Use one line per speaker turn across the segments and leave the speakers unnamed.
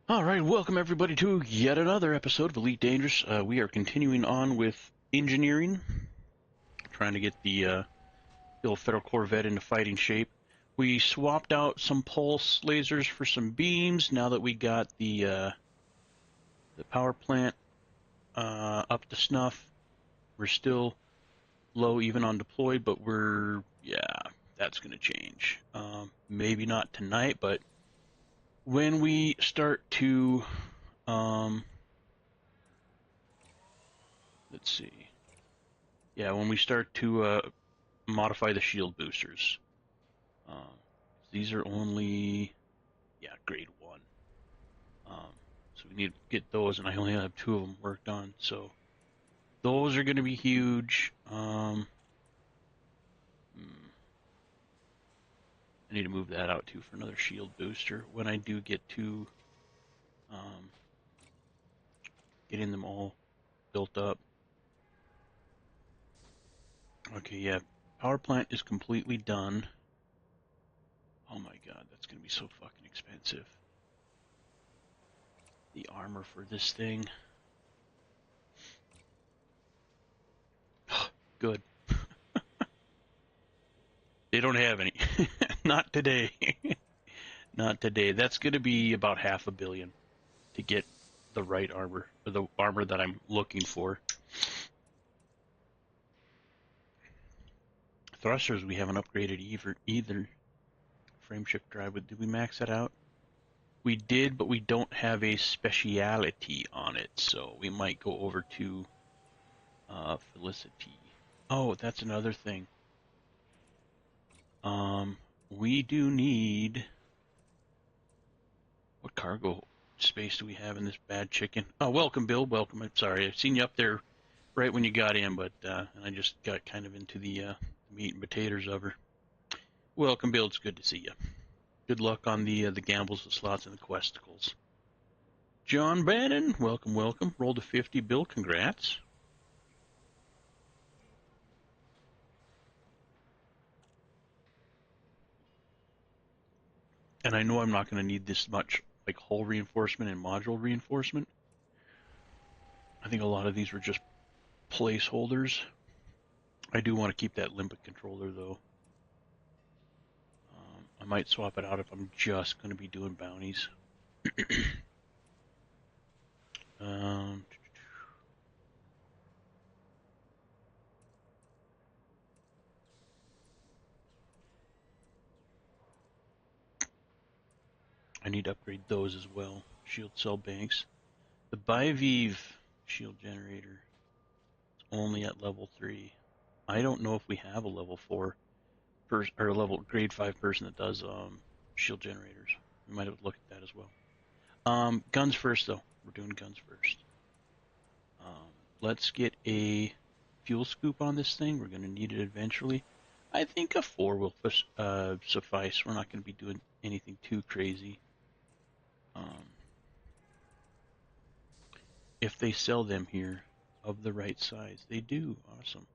Alright, welcome everybody to yet another episode of Elite Dangerous. We are continuing on with engineering, trying to get the old Federal Corvette into fighting shape. We swapped out some pulse lasers for some beams now that we got the power plant up to snuff. We're still low even on deployed, but that's going to change. Maybe not tonight, but when we start to, let's see, when we start to modify the shield boosters, these are only, grade 1, so we need to get those, and I only have 2 of them worked on, so those are going to be huge. I need to move that out too for another shield booster when I do get to getting them all built up. Okay, yeah, power plant is completely done. Oh my god, that's gonna be so fucking expensive. The armor for this thing. Good. They don't have any. Not today. Not today. That's going to be about $500 million to get the right armor, or the armor that I'm looking for. Thrusters, we haven't upgraded either. Frame shift drive, did we max that out? We did, but we don't have a speciality on it, so we might go over to Felicity. Oh, that's another thing. We do need... What cargo space do we have in this bad chicken? Oh, welcome, Bill. Welcome. I'm sorry. I've seen you up there right when you got in, but and I just got kind of into the meat and potatoes of her. Welcome, Bill. It's good to see you. Good luck on the gambles, the slots, and the questicles. John Bannon, welcome, welcome. Rolled a 50, Bill. Congrats. And I know I'm not going to need this much, like, hull reinforcement and module reinforcement. I think a lot of these were just placeholders. I do want to keep that limpet controller, though. I might swap it out if I'm just going to be doing bounties. I need to upgrade those as well. Shield cell banks. The Bivive shield generator is only at level 3. I don't know if we have a level 4 or a level grade 5 person that does shield generators. We might have to look at that as well. Guns first, though. We're doing guns first. Let's get a fuel scoop on this thing. We're going to need it eventually. I think a 4 will suffice. We're not going to be doing anything too crazy. If they sell them here of the right size, they do. Awesome.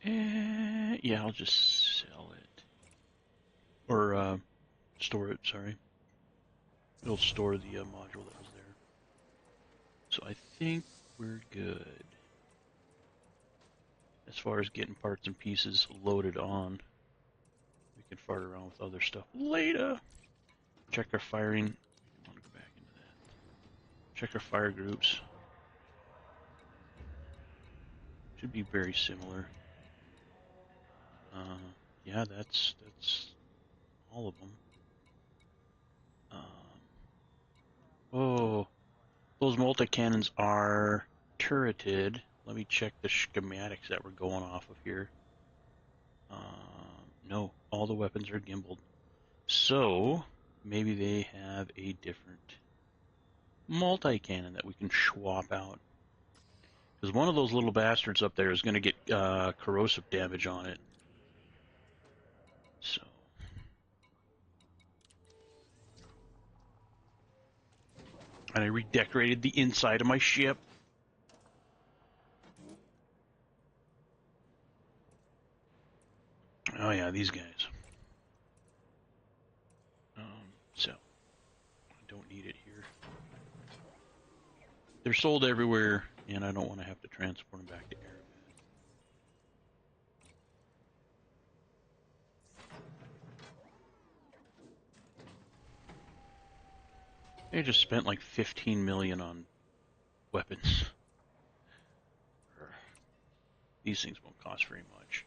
Yeah, I'll just sell it. Or store it, sorry. It'll store the module that was there. So I think we're good. As far as getting parts and pieces loaded on, we can fart around with other stuff later. Check our firing. I want to go back into that. Check our fire groups. Should be very similar. Yeah, that's all of them. Oh, those multicannons are turreted. Let me check the schematics that we're going off of here. No, all the weapons are gimbaled. So, maybe they have a different multi-cannon that we can swap out. Because one of those little bastards up there is going to get corrosive damage on it. So. And I redecorated the inside of my ship. Oh yeah, these guys. So, I don't need it here. They're sold everywhere, and I don't want to have to transport them back to Erebus. They just spent like 15 million on weapons. These things won't cost very much.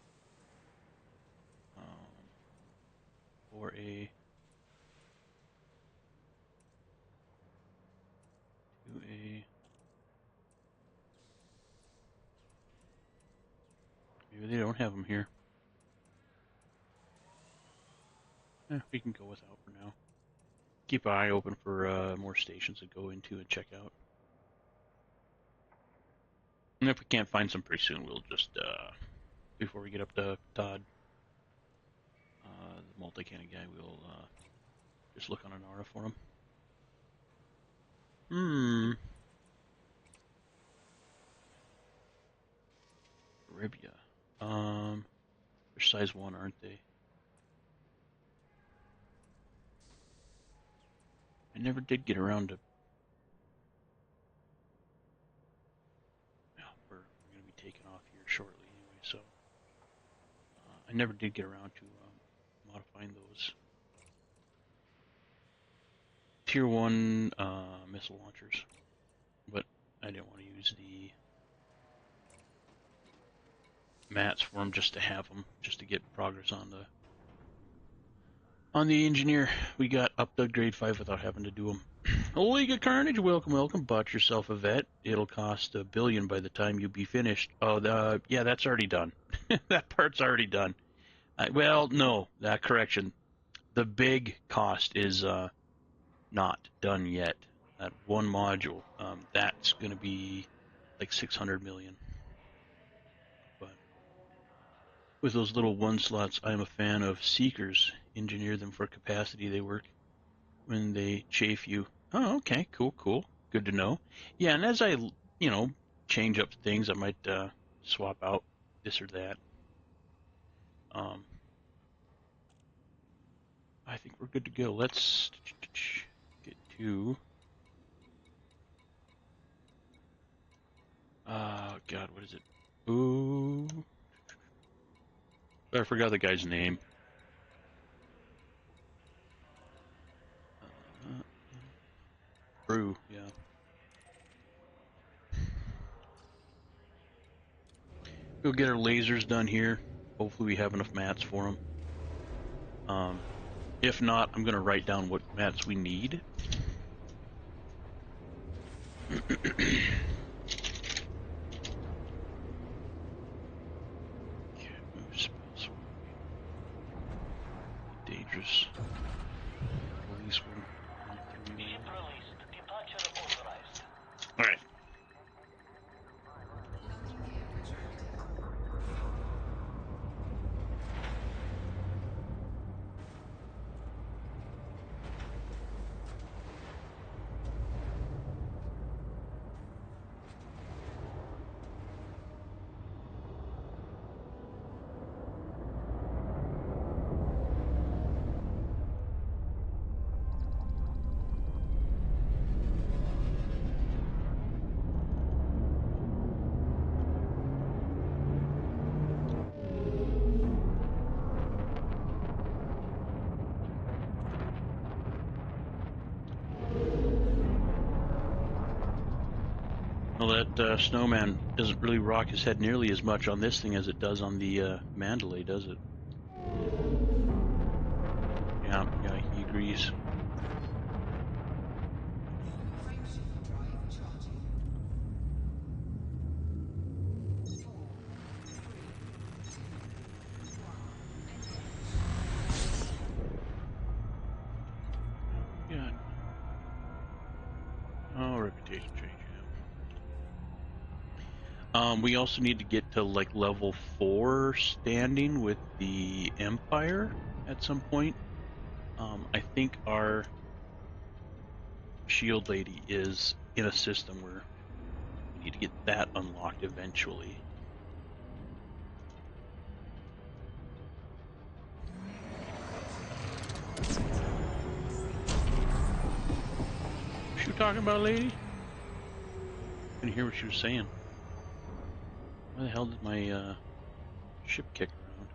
For a 2A. Maybe they don't have them here. We can go without for now. Keep an eye open for more stations to go into and check out. And if we can't find some pretty soon, we'll just, before we get up to Todd, the multi-cannon guy, we'll just look on an aura for him. Arabia. They're size 1, aren't they? I never did get around to... Well, we're going to be taking off here shortly anyway, so... I never did get around to modifying those Tier 1 missile launchers. But I didn't want to use the mats for them just to have them, just to get progress on the engineer. We got up to grade 5 without having to do them. League of Carnage, welcome, welcome. Bought yourself a vet. It'll cost $1 billion by the time you be finished. Oh, yeah, that's already done. That part's already done. Well, no, correction. The big cost is not done yet. That one module, that's going to be like 600 million. But with those little one slots, I'm a fan of Seekers. Engineer them for capacity. They work when they chafe you. Oh, okay, cool. Good to know. Yeah, and as I, change up things, I might swap out this or that. I think we're good to go. Let's get to... God, what is it? Ooh. I forgot the guy's name. Brew, yeah. We'll get our lasers done here. Hopefully we have enough mats for them. If not, I'm going to write down what mats we need. Dangerous. Police will run through me. Well, that snowman doesn't really rock his head nearly as much on this thing as it does on the Mandalay, does it? Yeah, he agrees. Yeah. Oh, reputation change, yeah. We also need to get to like level 4 standing with the Empire at some point. I think our shield lady is in a system where we need to get that unlocked eventually. What you talking about, lady? Couldn't hear what she was saying. Why the hell did my ship kick around?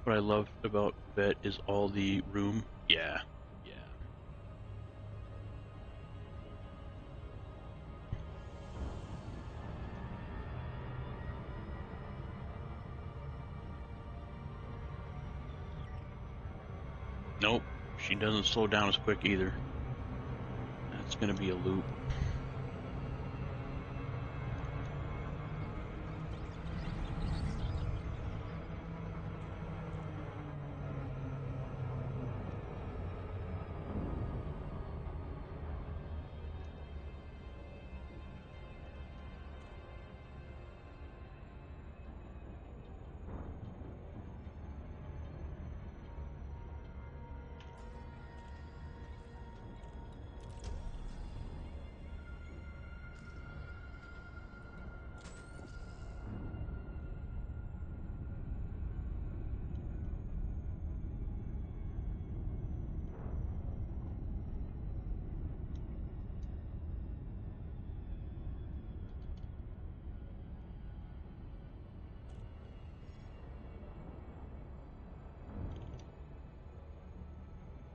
What I love about Vet is all the room. Yeah. Nope, she doesn't slow down as quick either. That's gonna be a loop.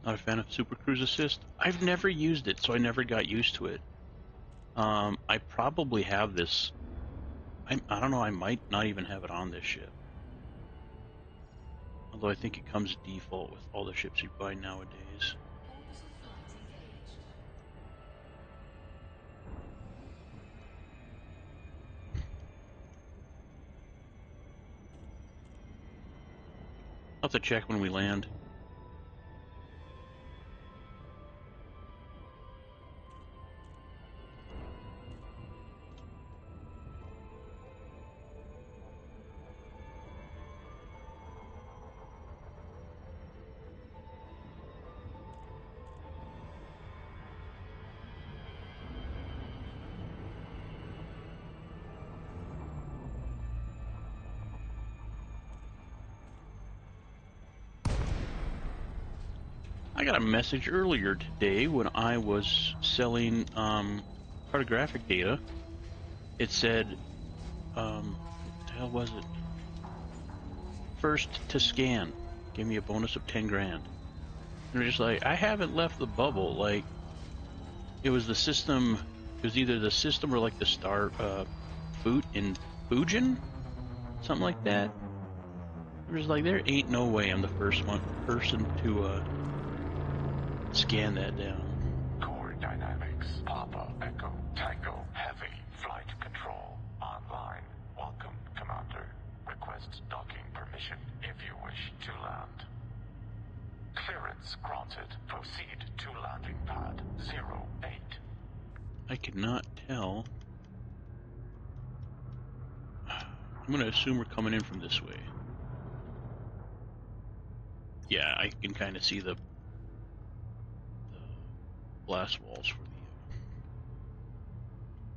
Not a fan of Super Cruise Assist. I've never used it, so I never got used to it. I probably have this. I don't know, I might not even have it on this ship. Although I think it comes default with all the ships you buy nowadays. I'll have to check when we land. I got a message earlier today when I was selling cartographic data. It said, what the hell was it? First to scan, gave me a bonus of 10 grand. And they're just like, I haven't left the bubble. Like, it was the system, it was either the system or like the star food in Fujin, something like that. It was like, there ain't no way I'm the first person to scan that down.
Core dynamics, Papa, Echo, Tango, Heavy, Flight Control, online. Welcome, Commander. Request docking permission if you wish to land. Clearance granted. Proceed to landing pad 08.
I cannot tell. I'm gonna assume we're coming in from this way. Yeah, I can kind of see the blast walls for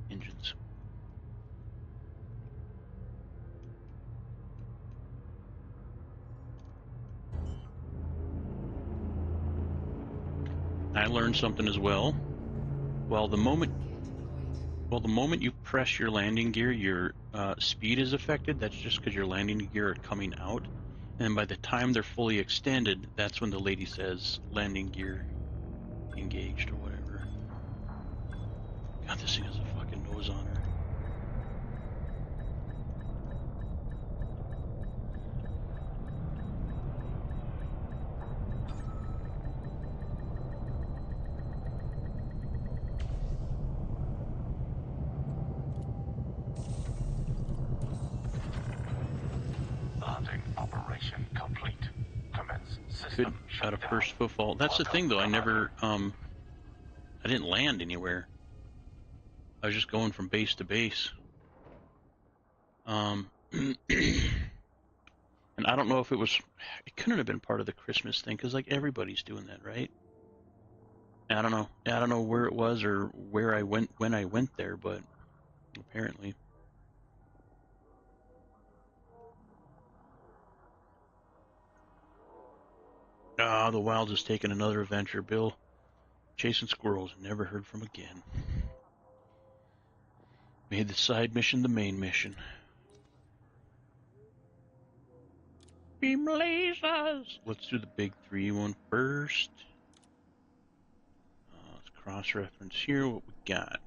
the engines. I learned something as well. Well, the moment you press your landing gear, your speed is affected. That's just because your landing gear are coming out. And by the time they're fully extended, that's when the lady says landing gear engaged or whatever. God, this thing has a fucking nose on her.
Landing operation complete. Commence
Could
system
got a
shutdown.
first footfall. That's the thing, though. I never I didn't land anywhere. I was just going from base to base. And I don't know if it was. It couldn't have been part of the Christmas thing because like everybody's doing that, right? I don't know. I don't know where it was or where I went when I went there, but apparently. Ah, the wild has taken another adventure. Bill, chasing squirrels, never heard from again. Made the side mission the main mission. Beam lasers! Let's do the big 3 one first. Let's cross-reference here what we got.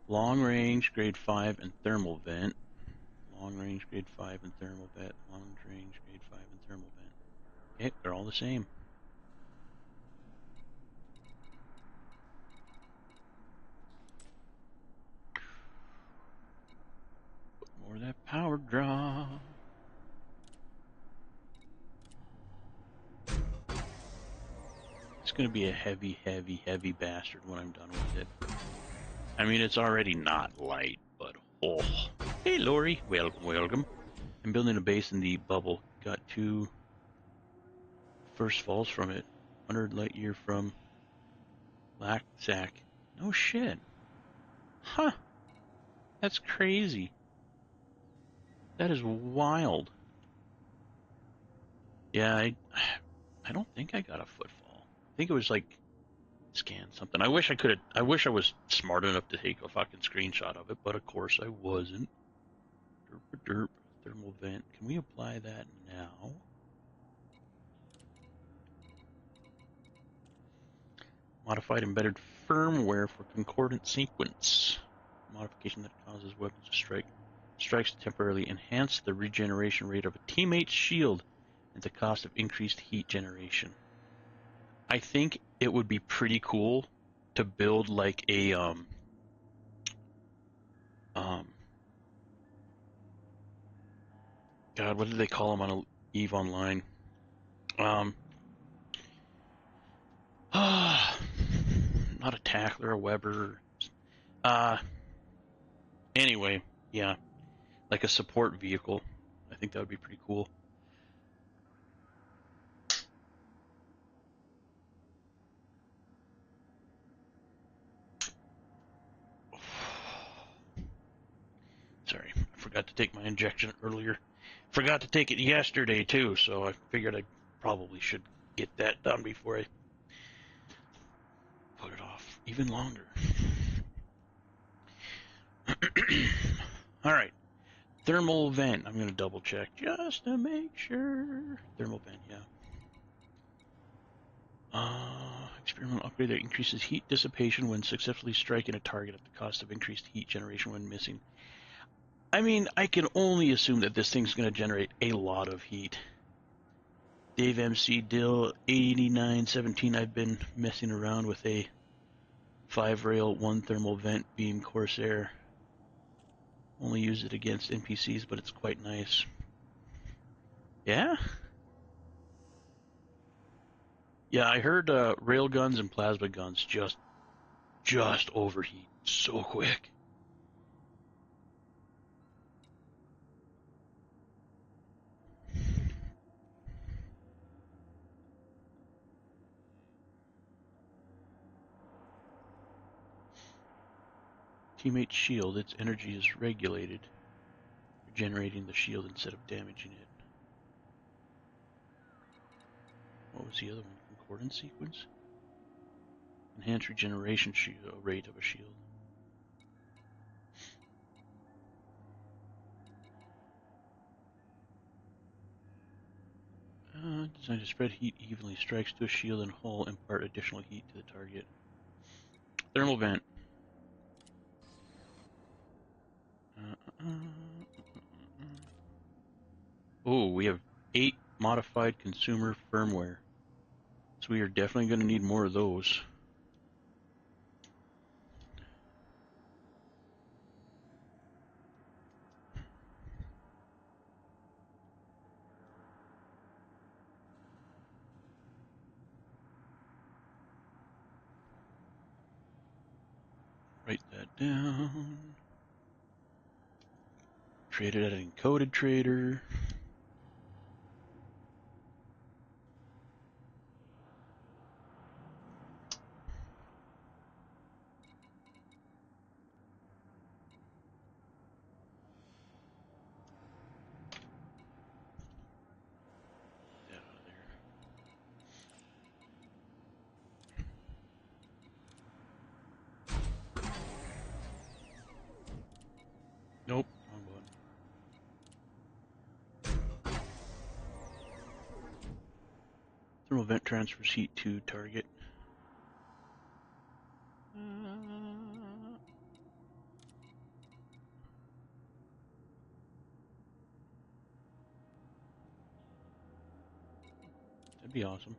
Long range, grade 5, and thermal vent. Long range, grade 5, and thermal vent. Long range, grade 5, and thermal vent. Okay, they're all the same. Put more of that power draw. It's going to be a heavy, heavy, heavy bastard when I'm done with it. I mean, it's already not light, but oh. Hey, Lori. Welcome, welcome. I'm building a base in the bubble. Got 2 first falls from it. 100 light year from Black. No shit. Huh. That's crazy. That is wild. Yeah, I don't think I got a footfall. I think it was like scan something. I wish I was smart enough to take a fucking screenshot of it, but of course I wasn't. Derp. Thermal vent. Can we apply that now? Modified embedded firmware for concordant sequence. Modification that causes weapons to strike. Strikes to temporarily enhance the regeneration rate of a teammate's shield at the cost of increased heat generation. I think it would be pretty cool to build like a God, what did they call them on EVE Online? Not a tackler, a Weber. Anyway, yeah, like a support vehicle. I think that would be pretty cool. Sorry, I forgot to take my injection earlier. Forgot to take it yesterday too, so I figured I probably should get that done before I put it off even longer. All right, thermal vent. I'm gonna double check just to make sure. Thermal vent, yeah. Experimental upgrade that increases heat dissipation when successfully striking a target at the cost of increased heat generation when missing. I mean, I can only assume that this thing's going to generate a lot of heat. Dave MC Dill 8917. I've been messing around with a 5-rail 1 thermal vent beam Corsair. Only use it against NPCs, but it's quite nice. Yeah? Yeah, I heard rail guns and plasma guns just overheat so quick. Teammate's shield, its energy is regulated, regenerating the shield instead of damaging it. What was the other one? Concordance sequence? Enhanced regeneration rate of a shield. Designed to spread heat evenly. Strikes to a shield and hull impart additional heat to the target. Thermal vent. Oh, we have 8 modified consumer firmware. So we are definitely going to need more of those. Write that down. Trade it at an encoded trader. Get that out of there. Nope, wrong button. Thermal vent transfers heat to target. That'd be awesome.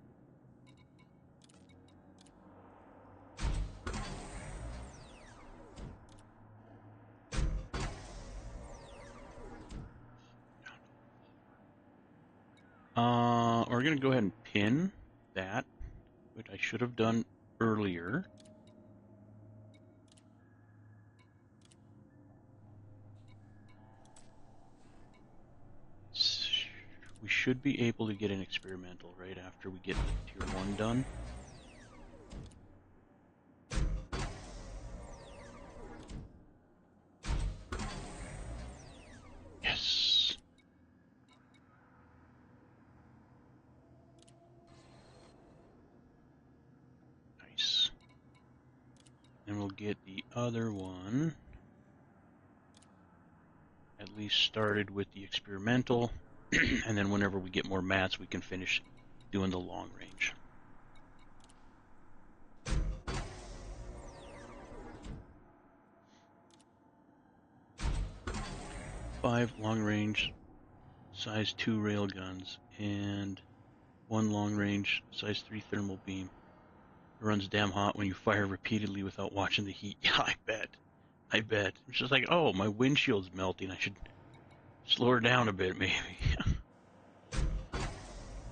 We're gonna go ahead and pin that, which I should have done earlier. We should be able to get an experimental right after we get the tier 1 done. Yes! Nice. Then we'll get the other one at least started with the experimental, and then whenever we get more mats, we can finish doing the long range. Five long range size 2 railguns and 1 long range size 3 thermal beam. It runs damn hot when you fire repeatedly without watching the heat. Yeah, I bet. I bet. It's just like, oh, my windshield's melting. I should slow her down a bit, maybe.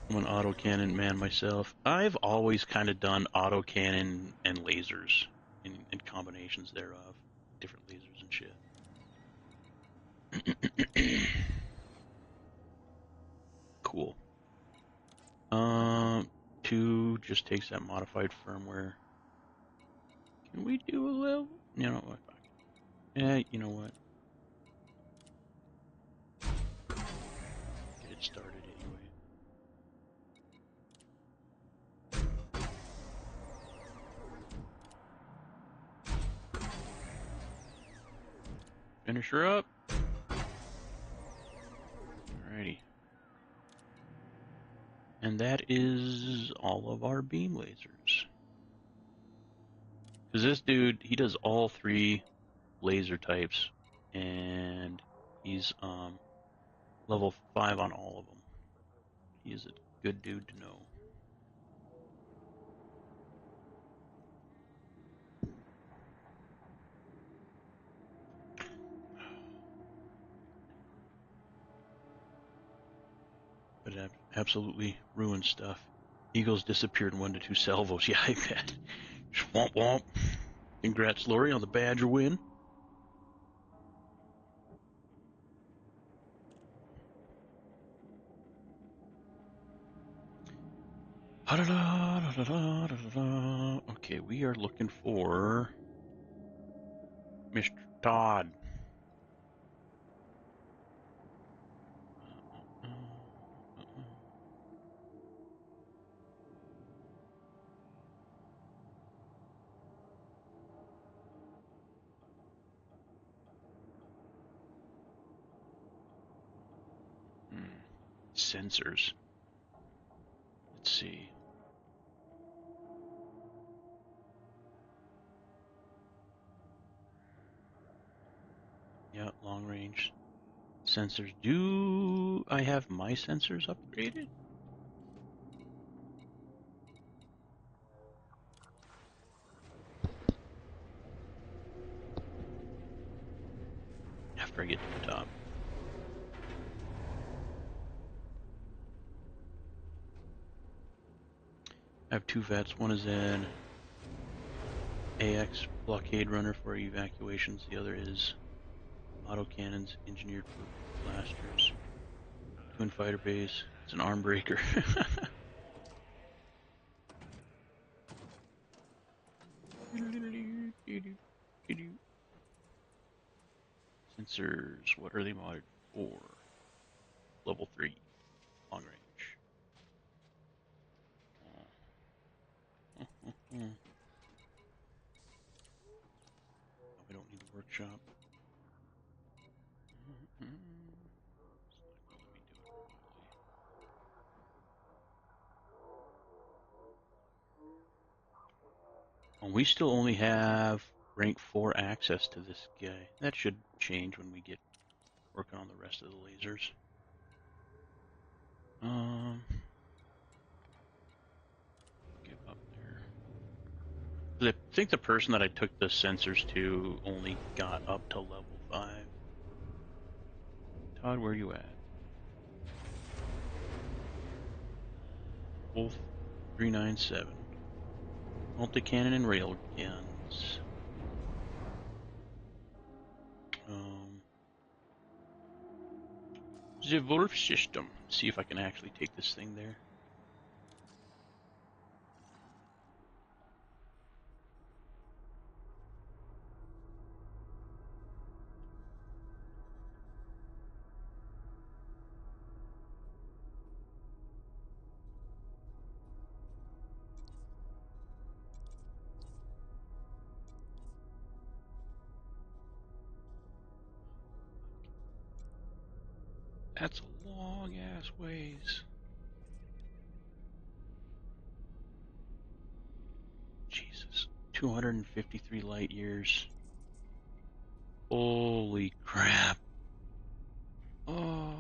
I'm an autocannon man myself. I've always kind of done autocannon and lasers and combinations thereof. Different lasers and shit. Cool. 2 just takes that modified firmware. Can we do a level? You know what? You know what? Get it started anyway. Finish her up. Alrighty. And that is all of our beam lasers. Because this dude, he does all 3 laser types, and he's level 5 on all of them. He is a good dude to know. But it absolutely ruins stuff. Eagles disappeared in 1 to 2 salvos. Yeah, I bet. Womp womp. Congrats, Lori, on the Badger win. Okay, we are looking for Mr. Todd. Sensors. Let's see. Yeah, long range sensors. Do I have my sensors upgraded? After I get to the top. I have 2 vets. One is an AX blockade runner for evacuations. The other is autocannons engineered for blasters. Twin fighter base. It's an arm breaker. Sensors. What are they modded for? Level 3. Long range. Oh, we don't need the workshop. It's not gonna let me do it remotely. Well, we still only have rank 4 access to this guy. That should change when we get working on the rest of the lasers. Get up there. I think the person that I took the sensors to only got up to level 5. Todd, where are you at? Wolf 397. Multicannon and rail guns. The Wolf system. See if I can actually take this thing there. That's a long ass ways. Jesus. 253 light years. Holy crap. Oh.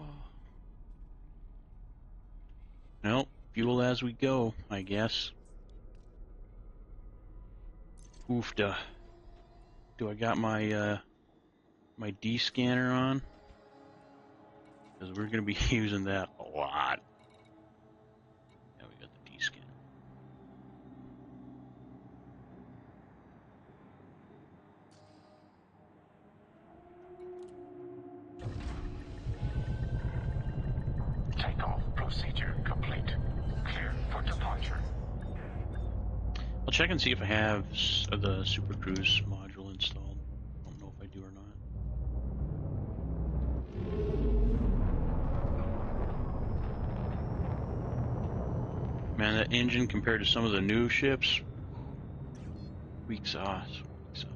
Nope. Fuel as we go, I guess. Oofda. Do I got my my D scanner on? Because we're gonna be using that a lot. Yeah, we got the D scanner.
Takeoff procedure complete. Clear for departure.
I'll check and see if I have the Super Cruise module installed. I don't know if I do or not. Man, that engine compared to some of the new ships, weak sauce. Weak sauce.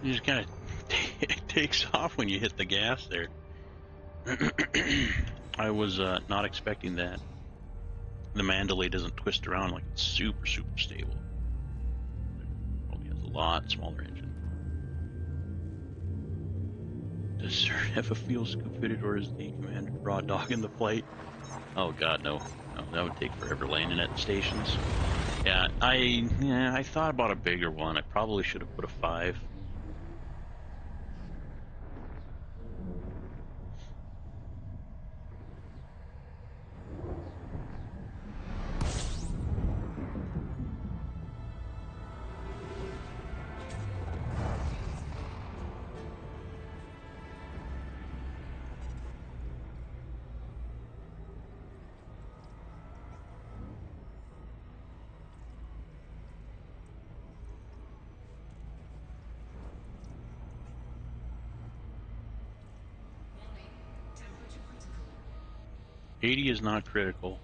You just kind of it takes off when you hit the gas there. I was not expecting that. The Mandalay doesn't twist around like it's super stable. It probably has a lot smaller engine. Does Sir have a fuel scoop fitted, or is the commander raw dog in the flight? Oh god, no. No, that would take forever landing at stations. Yeah, I thought about a bigger one. I probably should have put a 5. 80 is not critical.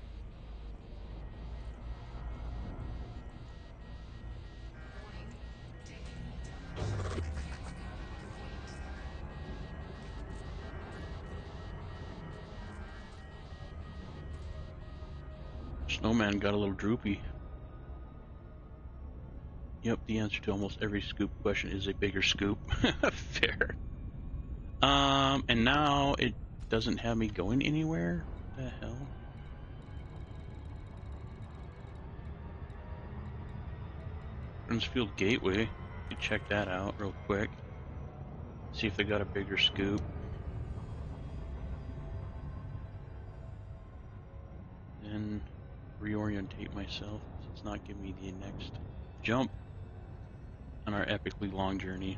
Snowman got a little droopy. Yep, the answer to almost every scoop question is a bigger scoop. Fair. And now it doesn't have me going anywhere? What the hell? Friendsfield Gateway. You check that out real quick. See if they got a bigger scoop. Then reorientate myself. It's not giving me the next jump on our epically long journey.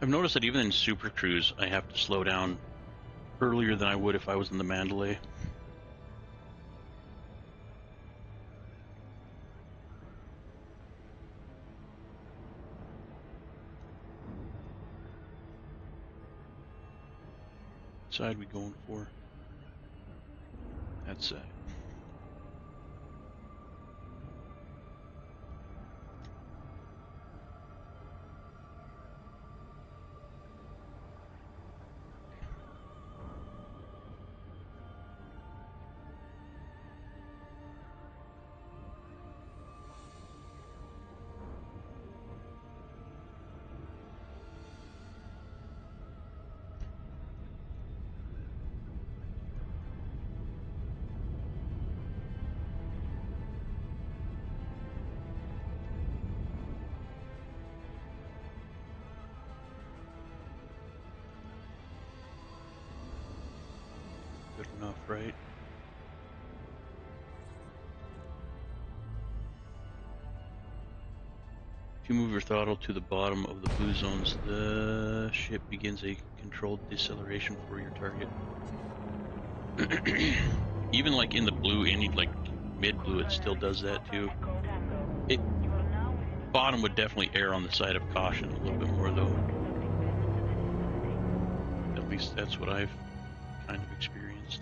I've noticed that even in Super Cruise, I have to slow down earlier than I would if I was in the Mandalay. What side we going for? That side. Good enough, right? If you move your throttle to the bottom of the blue zones, the ship begins a controlled deceleration for your target. Even like in the blue, any like mid blue, it still does that too. It bottom would definitely err on the side of caution a little bit more though. At least that's what I've kind of experienced.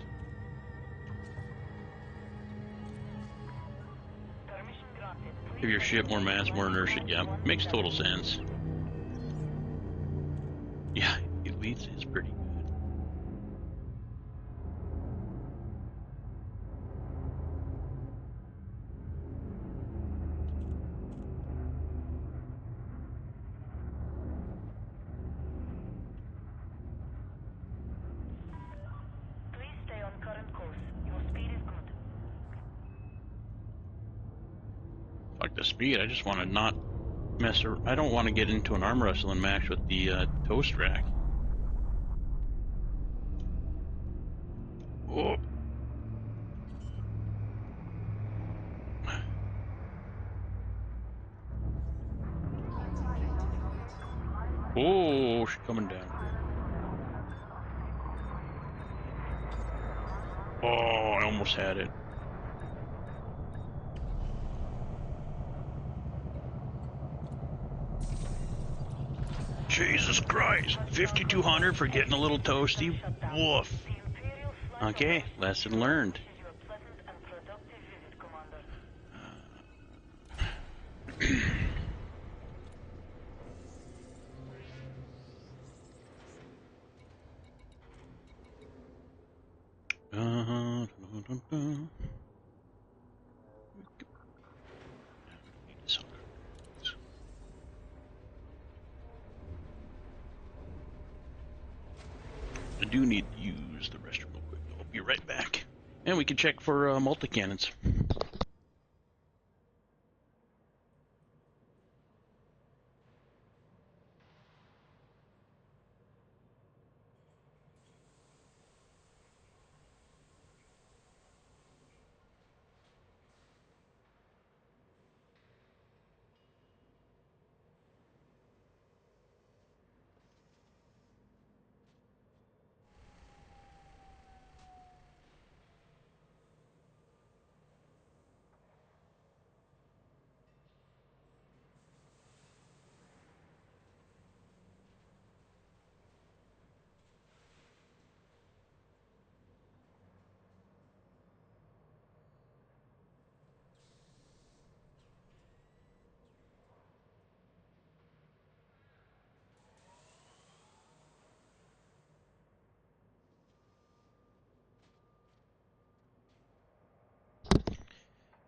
Give your ship more mass, more inertia. Yeah, makes total sense. Yeah, Elite is pretty good.
Please stay on current course. Your speed is good.
Fuck the speed. I just want to not mess around. I don't want to get into an arm wrestling match with the toast rack. Oh. Oh, she's coming down. Oh, I almost had it. Jesus Christ. 5,200 for getting a little toasty. Woof. Okay, lesson learned. I do need to use the restroom real quick. I'll be right back. And we can check for multicannons.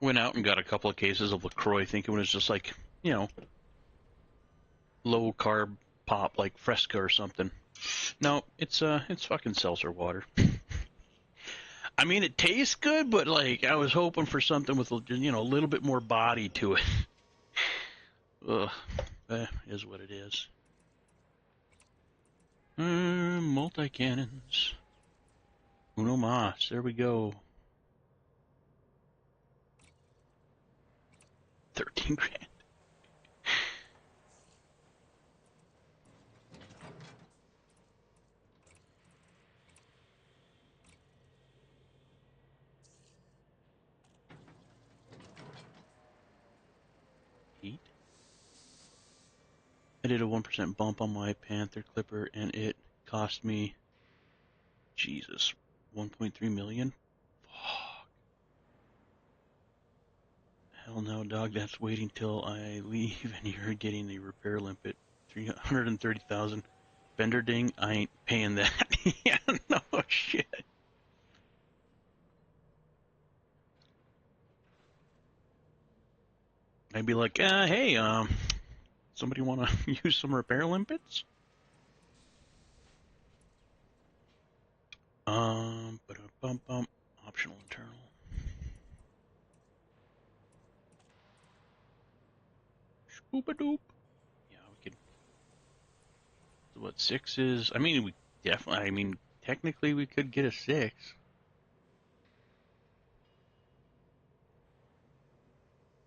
Went out and got a couple of cases of LaCroix thinking it was just like, you know, low carb pop like Fresca or something. No, it's fucking seltzer water. I mean, it tastes good, but like I was hoping for something with, you know, a little bit more body to it. Ugh, is what it is. Multicannons. Uno mas. There we go. 13 grand. Heat. I did a 1% bump on my Panther Clipper, and it cost me, Jesus, 1.3 million? Fuck. Hell no, dog. That's waiting till I leave and you're getting the repair limp at 330,000. Vendor ding, I ain't paying that. Yeah, no shit. I'd be like, hey, somebody want to use some repair limpets? Ba-da-bum-bum. Optional internal. Spoop-a-doop. Yeah, we could. So what 6 is? I mean, we definitely. I mean, technically, we could get a 6.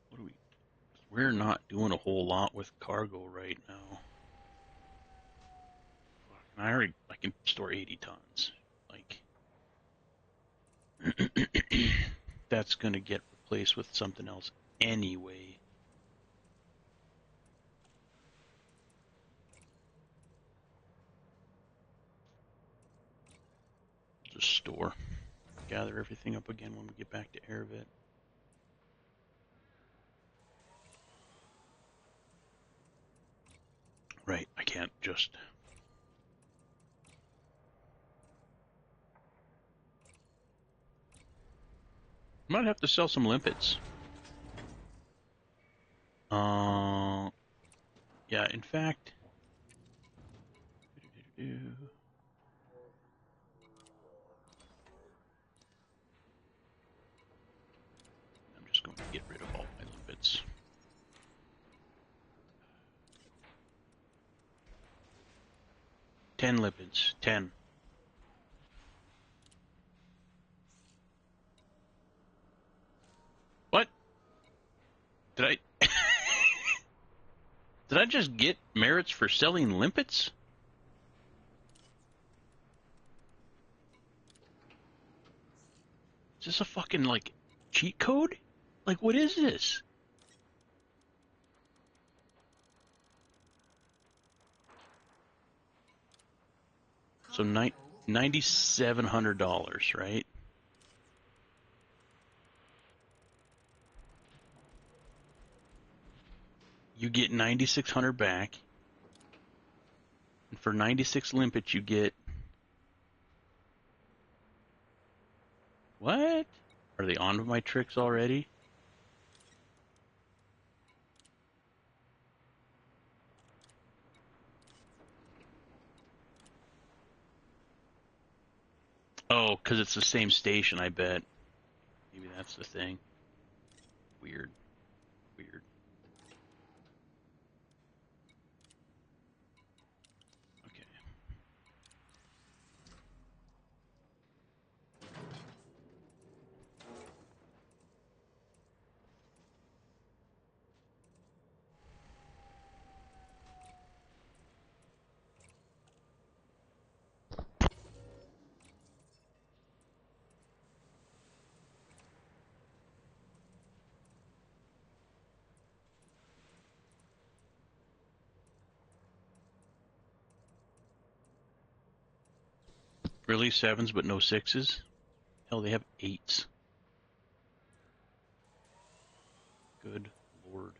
What do we? We're not doing a whole lot with cargo right now. I can store 80 tons. Like, that's gonna get replaced with something else anyway. Just store. Gather everything up again when we get back to Airvet. Right, I can't just... Might have to sell some limpets. Yeah, in fact... I'm just going to get rid of all my limpets. Ten limpets. 10. What? Did I... Did I just get merits for selling limpets? Is this a fucking, like, cheat code? Like, what is this? So, $9,700, right? You get 9,600 back. And for 96 limpets, you get... What? Are they onto my tricks already? Oh, because it's the same station, I bet. Maybe that's the thing. Weird. Weird. Okay. Really? 7s but no 6s? Hell, they have 8s. Good lord.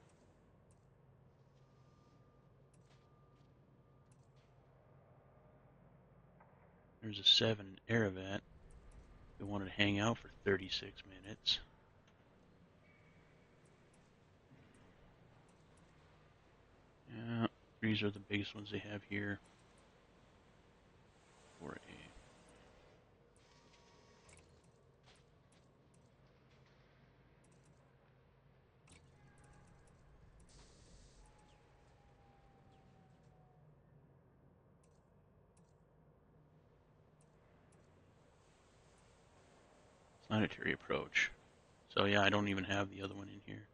There's a 7 in Aravat. They wanted to hang out for 36 minutes. These are the biggest ones they have here. 4A. Planetary approach. So yeah, I don't even have the other one in here.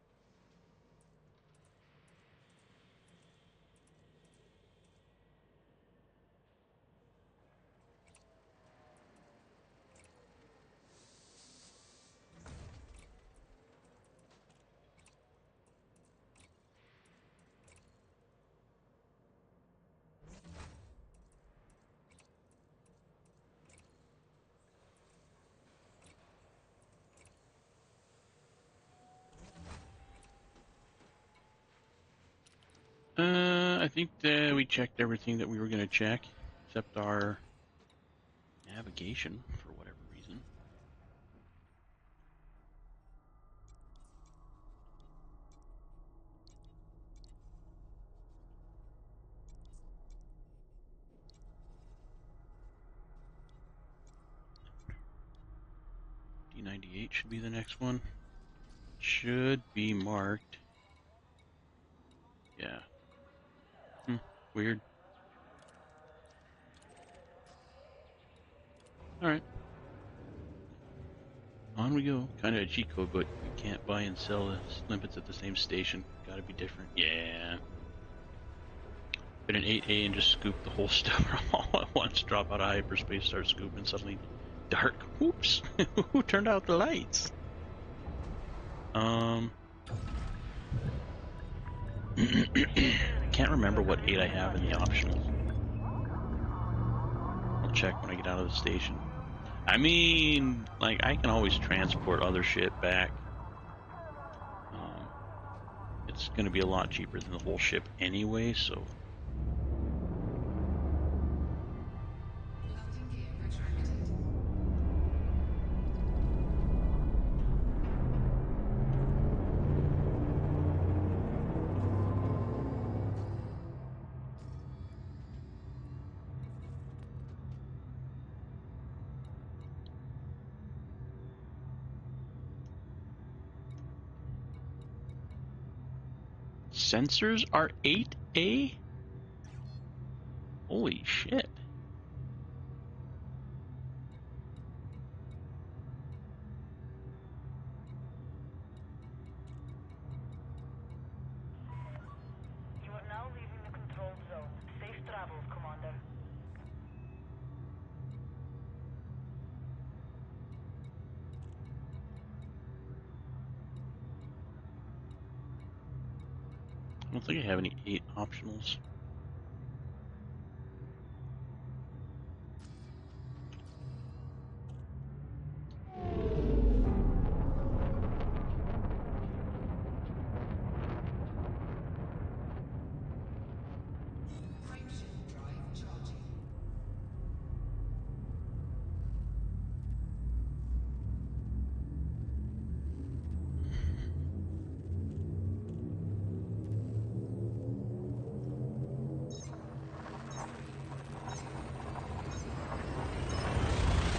I think that we checked everything that we were going to check, except our navigation, for whatever reason. D98 should be the next one. Should be marked. Yeah. Weird. Alright. On we go. Kind of a cheat code, but you can't buy and sell the limpets at the same station. Gotta be different. Yeah. Put an 8A and just scoop the whole stuff all at once. Drop out of hyperspace, start scooping. Suddenly dark. Whoops. Who turned out the lights? Can't remember what 8 I have in the optional. I'll check when I get out of the station. I mean, like, I can always transport other shit back. It's going to be a lot cheaper than the whole ship anyway, so... Sensors are 8A? Holy shit.
You are now leaving the control zone. Safe travels, Commander.
I don't think I have any 8 optionals.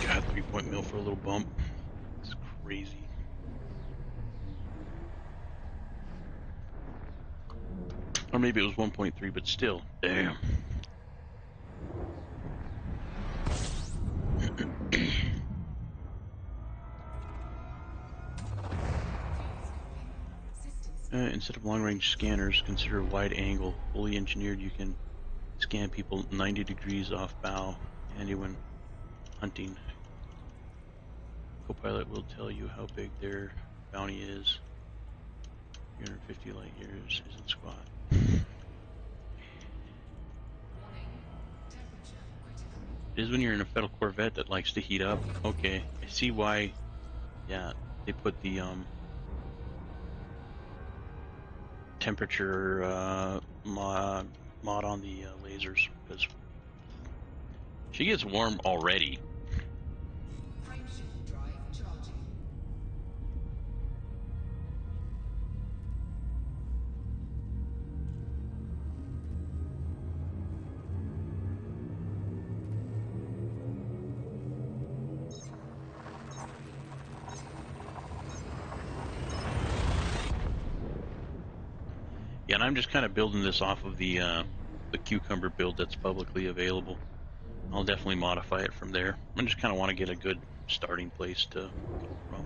God, 3-point mill for a little bump. It's crazy. Or maybe it was 1.3, but still, damn. Instead of long-range scanners, consider wide angle. Fully engineered, you can scan people 90 degrees off bow, handy when hunting. Copilot will tell you how big their bounty is. 350 light years isn't squat. It is when you're in a Federal Corvette that likes to heat up. Okay, I see why. Yeah, they put the temperature mod on the lasers, because she gets warm already. Yeah, and I'm just kind of building this off of the cucumber build that's publicly available. I'll definitely modify it from there. I just kind of want to get a good starting place to go from.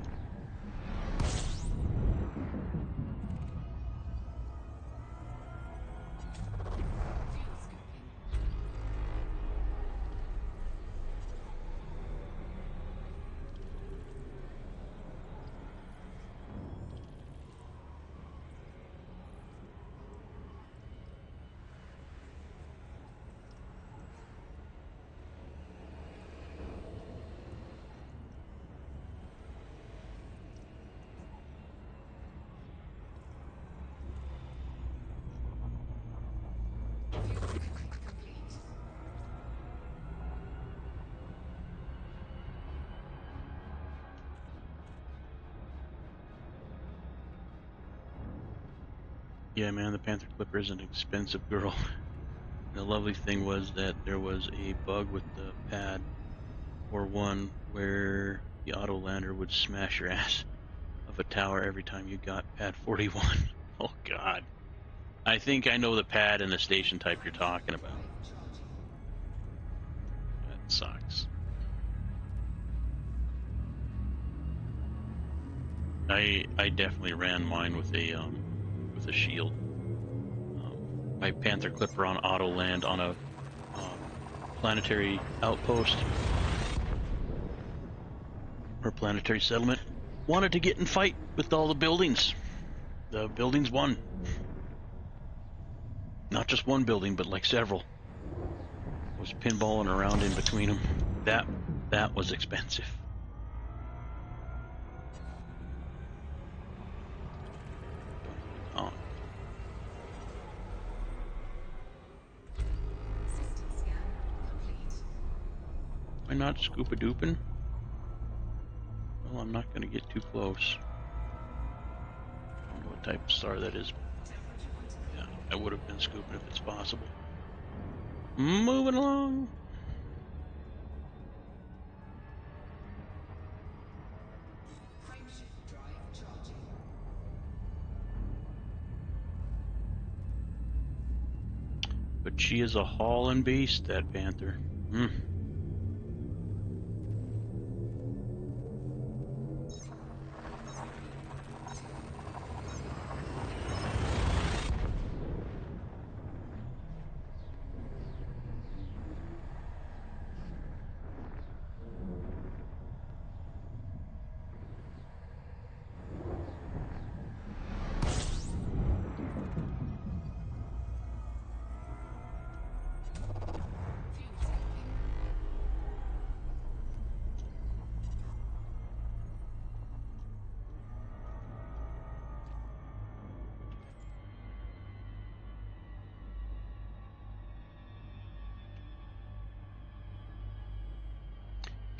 Yeah, man, the Panther Clipper is an expensive girl. The lovely thing was that there was a bug with the pad, or one, where the auto lander would smash your ass of a tower every time you got pad 41. Oh god. I think I know the pad and the station type you're talking about. That sucks. I definitely ran mine with a shield. My Panther Clipper on auto land on a planetary outpost or planetary settlement. Wanted to get in fight with all the buildings. The buildings won. Not just one building, but like several. Was pinballing around in between them. That was expensive. Oh. Why not scuba dooping? Well, I'm not going to get too close. I don't know what type of star that is. Yeah, I would have been scooping if it's possible. Moving along. But she is a hauling beast, that Panther. Hmm.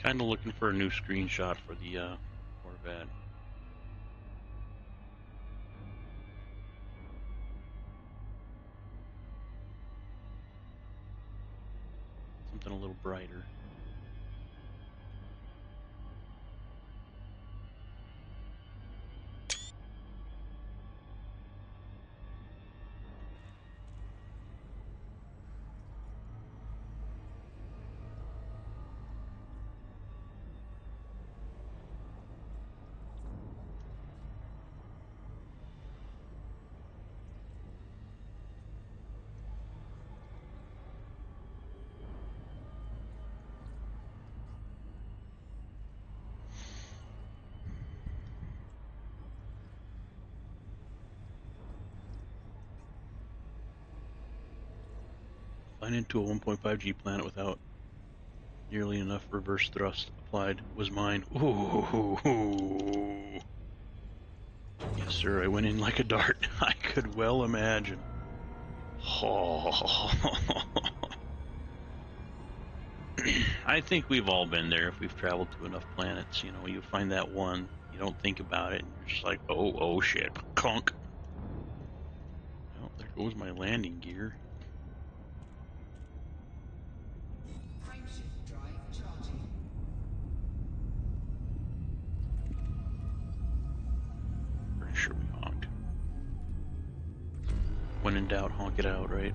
Kind of looking for a new screenshot for the Corvette. Something a little brighter. Flying into a 1.5G planet without nearly enough reverse thrust applied was mine. Ooh. Yes, sir, I went in like a dart. I could well imagine. Oh. I think we've all been there if we've traveled to enough planets. You know, you find that one, you don't think about it, and you're just like, oh shit, conk. Well, there goes my landing gear. Pretty sure we honked. When in doubt, honk it out, right?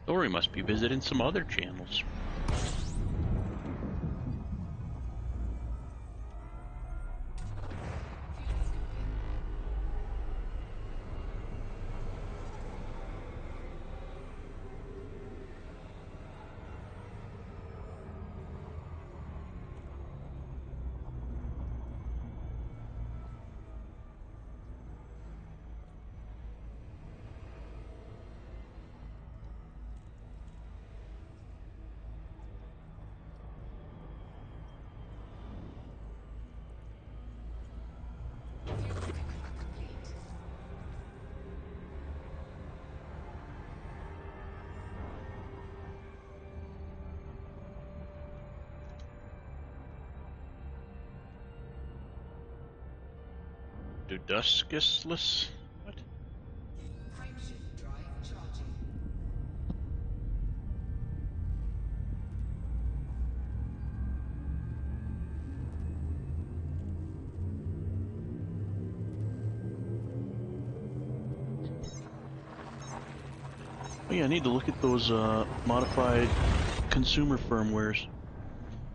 Or he must be visiting some other channels. Duduscusless? What?
Frameshift drive charging.
Oh yeah, I need to look at those modified consumer firmwares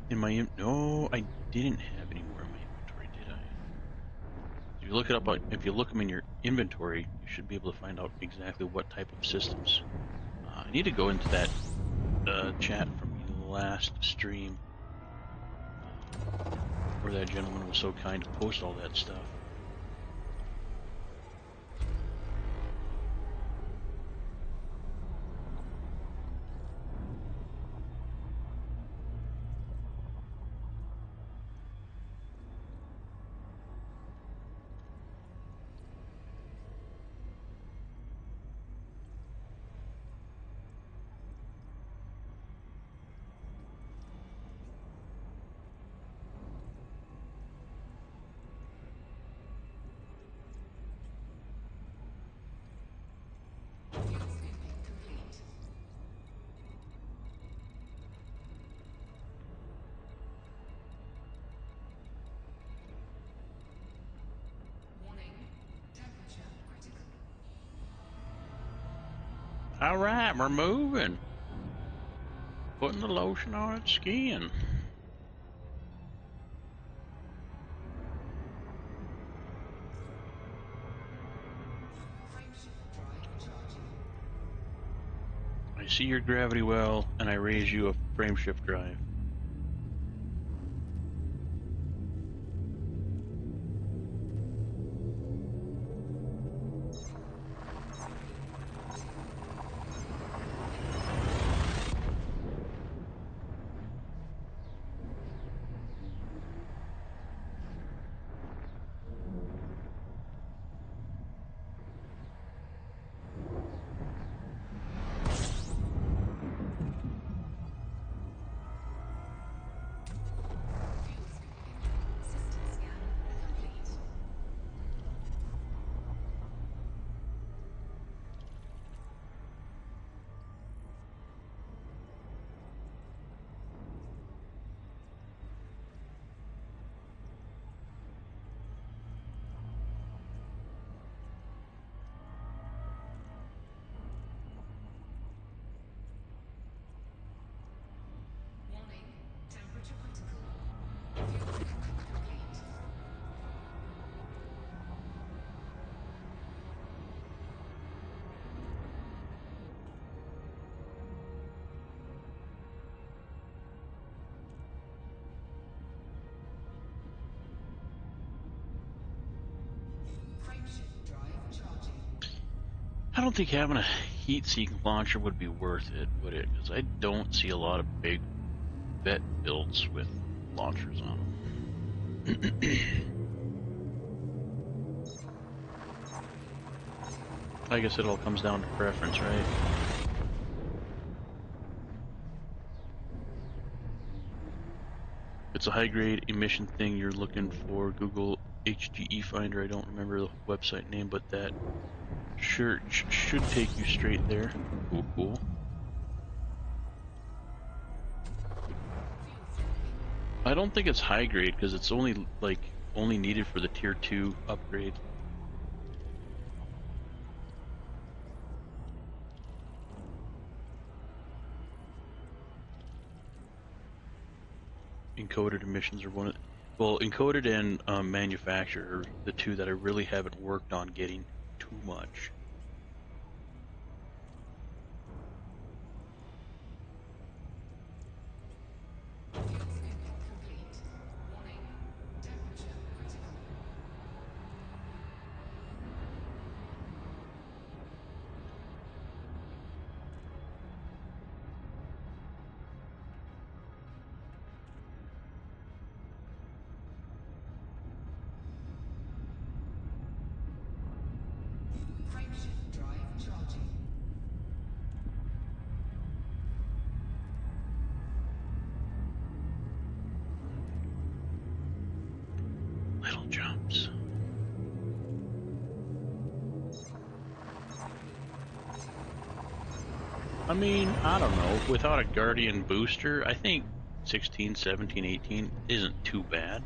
in my no, I didn't have any more in my inventory, did I? If you look it up, if you look them in your inventory, you should be able to find out exactly what type of systems. I need to go into that chat from the last stream where that gentleman was so kind to post all that stuff.
Fuel scooping complete. Warning, temperature critical.
Alright, we're moving. Putting the lotion on its skin.
Frameshift drive charging.
I see your gravity well, and I raise you a frameshift drive.
Fuel scooping. System scan complete. Warning, temperature critical. Fuel scooping complete. Frameshift drive charging.
I don't think having a heat-seeking launcher would be worth it, would it? Because I don't see a lot of big vet builds with launchers on them. I guess it all comes down to preference, right? If it's a high-grade emission thing you're looking for, Google HGE Finder. I don't remember the website name, but that should take you straight there. Cool, cool. I don't think it's high grade because it's only only needed for the tier 2 upgrade. Encoded emissions are one of, well, encoded and manufacturer are the two that I really haven't worked on getting too much.
Frameshift drive charging.
Little jumps. I mean, I don't know. Without a Guardian booster, I think 16, 17, 18 isn't too bad.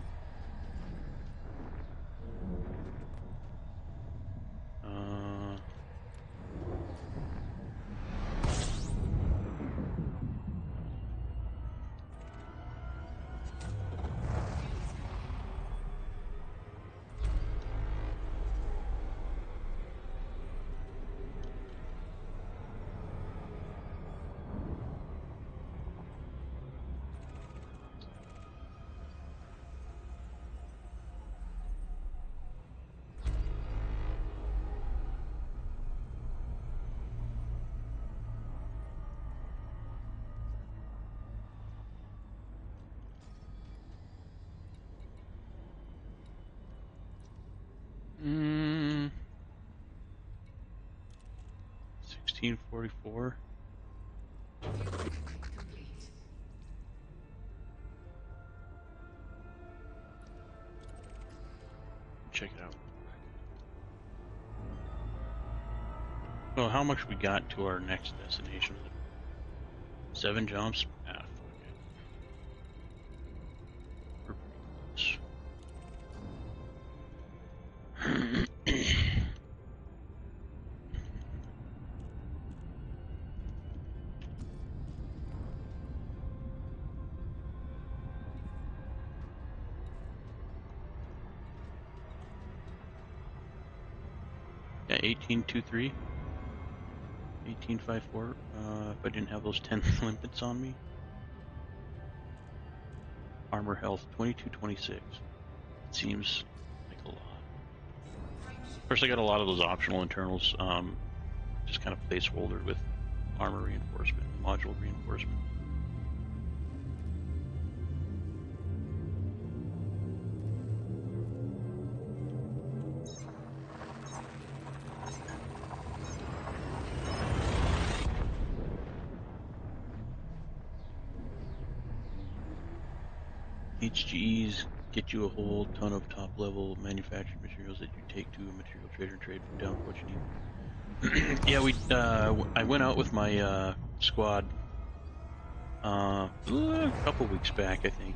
Mm, 1644.
Complete.
Check it out. Well, how much we got to our next destination? 7 jumps? Ah, fuck it. We're pretty close. Yeah, 1823. 1854. If I didn't have those 10 limpets on me. Armor health 2226. It seems like a lot. Of course, I got a lot of those optional internals, just kind of placeholder with armor reinforcement, module reinforcement. HGEs get you a whole ton of top-level manufactured materials that you take to a material trader and trade down for what you need. Yeah, I went out with my squad a couple weeks back, I think,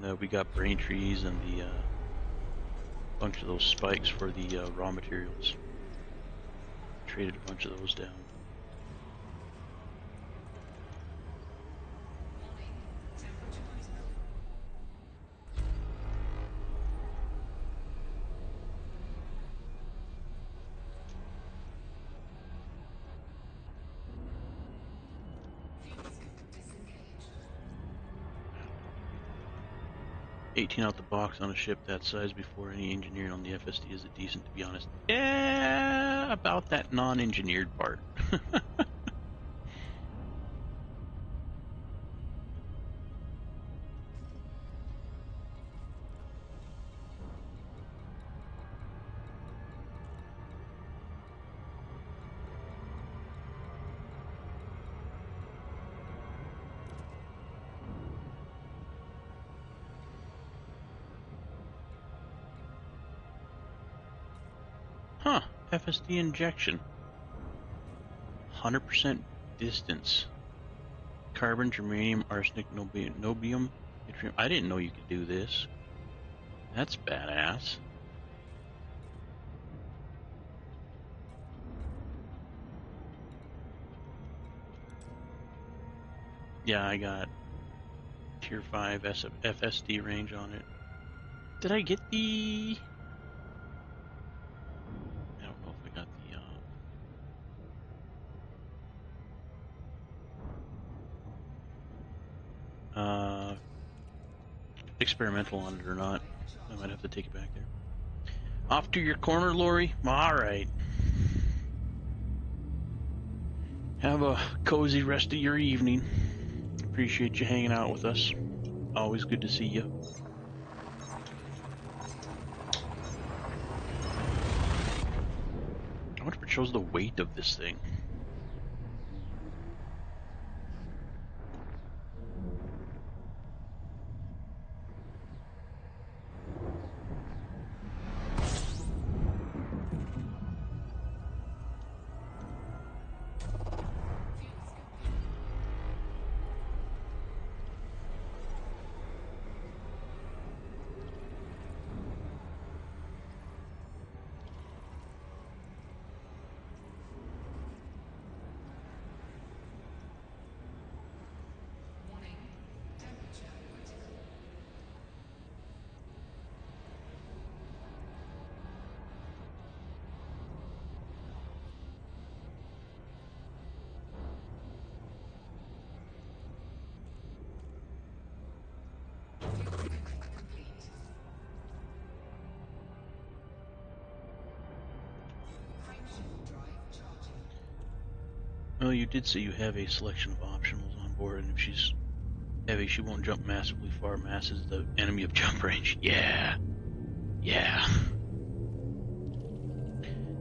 and we got brain trees and the bunch of those spikes for the raw materials. Traded a bunch of those down.
Warning. Temperature critical. Fuse disengaged.
18 out the box on a ship that size before any engineering on the FSD is decent, to be honest. Yeah, about that non-engineered part. Huh. FSD injection. 100% distance. Carbon, germanium, arsenic, nobium, yttrium. I didn't know you could do this. That's badass. Yeah, I got tier 5 FSD range on it. Did I get the... I don't know if I got the experimental on it or not. I might have to take it back there. Off to your corner, Lori? Alright. Have a cozy rest of your evening. Appreciate you hanging out with us. Always good to see you. I wonder if it shows the weight of this thing.
Warning. Temperature critical. Complete. Frameshift drive charging.
Well, you did say you have a selection of optionals on board, and if she's heavy, she won't jump massively far. Mass is the enemy of jump range. Yeah. Yeah.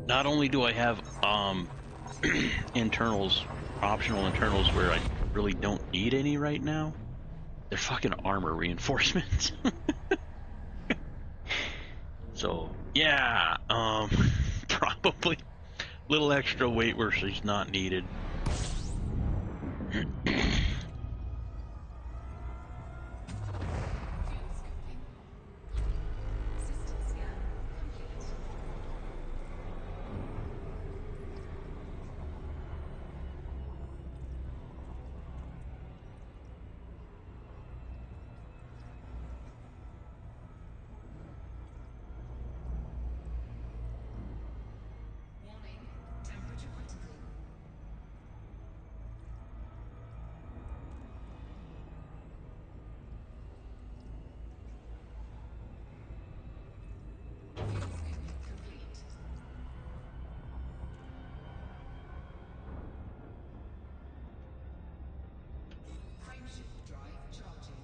Not only do I have internals, optional internals where I really don't need any right now, they're fucking armor reinforcements. So yeah, probably a little extra weight where she's not needed.
Fuel scoping. System scan complete. Warning. Temperature critical. Fuel scoping complete. Frameshift drive charging.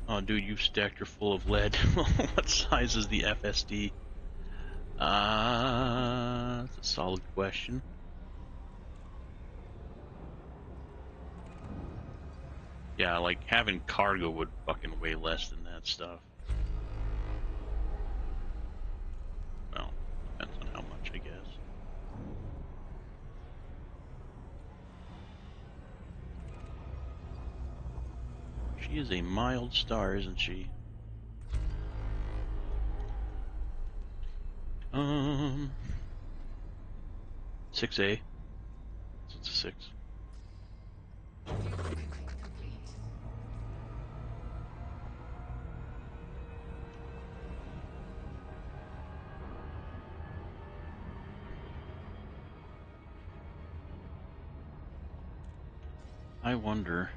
Oh, dude, you've stacked her full of lead. What size is the FSD? That's a solid question. Yeah, like having cargo would fucking weigh less than that stuff. Well, depends on how much, I guess. She is a mild star, isn't she? 6A. So it's a 6.
Complete.
I wonder.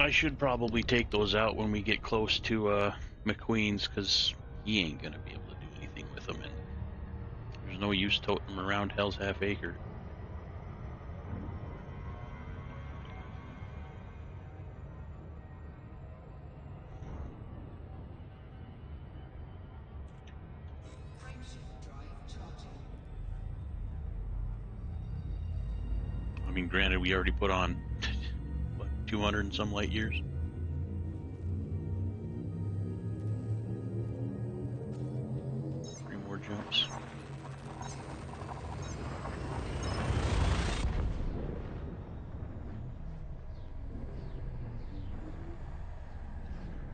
I should probably take those out when we get close to McQueen's, because he ain't gonna be able to do anything with them, and there's no use toting them around Hell's Half Acre.
Frameshift drive charging.
I mean, granted, we already put on, what, 200 and some light years? Three more jumps.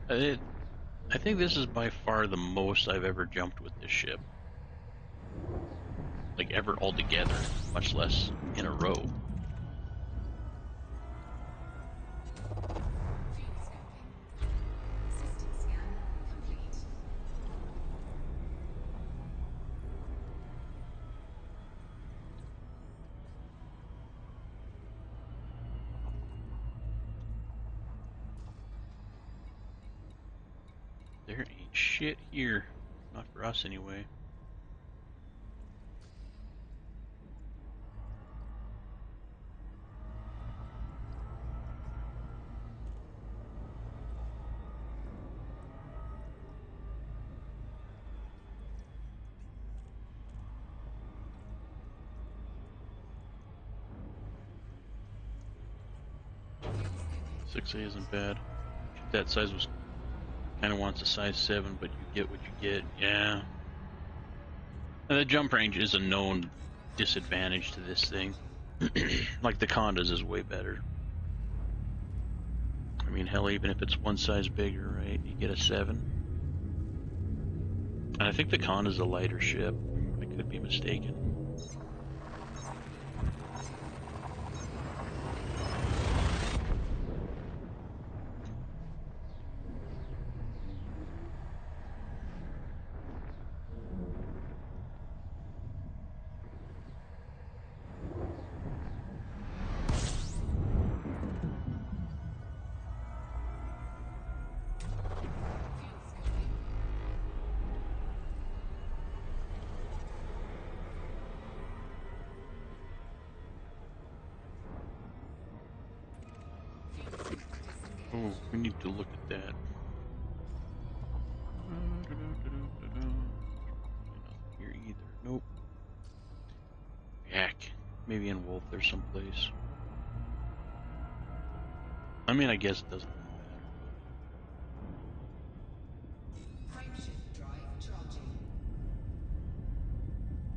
I think this is by far the most I've ever jumped with this ship. Like, ever altogether, much less in a row.
Fuel scoping. System scan complete.
There ain't shit here. Not for us, anyway.
Fuel scoping.
6A isn't bad. Ship that size was kind of wants a size 7, but you get what you get. Yeah. And the jump range is a known disadvantage to this thing. Like the Condas is way better. I mean, hell, even if it's one size bigger, right? You get a 7. And I think the Conda's a lighter ship. I could be mistaken.
Fuel scoping. Fuel system disengaged.
Oh, we need to look at that. Not here either. Nope. Heck. Maybe in Wolf there's some place. I mean, I guess it doesn't really matter, but...
Frameshift drive charging. Fuel scoping.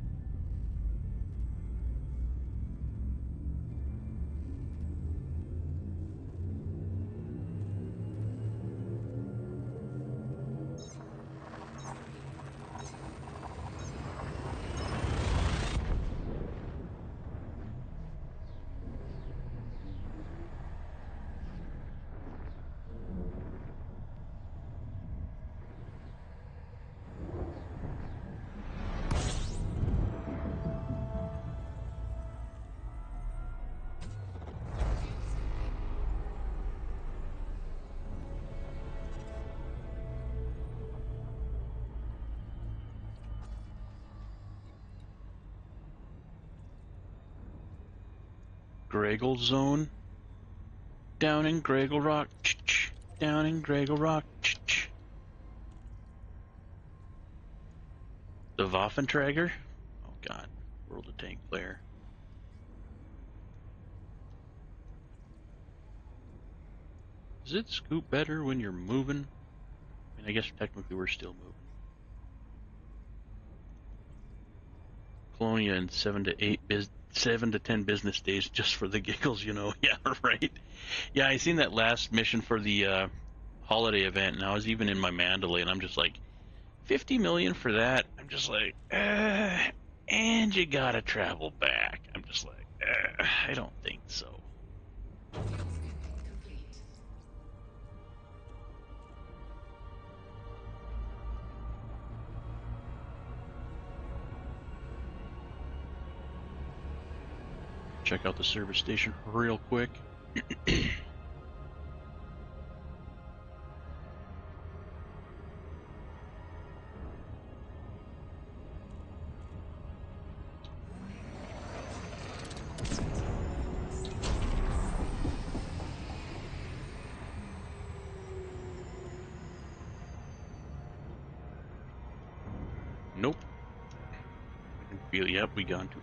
Graggle Zone? Down in Graggle Rock. Down in Graggle Rock. The Waffentrager? Oh god. World of Tank player. Does it scoop better when you're moving? I mean, I guess technically we're still moving. Colonia in 7 to 10 business days just for the giggles, you know. Yeah, right. Yeah, I seen that last mission for the holiday event, and I was even in my Mandalay, and I'm just like, 50 million for that? I'm just like, and you gotta travel back. I'm just like, I don't think so.
Fuel scoping complete.
Check out the service station real quick. feel. Yep, we gone too.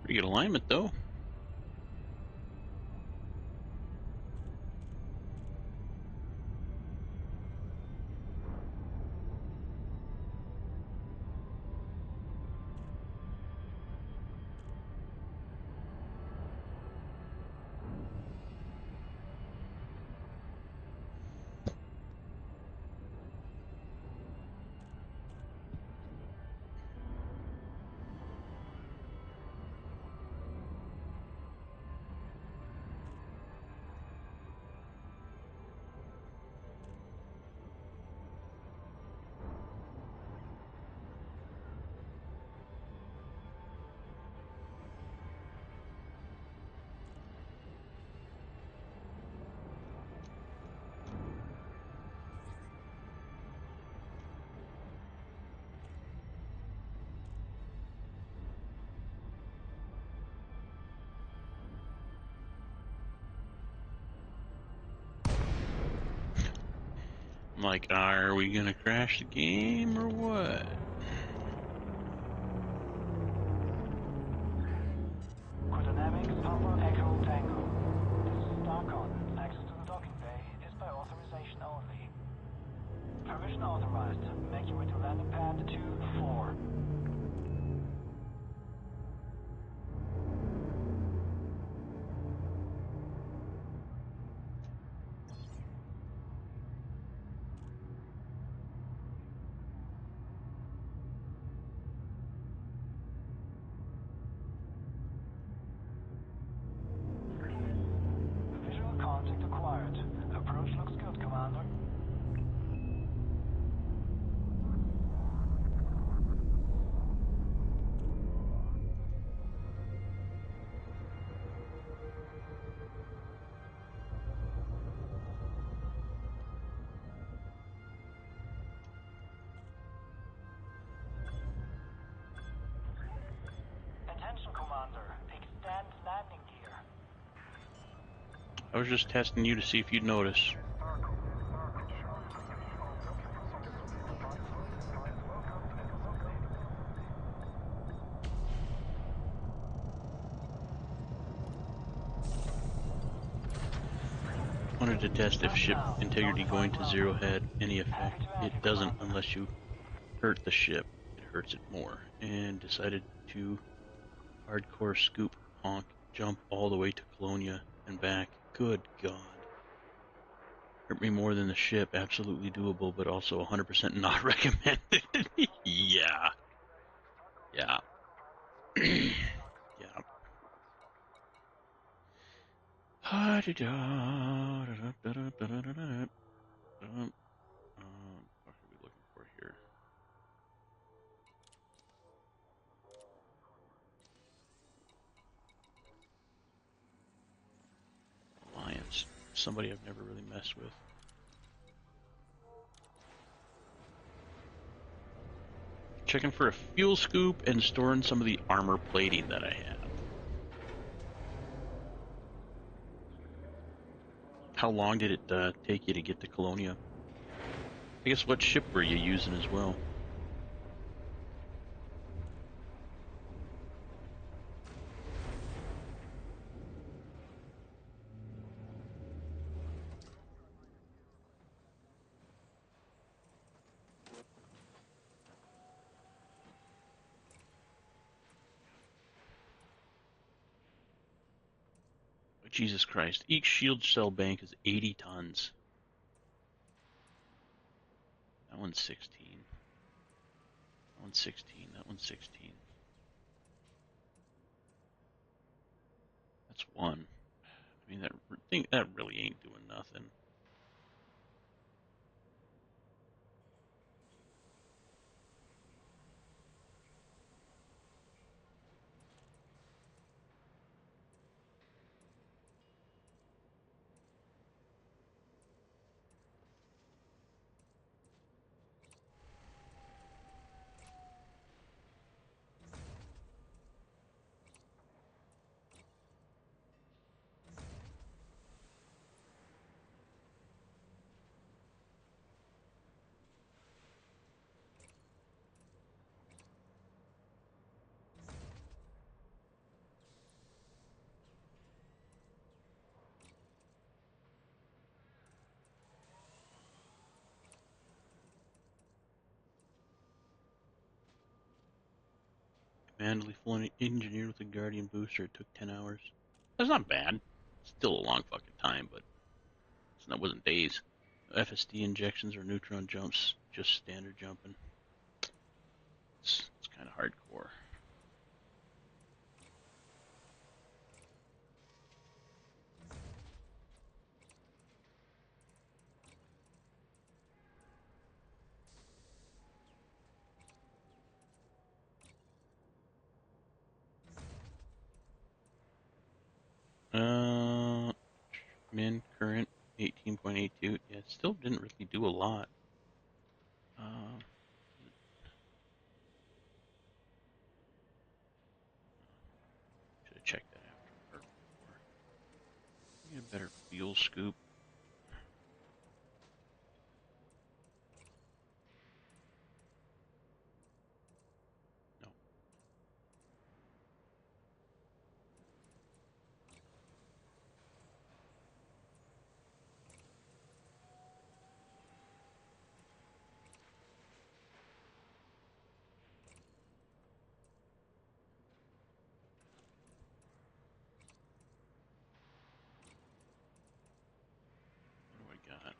Pretty good alignment, though. I'm like, are we gonna crash the game or what?
Dynamics, Papa, Echo, Tango. This is Starcon. Access to the docking bay is by authorization only. Permission authorized. Make your way to landing pad 2-4. Visual contact acquired. Approach looks good, Commander. Attention, Commander. Extend landing gear.
I was just testing you to see if you'd notice. Wanted to test if ship integrity going to 0 had any effect. It doesn't unless you hurt the ship. It hurts it more. And decided to hardcore scoop honk jump all the way to Colonia and back. Good God. Hurt me more than the ship. Absolutely doable, but also 100% not recommended. Yeah. Yeah. Yeah. What are we looking for here? Alliance. Somebody I've never really messed with. Checking for a fuel scoop and storing some of the armor plating that I have. How long did it take you to get to Colonia? I guess what ship were you using as well? Jesus Christ. Each shield cell bank is 80 tons. That one's 16. That one's 16. That one's 16. That's one. I mean, that really ain't doing nothing. Manually full engineered with a Guardian booster. It took 10 hours. That's not bad. Still a long fucking time, but that wasn't days. FSD injections or neutron jumps, just standard jumping. It's kind of hardcore. Min current 18.82. Yeah, it still didn't really do a lot. Should have checked that after or before. Get a better fuel scoop. No. What do I got?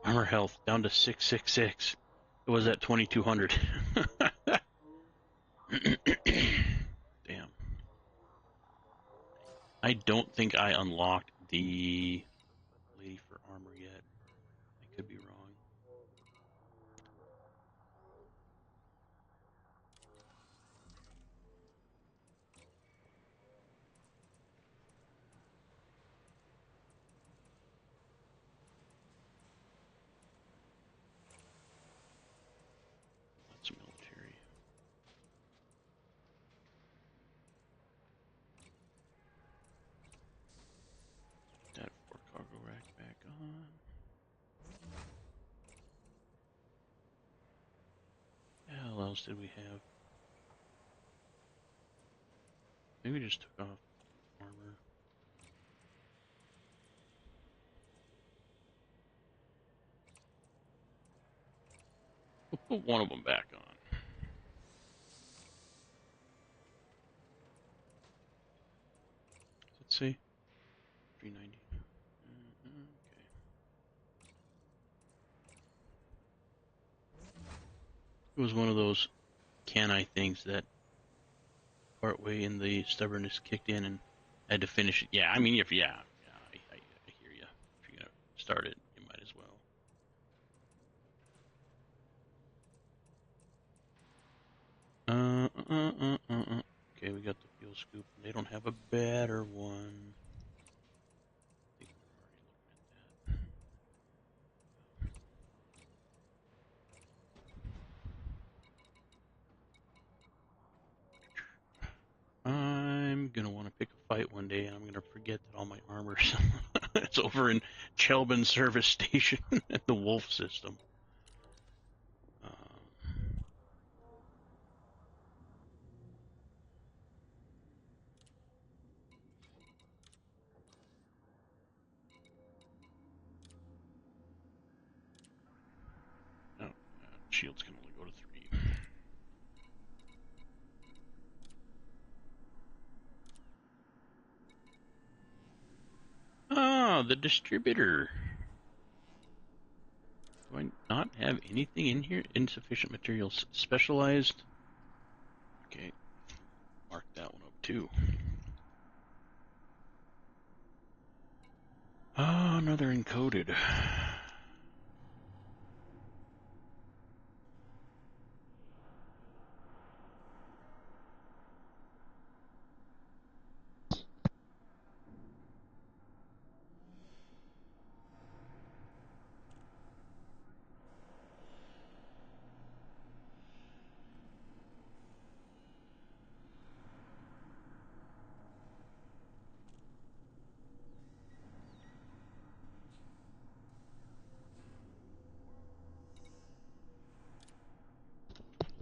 Armor health down to 666. It was at 2200. Damn. I don't think I unlocked the lady for armor yet. I could be wrong. That's military. That four cargo rack back on. The hell else did we have? Maybe we just took off armor. We'll put one of them back on. Let's see. 390. Okay. It was one of those can I things that partway in the stubbornness kicked in and I had to finish it. Yeah, I mean, I hear you. If you're gonna start it, you might as well. Okay, we got the fuel scoop. They don't have a better one. I think we're already looking at that. I'm gonna want to pick a fight one day, and I'm gonna forget that all my armor's it's over in Chelbin Service Station at the Wolf system. Shields can only go to 3. Ah, the distributor. Do I not have anything in here? Insufficient materials. Specialized. Okay. Mark that one up too. Ah, another encoded.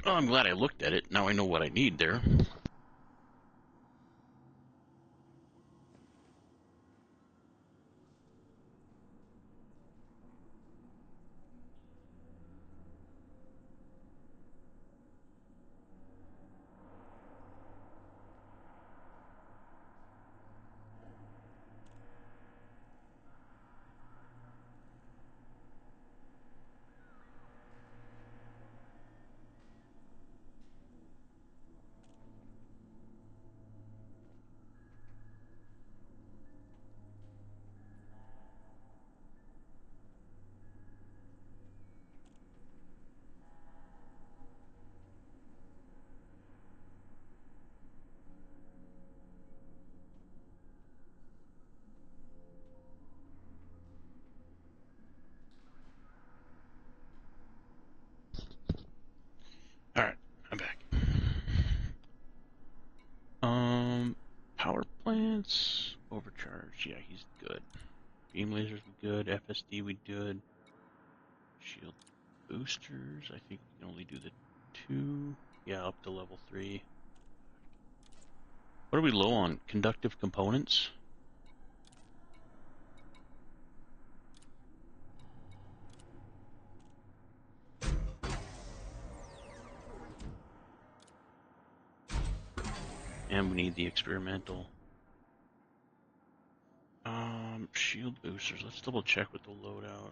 Well, I'm glad I looked at it. Now I know what I need there. Alright, I'm back. Power plants, overcharge. Yeah, he's good. Beam lasers we good. FSD we good. Shield boosters. I think we can only do the 2. Yeah, up to level 3. What are we low on? Conductive components? And we need the experimental. Shield boosters. Let's double check with the loadout.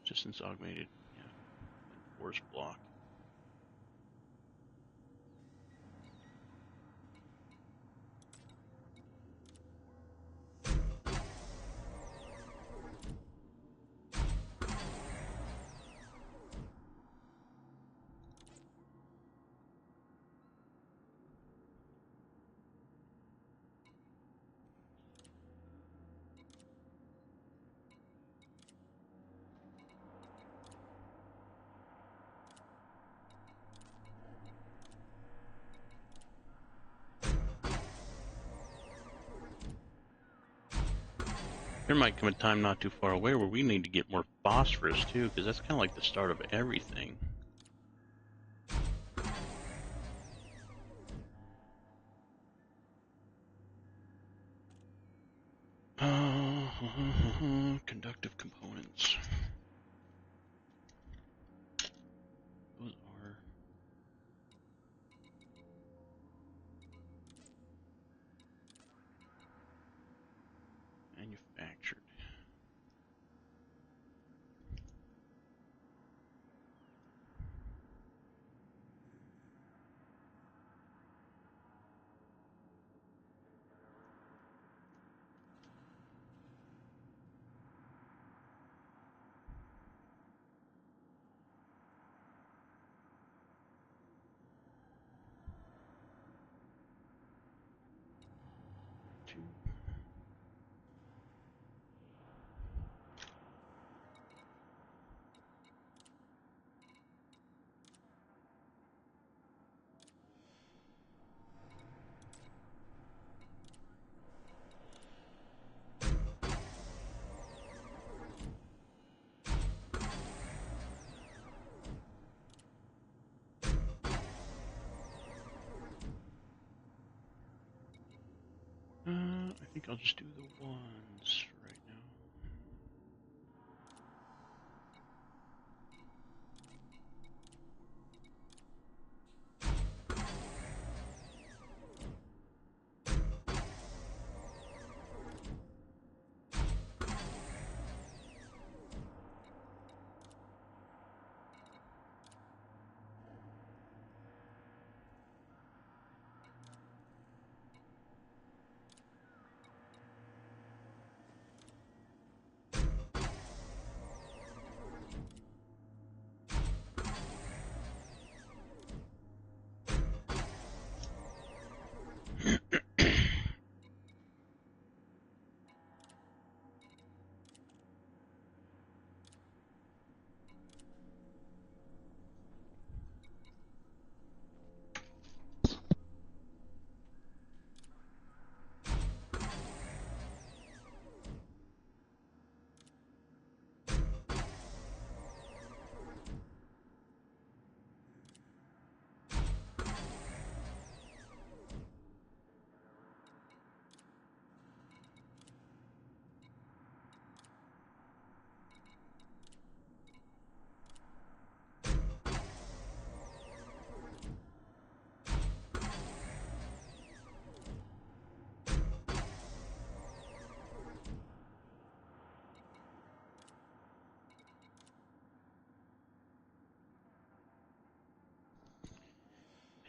Distance augmented. Yeah. And force block. There might come a time not too far away where we need to get more phosphorus too, because that's kind of like the start of everything. Conductive components. Those are manufactured. Two. I think I'll just do the ones for right now.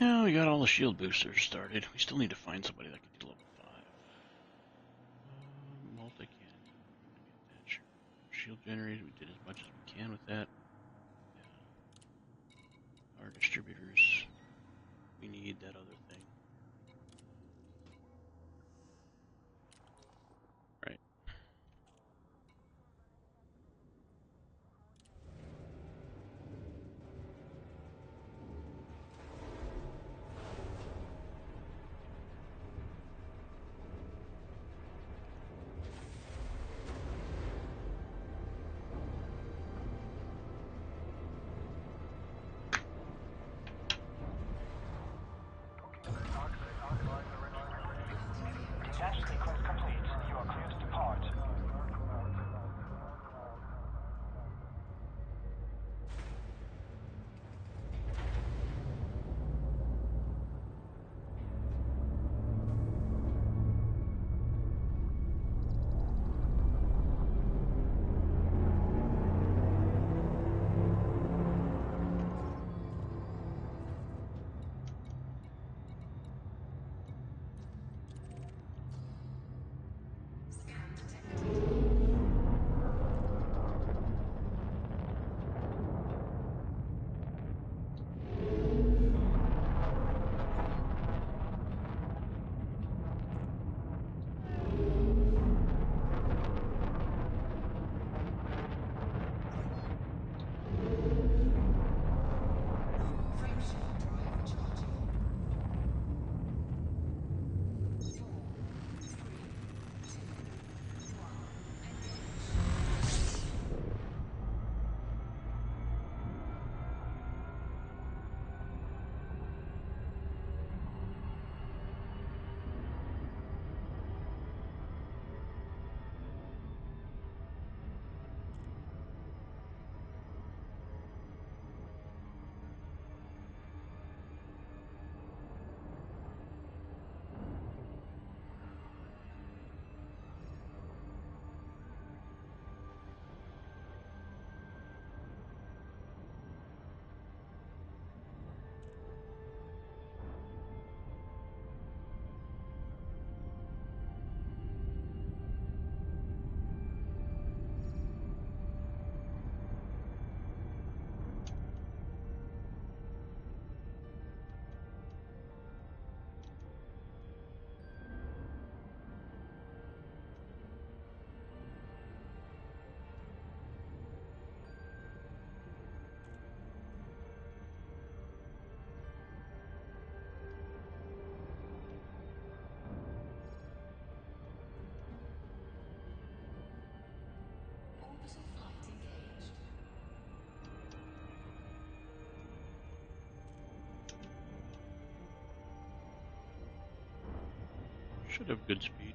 Yeah, we got all the shield boosters started. We still need to find somebody that can do level 5. Multi-cannon. Get that. Sure. Shield generators. We did as much as we can with that. Our distributors. We need that other thing. Right.
Detach sequence complete. You are clear to depart.
Scan detected. Frameshift drive charging. 4, 3, 2, 1. Engage. Orbital flight engaged.
Should have good speed.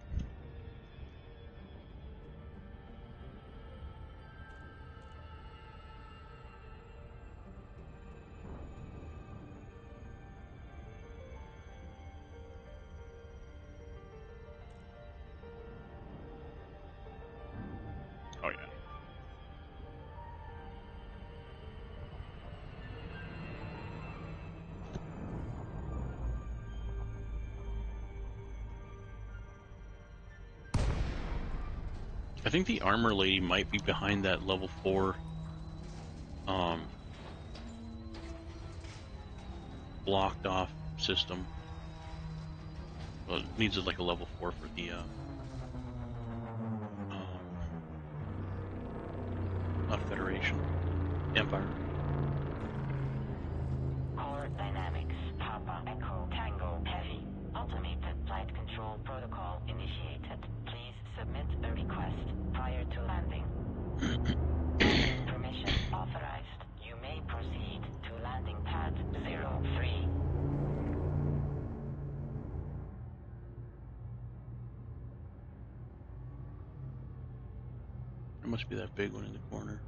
Oh yeah. I think the armor lady might be behind that level 4 blocked off system. Well, it needs like a level 4 for the not Federation, Empire.
Core dynamics. Papa Echo Tango Heavy. Automated flight control protocol initiated. Please submit a request prior to landing. Landing permission authorized. You may proceed to landing pad 03.
There must be that big one in the corner.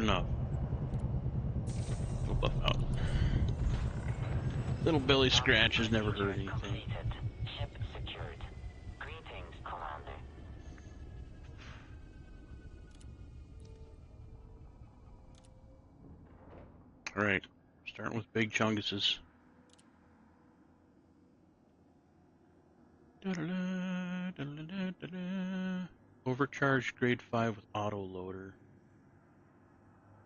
Good enough. It'll buff out. Little belly scratches never hurt anything.
Completed. Ship secured. Greetings, Commander.
Alright, starting with big chunguses. Overcharged grade 5 with autoloader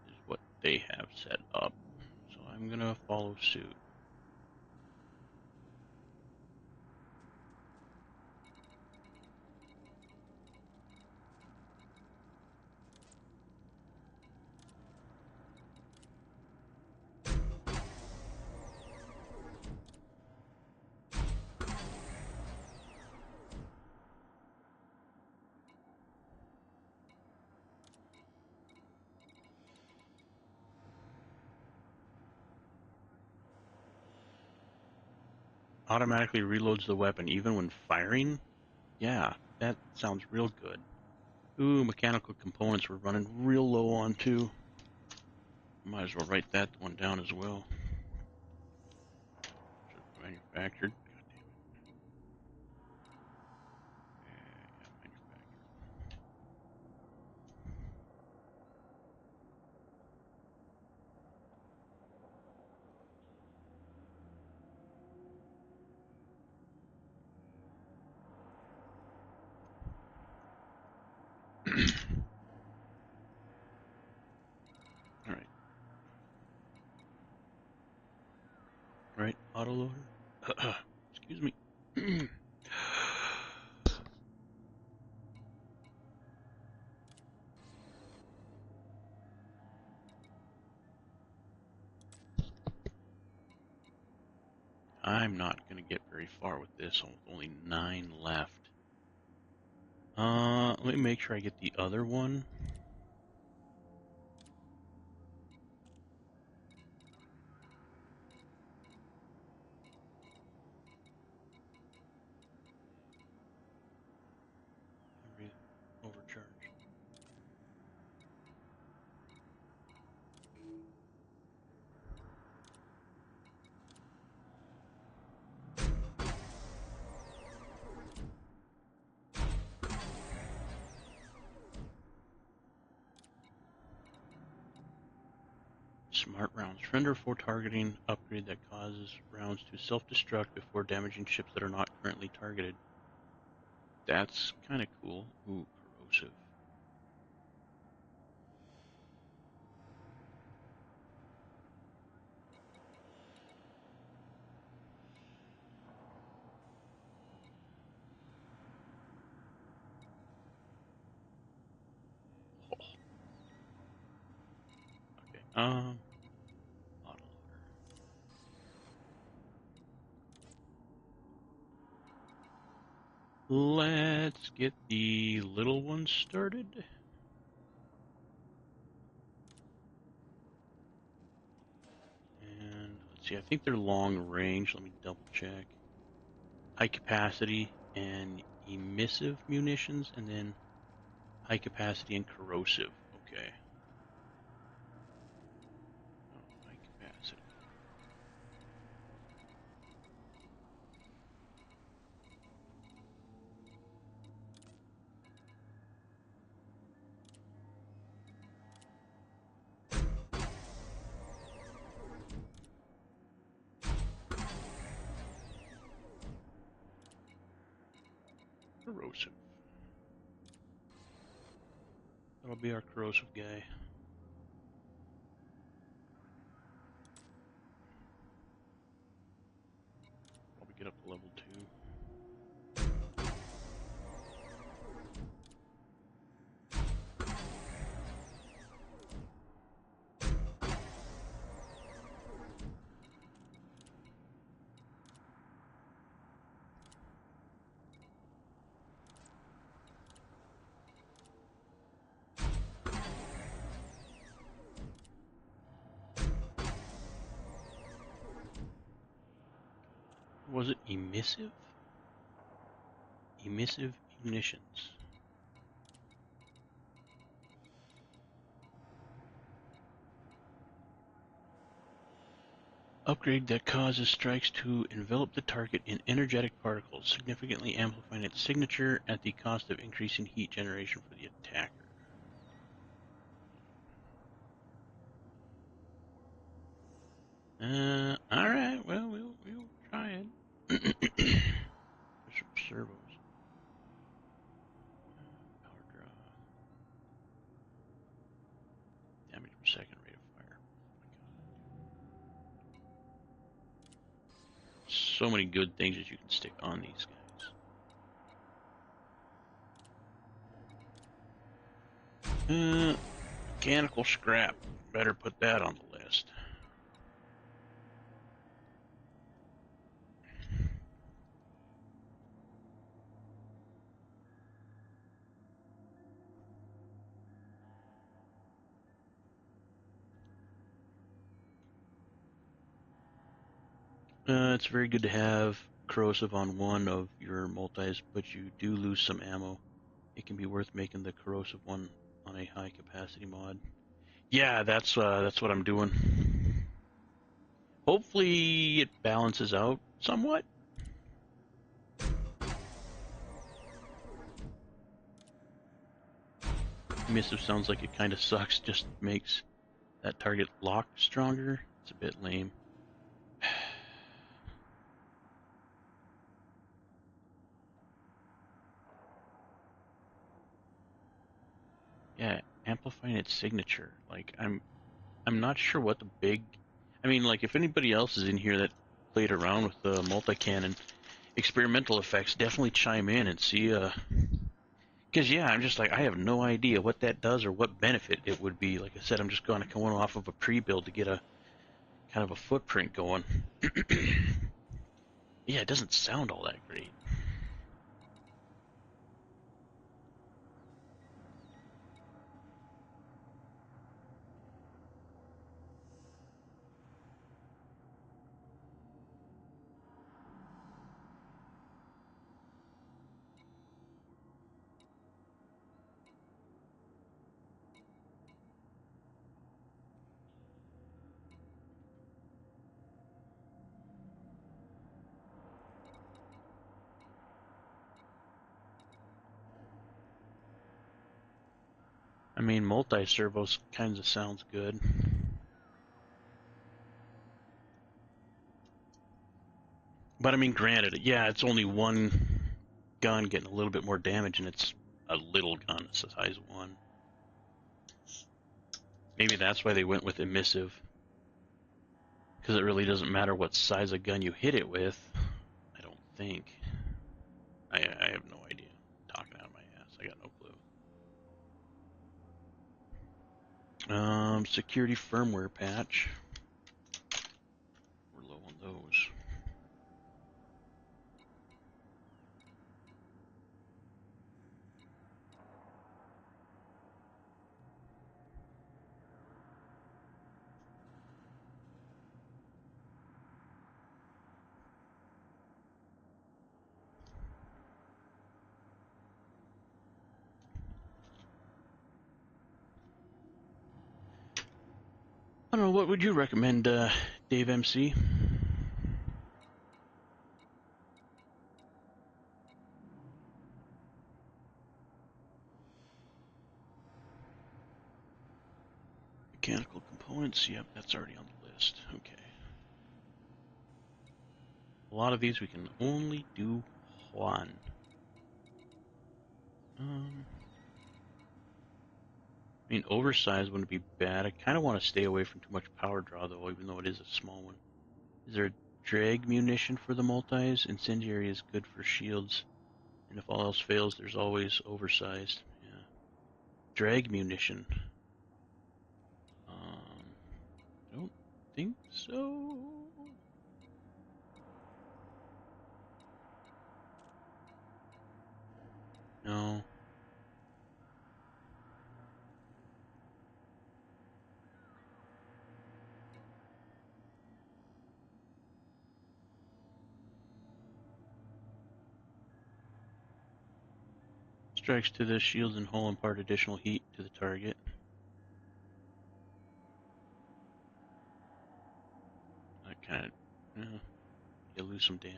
is what they have set up. So I'm gonna follow suit. Automatically reloads the weapon even when firing? Yeah, that sounds real good. Ooh, mechanical components we're running real low on too. Might as well write that one down as well. Manufactured. Yeah, manufactured. Alright. Right, autoloader. Excuse me. I'm not going to get very far with this, with only 9 left. Let me make sure I get the other one. Overcharge. Smart rounds. Render for targeting upgrade that causes rounds to self-destruct before damaging ships that are not currently targeted. That's kind of cool. Ooh, corrosive. Okay. Autoloader. Let's get the little one started. And let's see, I think they're long range. Let me double check. High capacity and emissive munitions, and then high capacity and corrosive. Okay. Oh, high capacity. Corrosive. That'll be our corrosive guy. Probably get up to level 2. Was it emissive? Emissive munitions. Upgrade that causes strikes to envelop the target in energetic particles, significantly amplifying its signature at the cost of increasing heat generation for the attacker. Alright, well, we'll try it. There's some servos. Power draw. Damage per second, rate of fire. So many good things that you can stick on these guys. Mechanical scrap. Better put that on the list. It's very good to have corrosive on one of your multis, but you do lose some ammo. It can be worth making the corrosive one on a high capacity mod. Yeah, that's what I'm doing. Hopefully it balances out somewhat. Missive sounds like it kind of sucks, just makes that target lock stronger. It's a bit lame. Yeah, amplifying its signature. Like I'm not sure what the big. I mean, like if anybody else is in here that played around with the multi-cannon experimental effects, definitely chime in and see. Because yeah, I'm just like I have no idea what that does or what benefit it would be. Like I said, I'm just going off of a pre-build to get a kind of a footprint going. Yeah, it doesn't sound all that great. I mean, multi-servos kinds of sounds good. But I mean, granted, yeah, it's only one gun getting a little bit more damage, and it's a little gun, it's a size 1. Maybe that's why they went with emissive. Because it really doesn't matter what size of gun you hit it with, I don't think. I have no idea. I'm talking out of my ass. I got no clue. Security firmware patch. We're low on those. I don't know, what would you recommend, Dave MC? Mechanical components, yep, that's already on the list. Okay. A lot of these we can only do one. I mean, oversized wouldn't be bad. I kind of want to stay away from too much power draw, though, even though it is a small one. Is there a drag munition for the multis? Incendiary is good for shields. And if all else fails, there's always oversized. Yeah. Drag munition. Don't think so. No. Strikes to the shields and hull impart additional heat to the target. That kind lose some damage.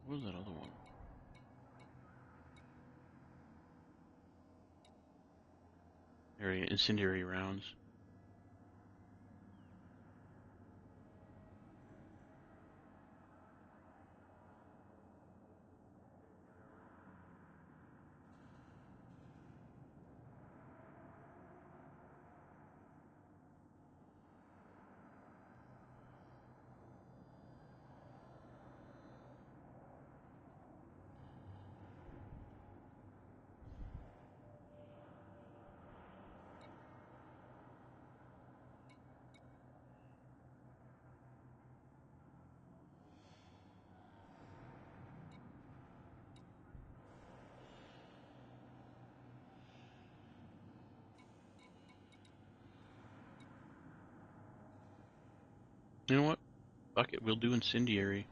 What was that other one? Area incendiary rounds. You know what? Fuck it, we'll do incendiary.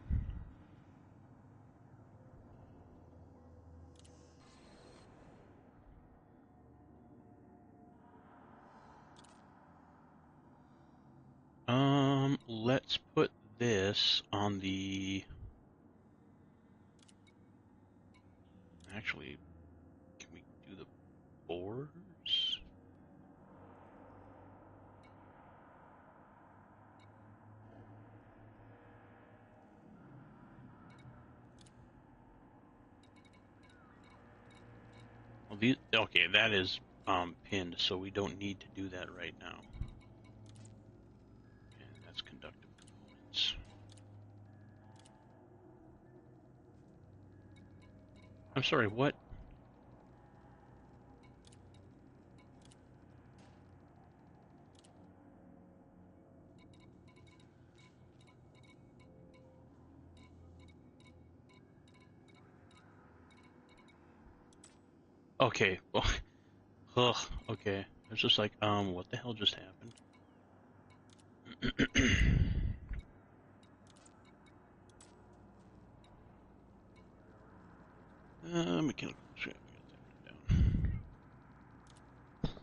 Let's put this on the... Actually, can we do the boars? Well, these, okay, that is pinned, so we don't need to do that right now. And that's conductive components. I'm sorry, what? Okay, well, ugh, okay. I was just like, what the hell just happened? Mechanical scrap, we got that written down.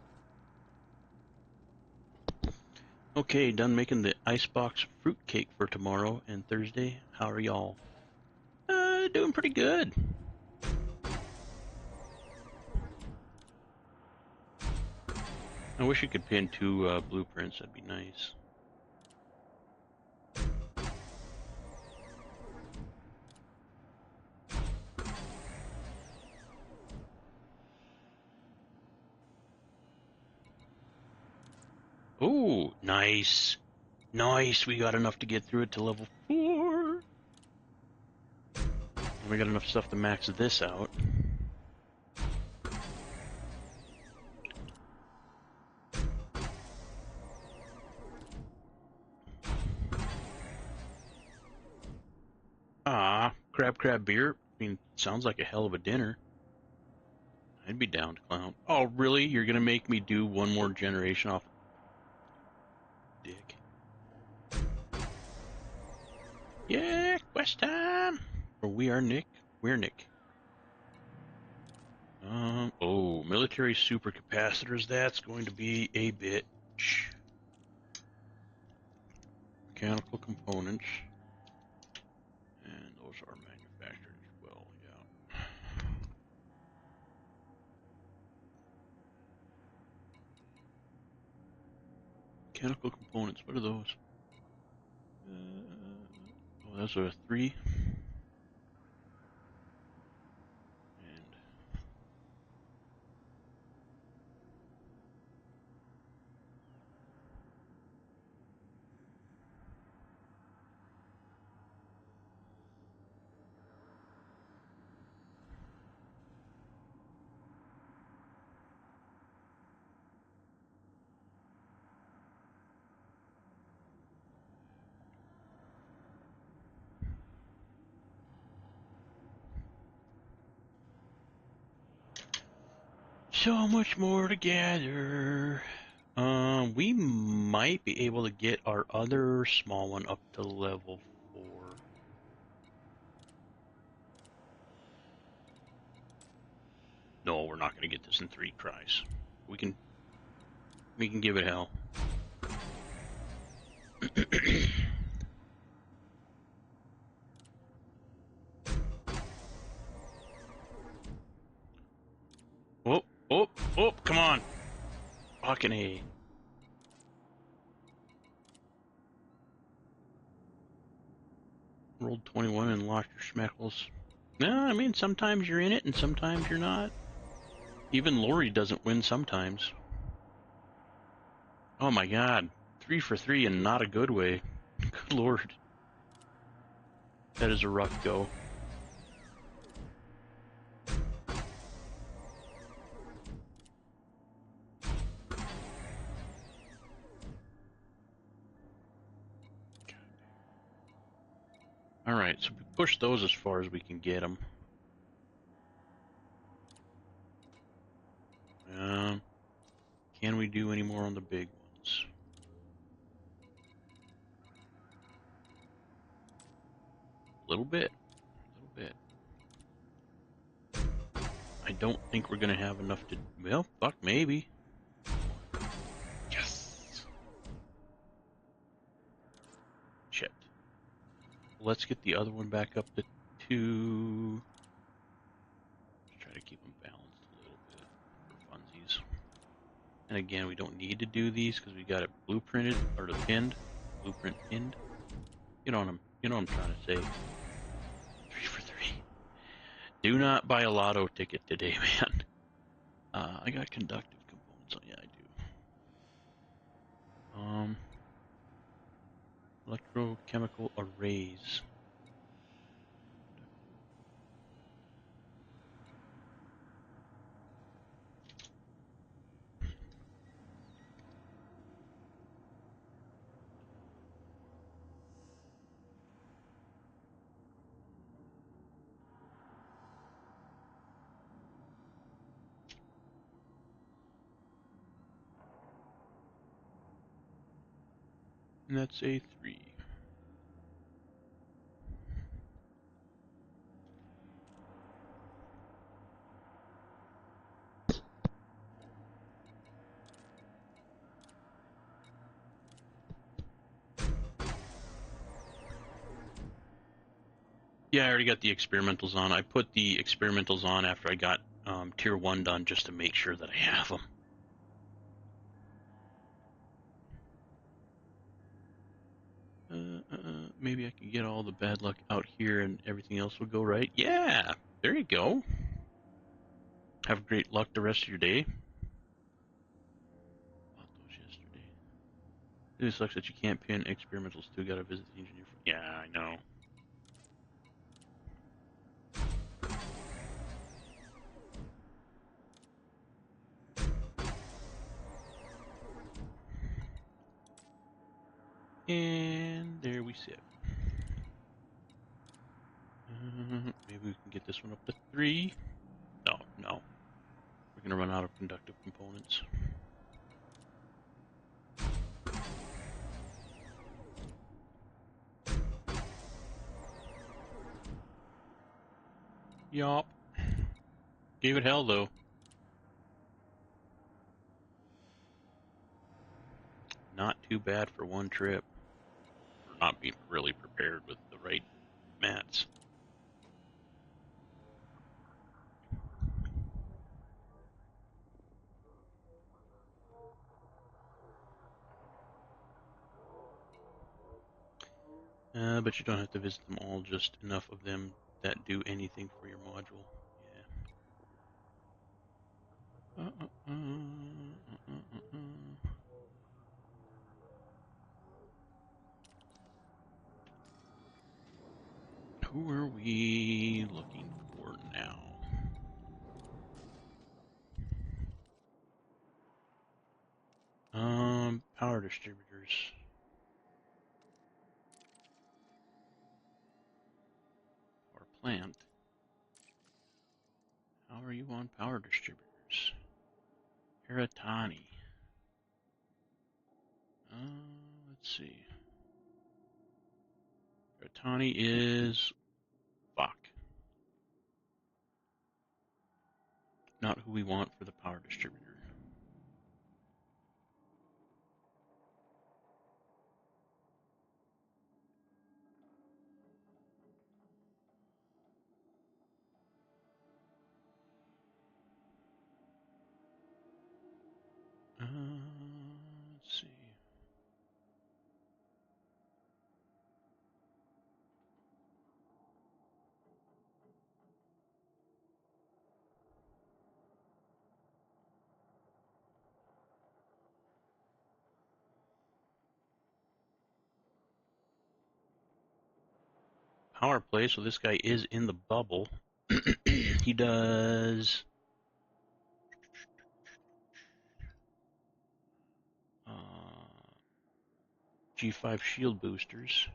Okay, done making the icebox fruit cake for tomorrow and Thursday. How are y'all? Doing pretty good. I wish you could pin two blueprints, that'd be nice. Ooh, nice. Nice, we got enough to get through it to level 4. And we got enough stuff to max this out. Ah, crab beer. I mean, sounds like a hell of a dinner. I'd be down to clown. Oh, really? You're gonna make me do one more generation off dick? Yeah, quest time! Or we are Nick. We're Nick. Oh, military supercapacitors. That's going to be a bitch. Mechanical components. And those are manufactured as well, yeah. Mechanical components, what are those? Oh, those are 3. And so much more to gather. We might be able to get our other small one up to level 4. No, we're not going to get this in 3 tries. We can give it hell. Oh, oh, oh, come on. Fucking A. Rolled 21 and lost your schmeckles. No, I mean, sometimes you're in it and sometimes you're not. Even Lori doesn't win sometimes. Oh my god. 3 for 3 and not a good way. Good lord. That is a rough go. Alright, so we push those as far as we can get them. Can we do any more on the big ones? A little bit. A little bit. I don't think we're going to have enough to... Well, fuck, maybe. Yes! Shit. Let's get the other one back up to 2. Let's try to keep them balanced a little bit for funsies. And again, we don't need to do these because we got it blueprinted, or the pinned. Blueprint pinned. You know what I'm trying to say. 3 for 3. Do not buy a lotto ticket today, man. I got conductive components. Oh, yeah, I do. Electrochemical arrays. And that's a 3. Yeah, I already got the experimentals on. I put the experimentals on after I got tier 1 done just to make sure that I have them. Maybe I can get all the bad luck out here and everything else will go right. Yeah, there you go. Have great luck the rest of your day. Bought those yesterday. It sucks that you can't pin experimentals too. Gotta visit the engineer. Yeah, I know. And there we sit. Maybe we can get this one up to 3. No, no. We're gonna run out of conductive components. Yup. Gave it hell though. Not too bad for one trip. For not being really prepared with the right mats. But you don't have to visit them all, just enough of them that do anything for your module. Yeah. Who are we looking for now? Power distributors. Power plant. How are you on power distributors? Heratani. Let's see. Heratani is... Fuck. Not who we want for the power distributor. power play, so this guy is in the bubble. He does G5 shield boosters.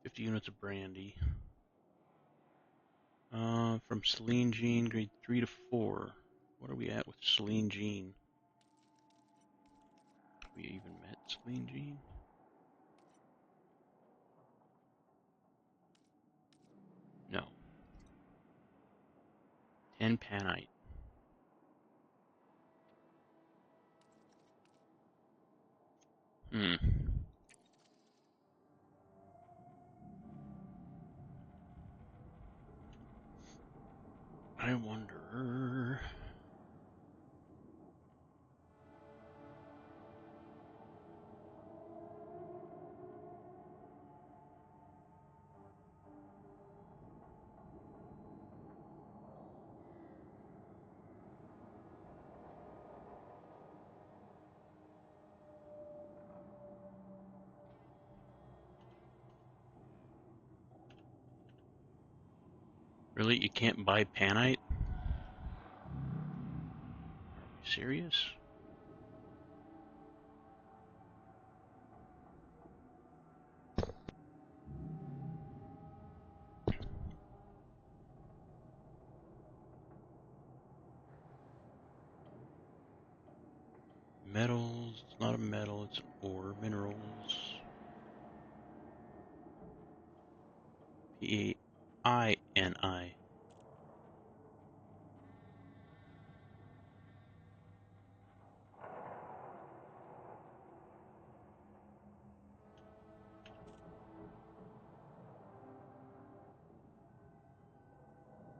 $50 units of brandy. From Celine Jean, grade 3 to 4. What are we at with Celine Jean? Have we even met Celine Jean? No. 10 Panite. Hmm. I wonder... Really? You can't buy Panite? Are we serious? Metals, it's not a metal, it's an ore. Minerals. P-A-I-N-I.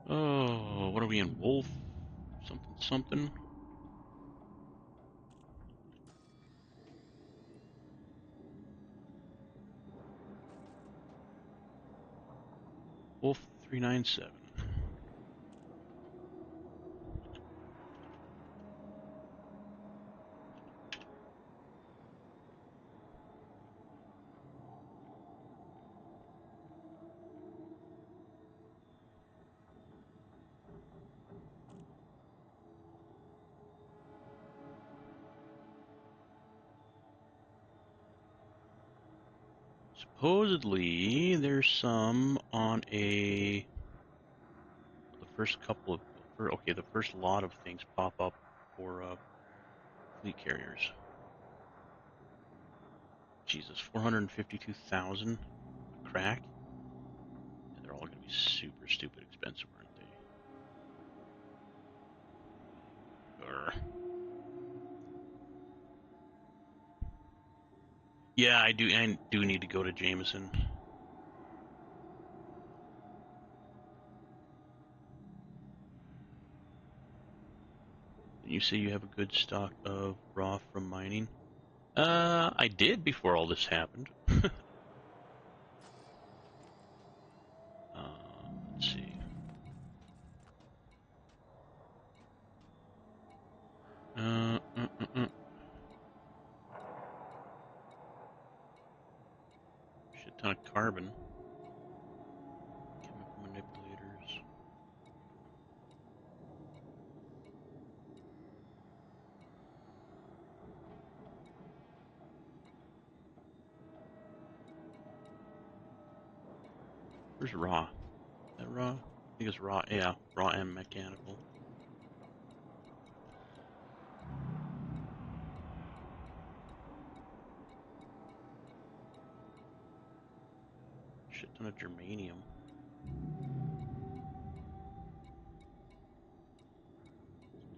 Oh, what are we in? Wolf? Something, something? Wolf 397. Supposedly, there's some on the first couple of, okay, the first lot of things pop up for fleet carriers. Jesus, 452,000 a crack? And they're all going to be super stupid expensive, aren't they? Urgh. Yeah, I do need to go to Jameson. You say you have a good stock of raw from mining? I did before all this happened. Let's see. Uh, uh, uh, uh. Shit ton of carbon. Chemical manipulators. Where's raw? Is that raw? I think it's raw. Yeah, raw and mechanical. Shit ton of germanium.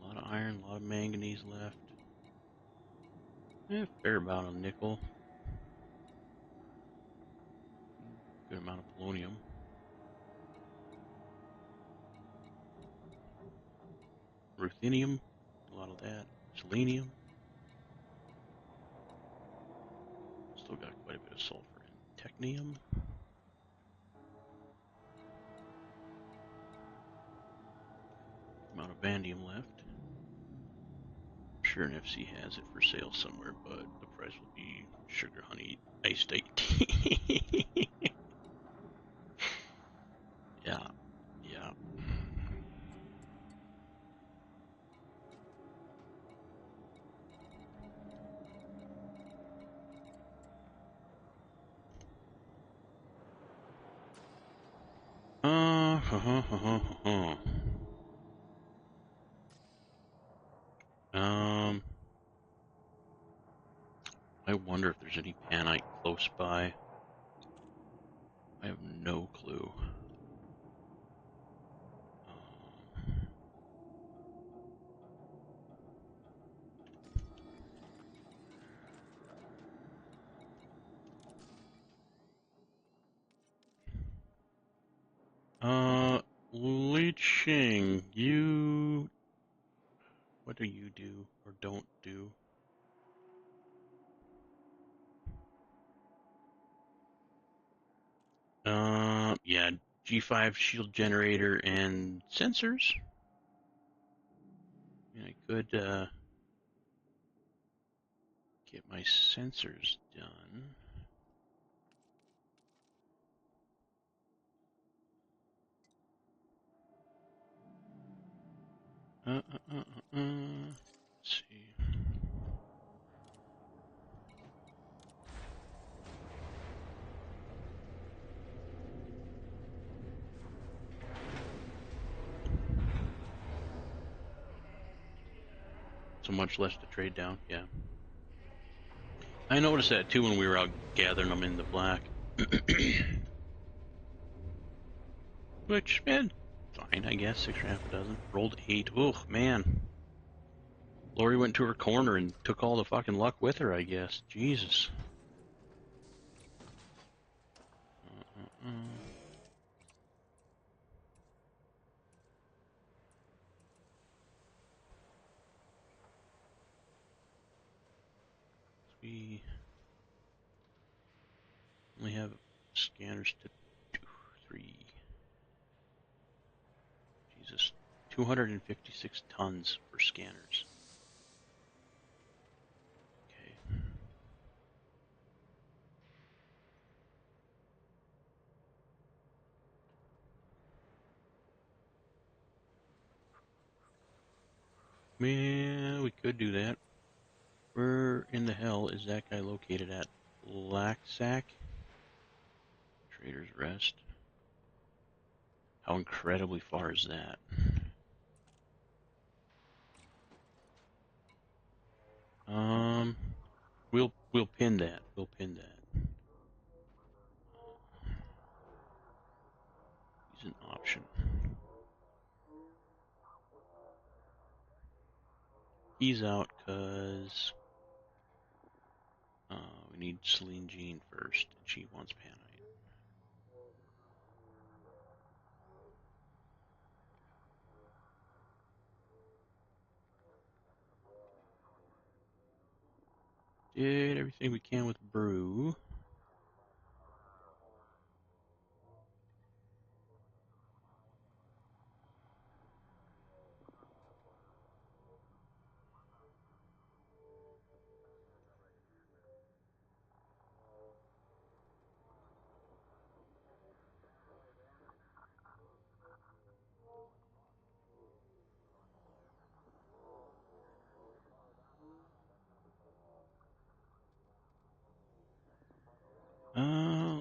A lot of iron, a lot of manganese left. Fair amount of nickel. Good amount of polonium. Ruthenium, a lot of that. Selenium. Still got quite a bit of sulfur and technium. Amount of vanadium left. sure an FC has it for sale somewhere, but the price will be sugar honey iced tea. Yeah, yeah. I wonder if there's any panite close by. I have no clue. Li Ching, you... What do you do or don't do? Yeah, G5 shield generator and sensors. I could, get my sensors done. Let's see. So much less to trade down, yeah. I noticed that too when we were out gathering them in the black. Which, man, fine, I guess. 6 or half a dozen. Rolled 8. Ugh, man. Lori went to her corner and took all the fucking luck with her, I guess. Jesus. We only have scanners to 3. Jesus. 256 tons for scanners. Okay. Yeah, we could do that. Where in the hell is that guy located at? Laxac? Trader's Rest. How incredibly far is that? We'll pin that. We'll pin that. He's an option. He's out because we need Celine Jean first, and she wants Panite. Did everything we can with Brew.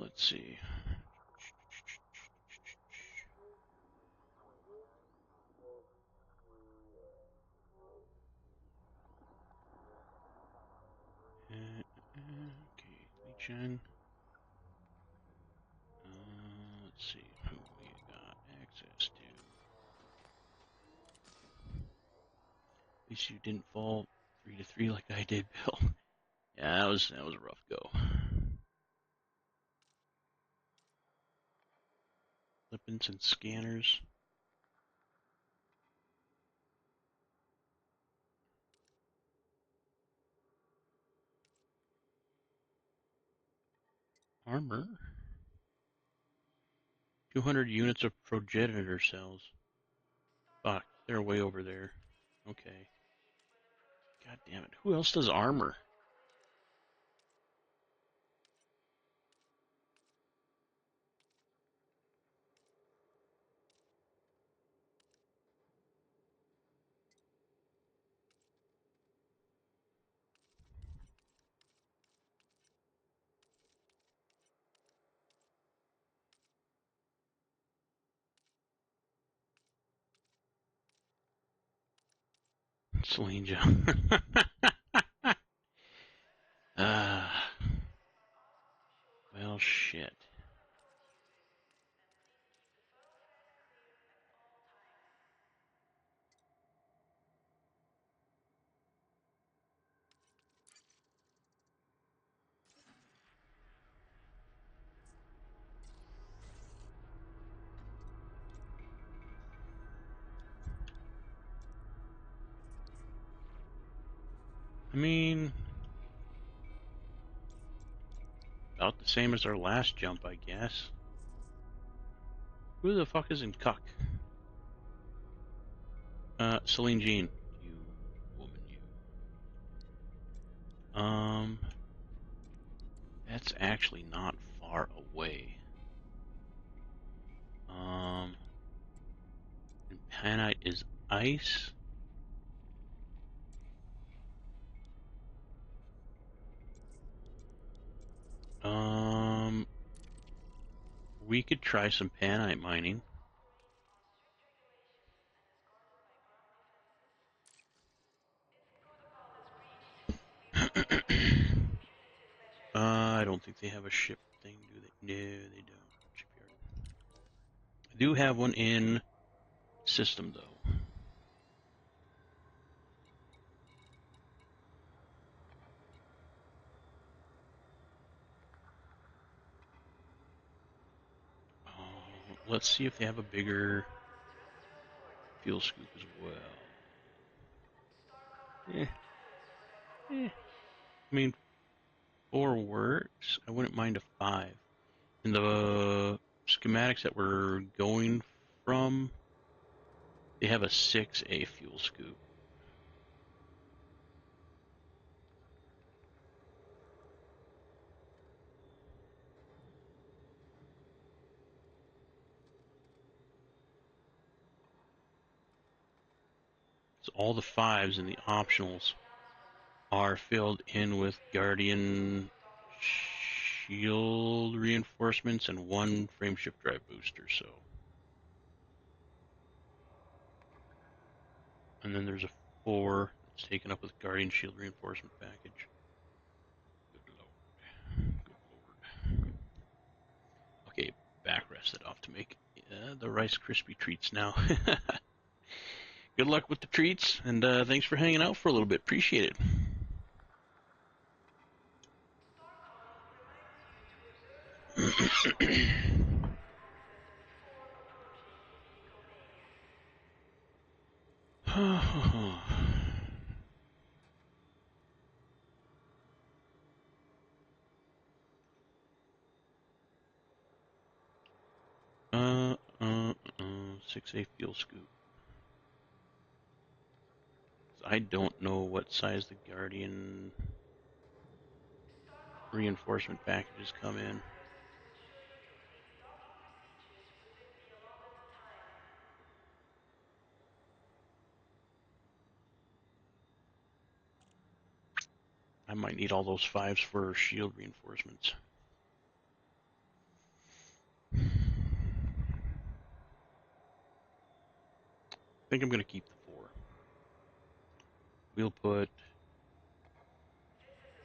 Let's see. Okay, Lee Chen. Let's see who we got access to. At least you didn't fall 3 to 3 like I did, Bill. Yeah, that was a rough go. Flippants and scanners. Armor. 200 units of progenitor cells. Fuck, they're way over there. Okay. God damn it. Who else does armor? Celine. Ah. Well, shit. I mean, about the same as our last jump, I guess. Who the fuck is in Cuck? Celine Jean. You woman, you. That's actually not far away. And Panite is ice. We could try some Panite mining. I don't think they have a ship thing, do they? No, they don't. Shipyard. I do have one in system, though. Let's see if they have a bigger fuel scoop as well. I mean, 4 works. I wouldn't mind a 5. In the schematics that we're going from, they have a 6A fuel scoop. So all the 5s in the optionals are filled in with Guardian shield reinforcements and 1 frameshift drive booster. So, and then there's a 4 that's taken up with Guardian shield reinforcement package. Good lord. Good lord. Okay, back rested off to make the Rice Krispie treats now. Good luck with the treats, and thanks for hanging out for a little bit. Appreciate it. uh, 6A fuel scoop. I don't know what size the Guardian reinforcement packages come in. I might need all those 5s for shield reinforcements. I think I'm going to keep the 4. We'll put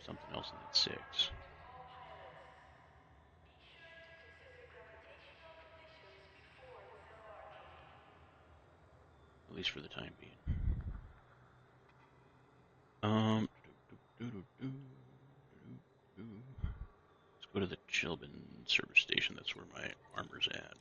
something else in that 6. At least for the time being. Let's go to the Chilbin service station. That's where my armor's at.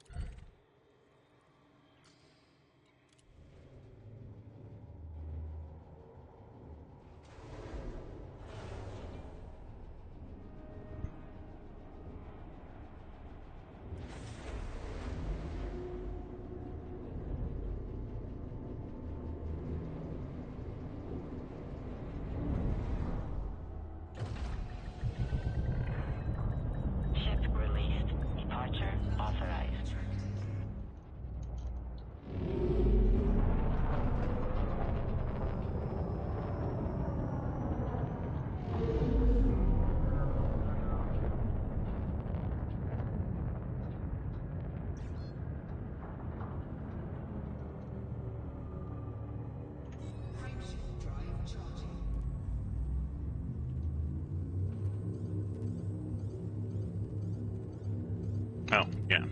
Yeah.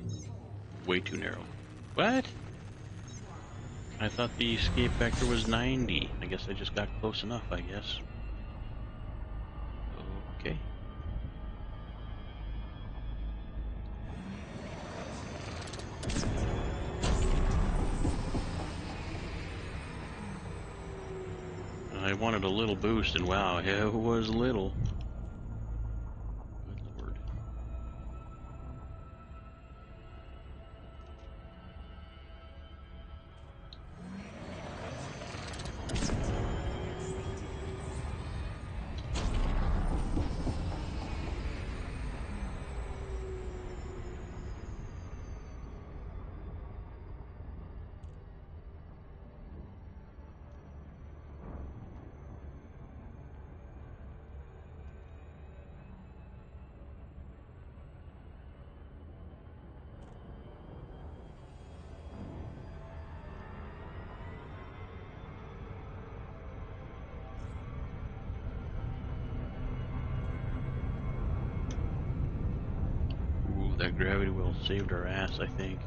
Way too narrow. What? I thought the escape vector was 90. I guess I just got close enough, I guess. Okay. I wanted a little boost, and wow, it was little. Good lord. Ooh, that gravity well saved our ass, I think.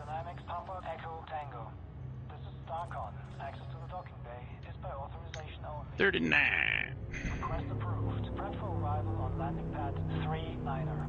Dynamics Papa Echo Tango. This is Starcon. Access to the docking bay is by authorization only.
39.
Request approved. Prep for arrival on landing pad 39er.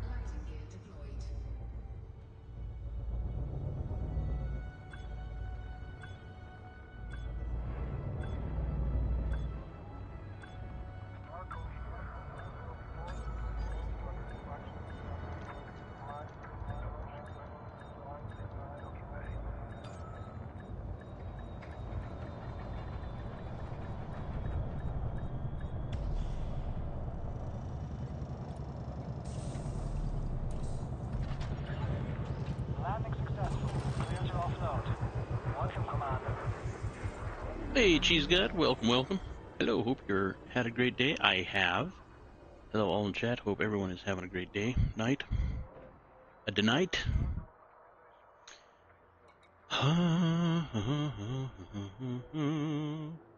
Landing gear deployed.
Landing successful. Clear to offload. Welcome, Commander.
Hey, Cheese God, welcome, welcome. Hello, hope you're had a great day. I have. Hello, all in chat. Hope everyone is having a great day, night, a night.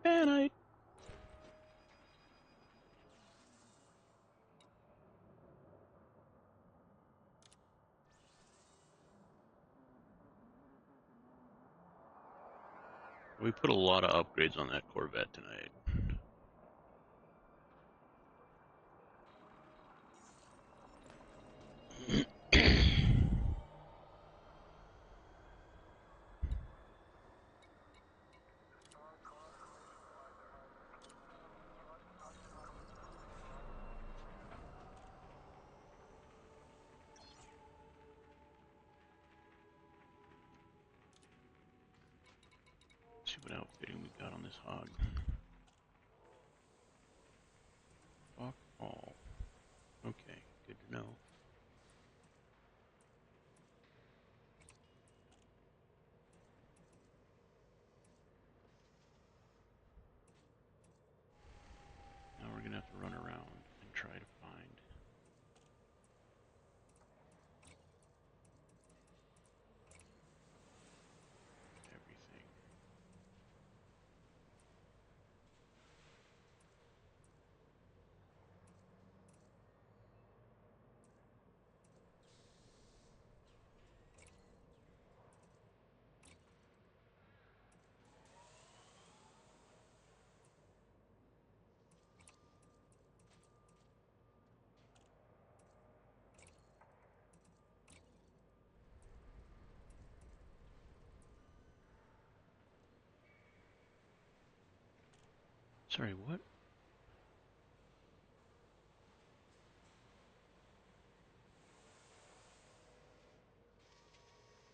Night. We put a lot of upgrades on that Corvette tonight. See what outfitting we got on this hog. Fuck all. Okay, good to know. Now we're gonna have to run around. Sorry, what?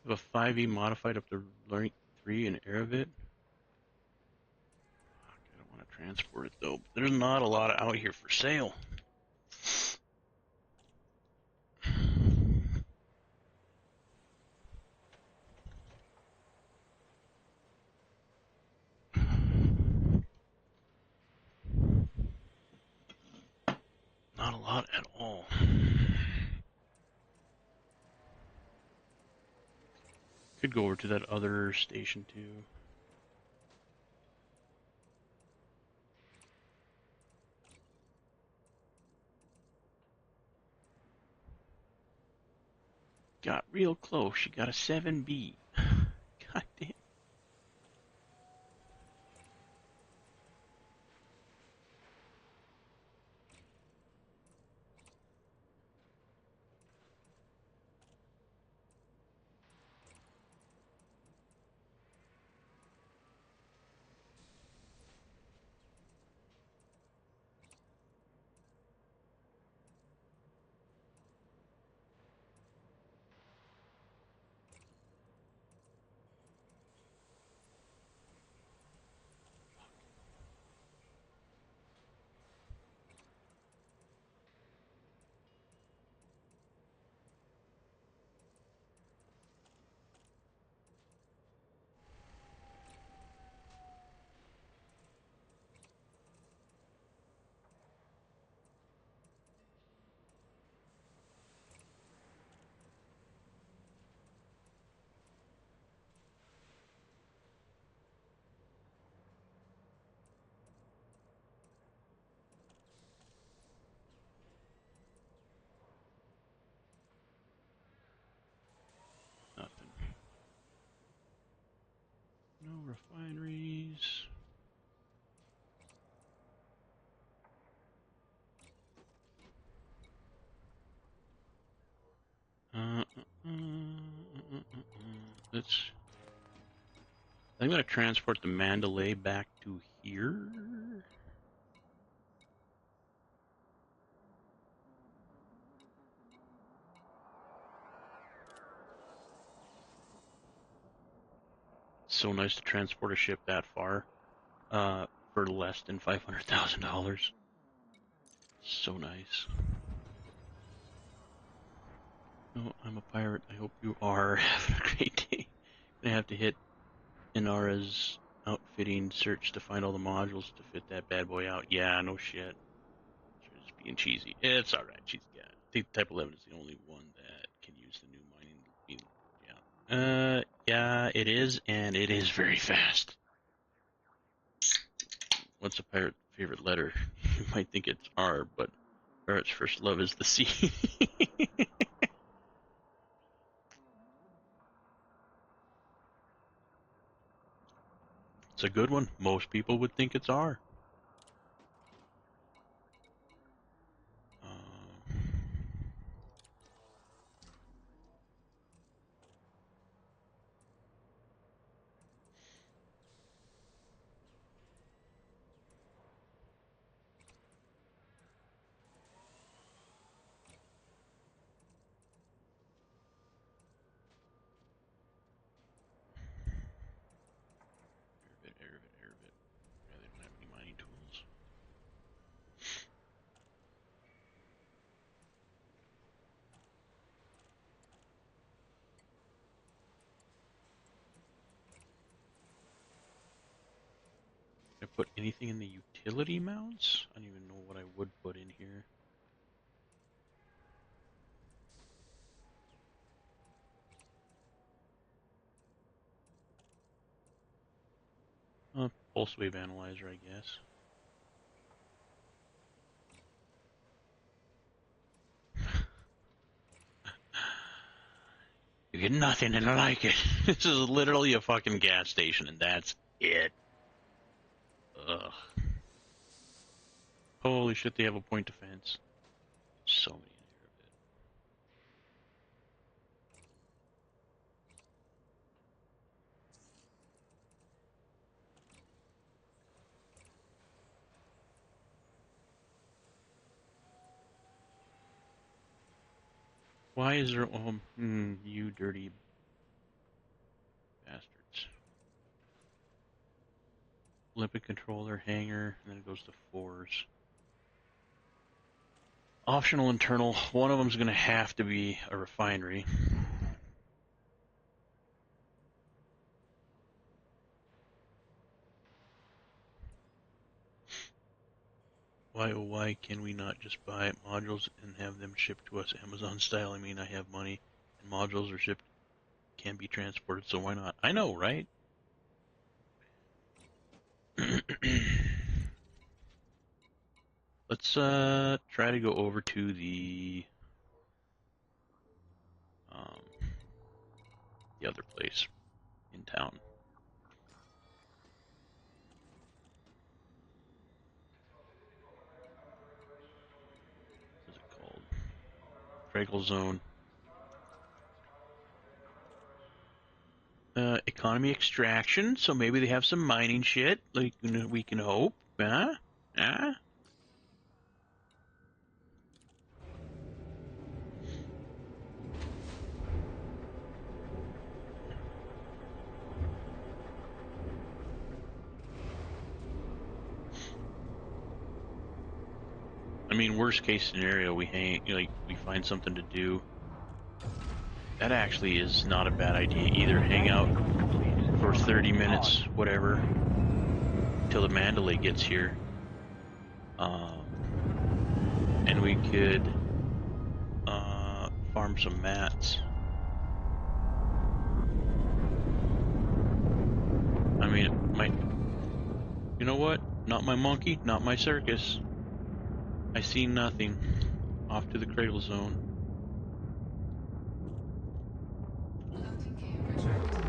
Have a 5e modified up to rank 3 in Aerovit. I don't want to transport it though. There's not a lot out here for sale. Not a lot at all. Could go over to that other station too. Got real close. She got a 7B. God damn. Nothing. No refineries. Let's. I'm gonna transport the Mandalay back to here. So nice to transport a ship that far, for less than $500,000. So nice. Oh, I'm a pirate. I hope you are having a great day. Gonna have to hit Inara's outfitting search to find all the modules to fit that bad boy out. Yeah, no shit. She's just being cheesy. It's alright. She's got. I think Type 11 is the only one that can use the new mining. Yeah. Yeah, it is, and it is very fast. What's a pirate's favorite letter? You might think it's R, but pirate's first love is the C. It's a good one. Most people would think it's R. Airvid. Yeah, they don't have any mining tools. Did I put anything in the utility mounts? I don't even know what I would put in here. Pulse wave analyzer, I guess. You get nothing and I like it. This is literally a fucking gas station and that's it. Ugh. Holy shit, they have a point defense. So many in Aerovit. Why is there... you dirty bastards. Olympic controller, hangar, and then it goes to 4s. Optional internal. One of them's going to have to be a refinery. Why, oh why can we not just buy modules and have them shipped to us Amazon style? I mean, I have money and modules are shipped, can be transported, so why not? I know, right? Let's try to go over to the other place in town. What is it called? Craigle Zone. Economy extraction, so maybe they have some mining shit, like we can hope. Huh? Huh? I mean, worst case scenario, we find something to do. That actually is not a bad idea either. Hang out for 30 minutes, whatever, till the Mandalay gets here. And we could farm some mats. I mean, you know what? Not my monkey, not my circus. I see nothing. Off to the cradle zone.
Landing gear retracted.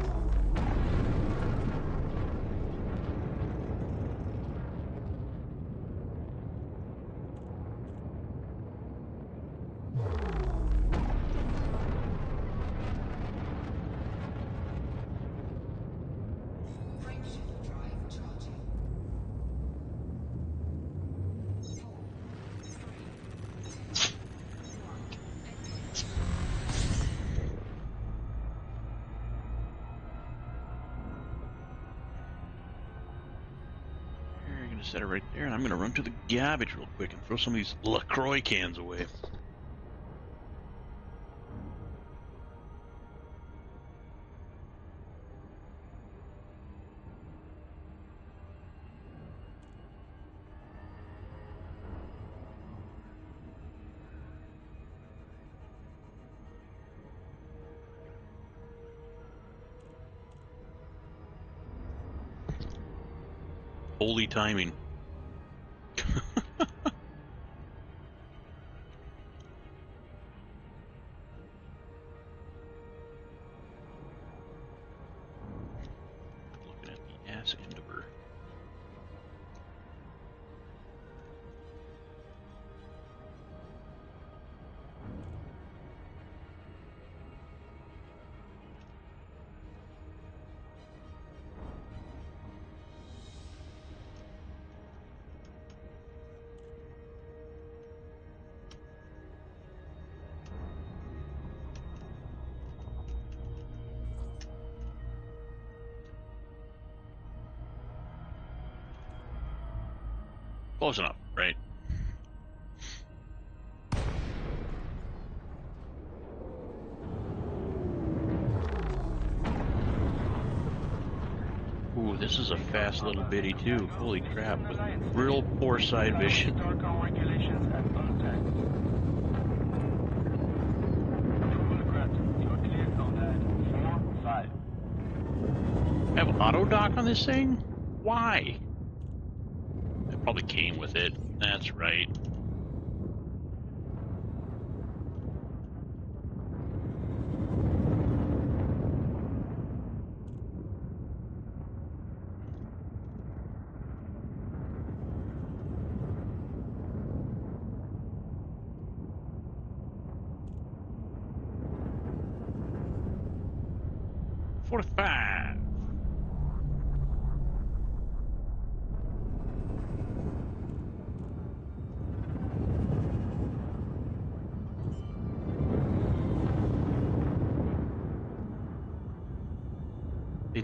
Frameshift drive charging. 4, 3, 2, 1. Engage.
We're gonna set it right there, and I'm gonna run to the garbage real quick and throw some of these LaCroix cans away. Holy timing. Looking at the ass end of her. Close enough, right? Ooh, this is a fast little bitty too. Holy crap, with real poor side vision.
Starcon regulations at full tank. Approval granted. You are cleared on that. 4-5.
Have auto dock on this thing? Why? It probably came with it. That's right. Fourth 5.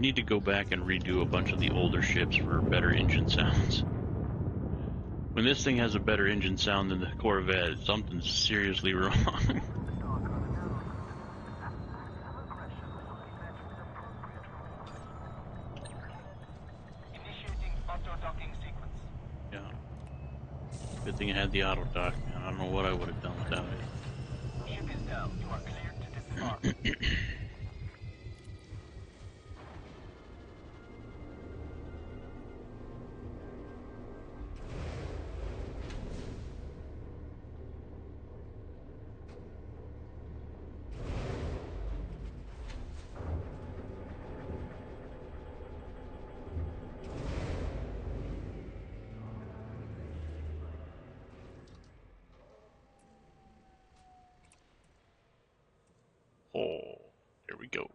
need to go back and redo a bunch of the older ships for better engine sounds. When this thing has a better engine sound than the Corvette, something's seriously wrong.
Initiating auto-docking sequence.
Yeah. Good thing I had the auto dock, man. I don't know what I would have done without it.
Ship is down. You are cleared to disembark.
Oh, there we go.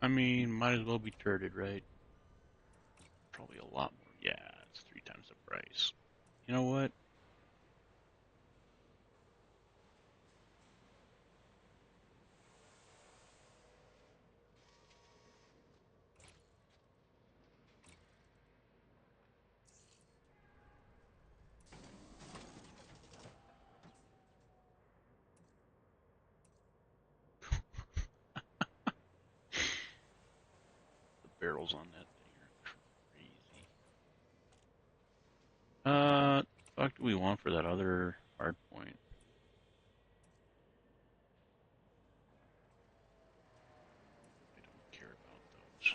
I mean, might as well be turreted, right? Probably a lot more. Yeah, it's 3 times the price. You know what? The barrels on that thing are crazy. Fuck do we want for that other hard point? I don't care about those.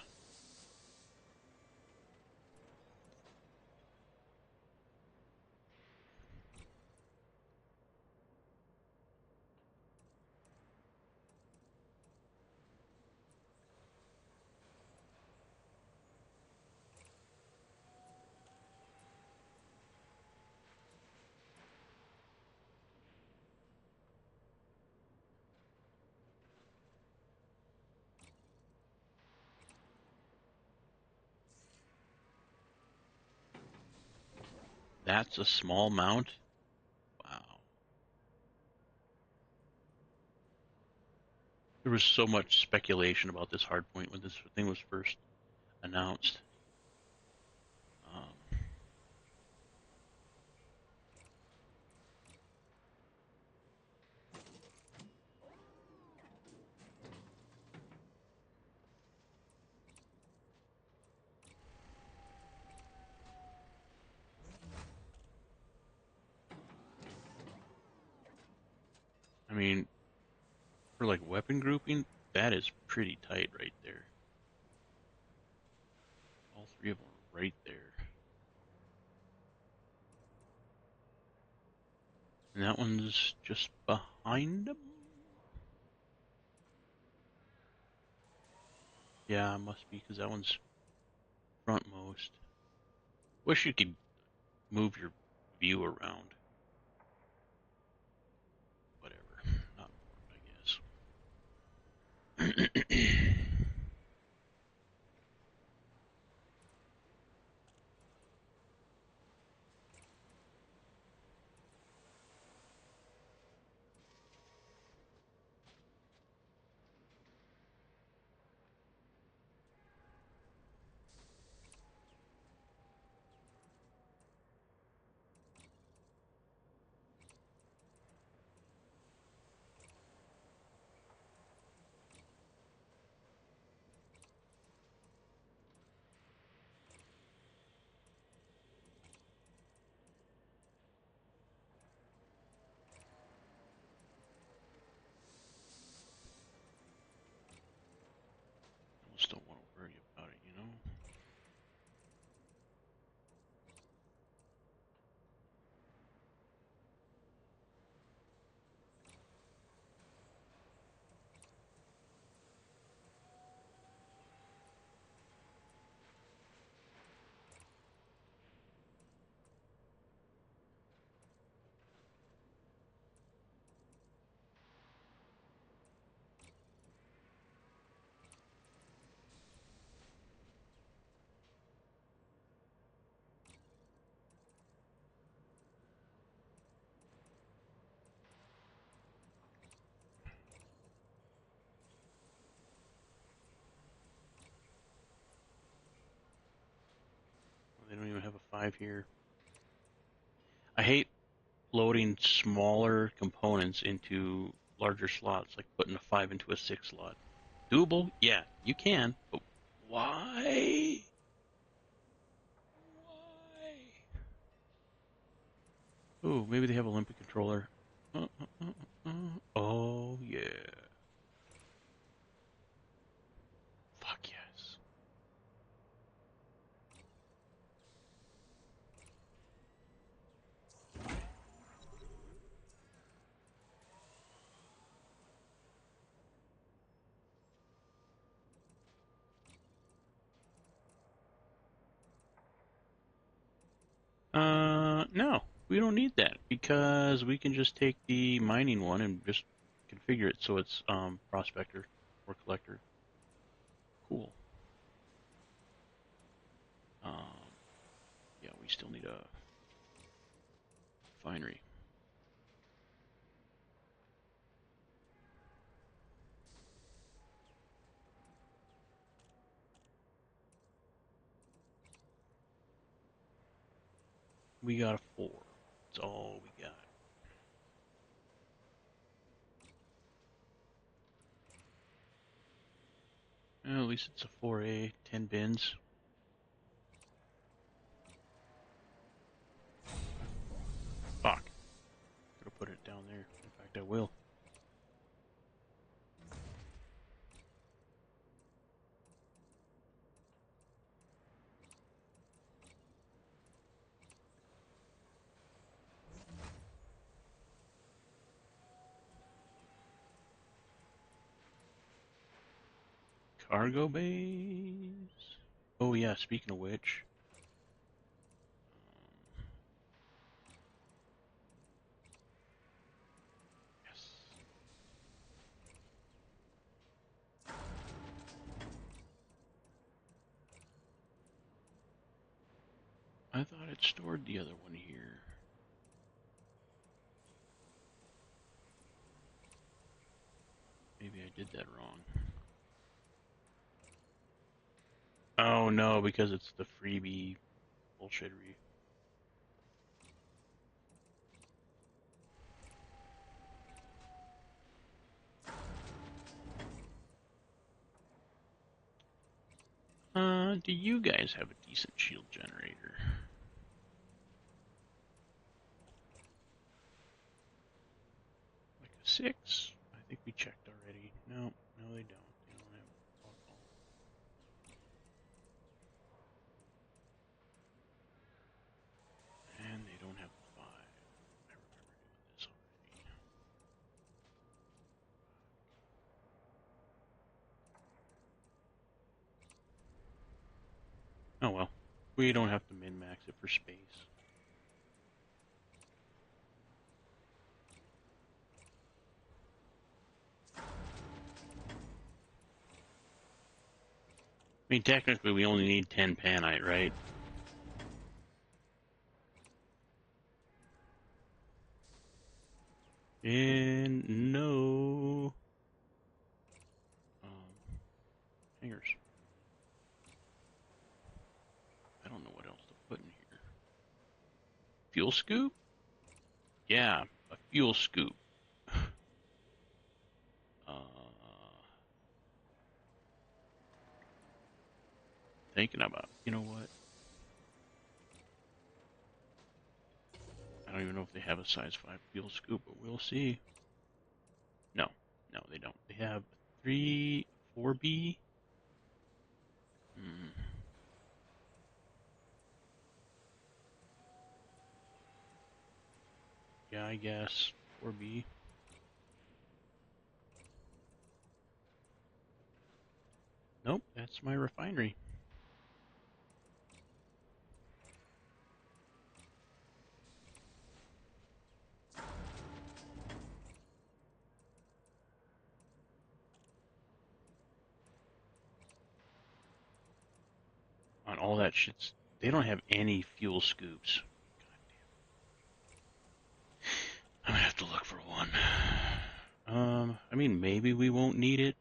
That's a small mount? Wow. There was so much speculation about this hard point when this thing was first announced. I mean, for like weapon grouping, that is pretty tight right there. All 3 of them are right there. And that one's just behind them? Yeah, it must be, because that one's frontmost. Wish you could move your view around. Whatever. Not important, I guess. Almost don't want to worry about it, you know? 5 here. I hate loading smaller components into larger slots, like putting a 5 into a 6 slot. Doable? Yeah, you can, but why? Why? Ooh, maybe they have Olympic controller. Oh, yeah. Fuck yes. No, we don't need that because we can just take the mining one and just configure it so it's prospector or collector. Cool. Yeah, we still need a refinery. We got a 4. That's all we got. Well, at least it's a 4A, 10 bins. Fuck. Could have put it down there. In fact, I will. Cargo bays. Oh yeah, speaking of which. Yes. I thought it stored the other one here. Maybe I did that wrong. Oh no, because it's the freebie bullshittery. Do you guys have a decent shield generator? Like a 6? I think we checked already. No, no they don't. They don't have alcohol. And they don't have a 5. I remember doing this already. Oh well. We don't have to min-max it for space. I mean, technically we only need 10 panite, right? And no... hangers. I don't know what else to put in here. Fuel scoop? Yeah, a fuel scoop. Thinking about, you know what? I don't even know if they have a size 5 fuel scoop, but we'll see. No, no, they don't. They have 3, 4B. Yeah, I guess 4B. Nope, that's my refinery. On all that shit's, they don't have any fuel scoops. God damn. I'm gonna have to look for one. I mean, maybe we won't need it.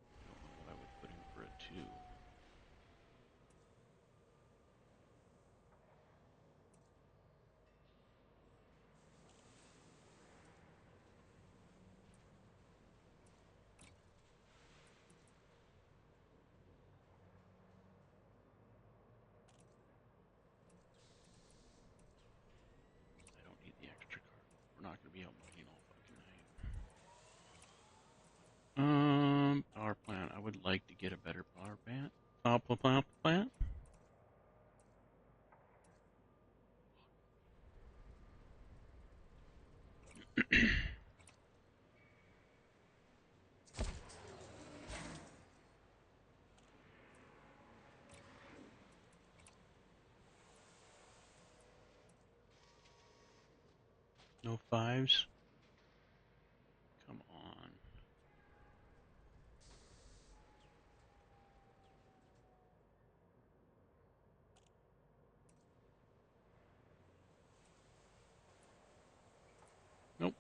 I don't know what I would like to get a better power plant. Plant. No fives. Come on. Nope.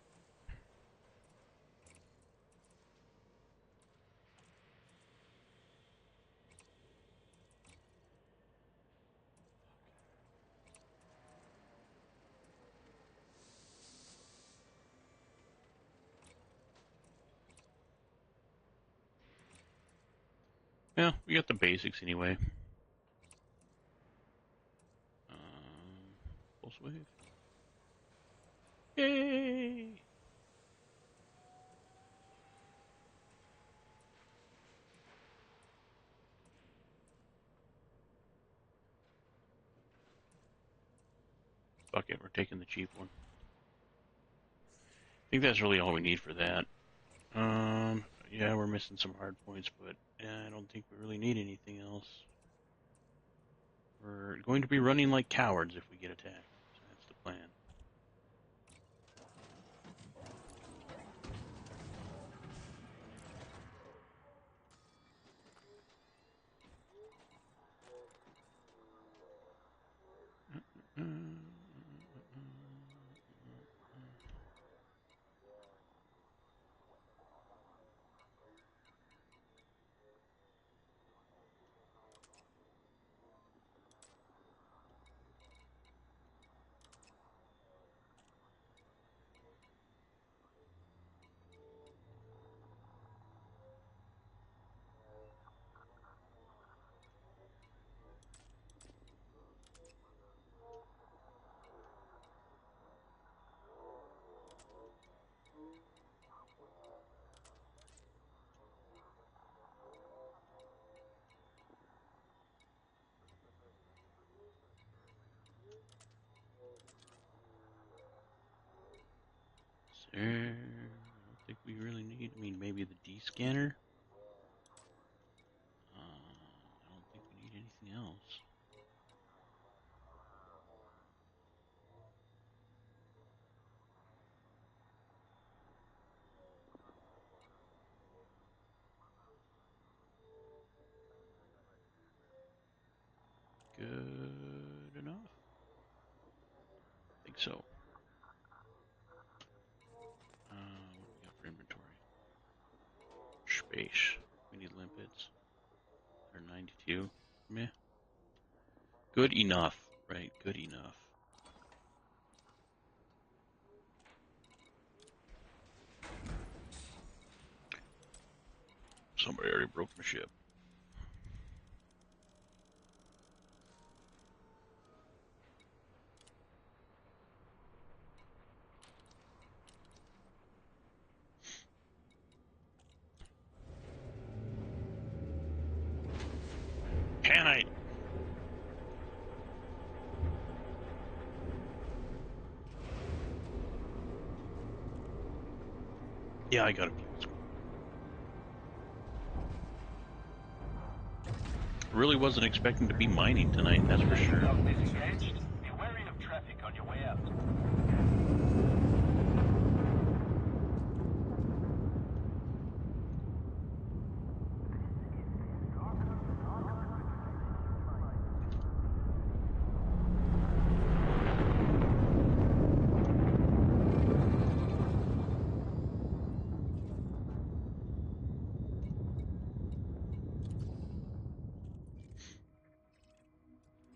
Yeah, we got the basics anyway. Pulse wave. Yay! Fuck it, we're taking the cheap one. I think that's really all we need for that. Yeah, we're missing some hard points, but I don't think we really need anything else. We're going to be running like cowards if we get attacked. So that's the plan. I don't think we really need. I mean, maybe the D scanner. I don't think we need anything else. Good enough. I think so. What do we got for inventory? Space. We need limpets. They're 92. Meh. Good enough. Right, good enough. Somebody already broke my ship. Can I? Yeah, I got it. Really wasn't expecting to be mining tonight, that's for sure.
Disengaged. Be wary of traffic on your way out.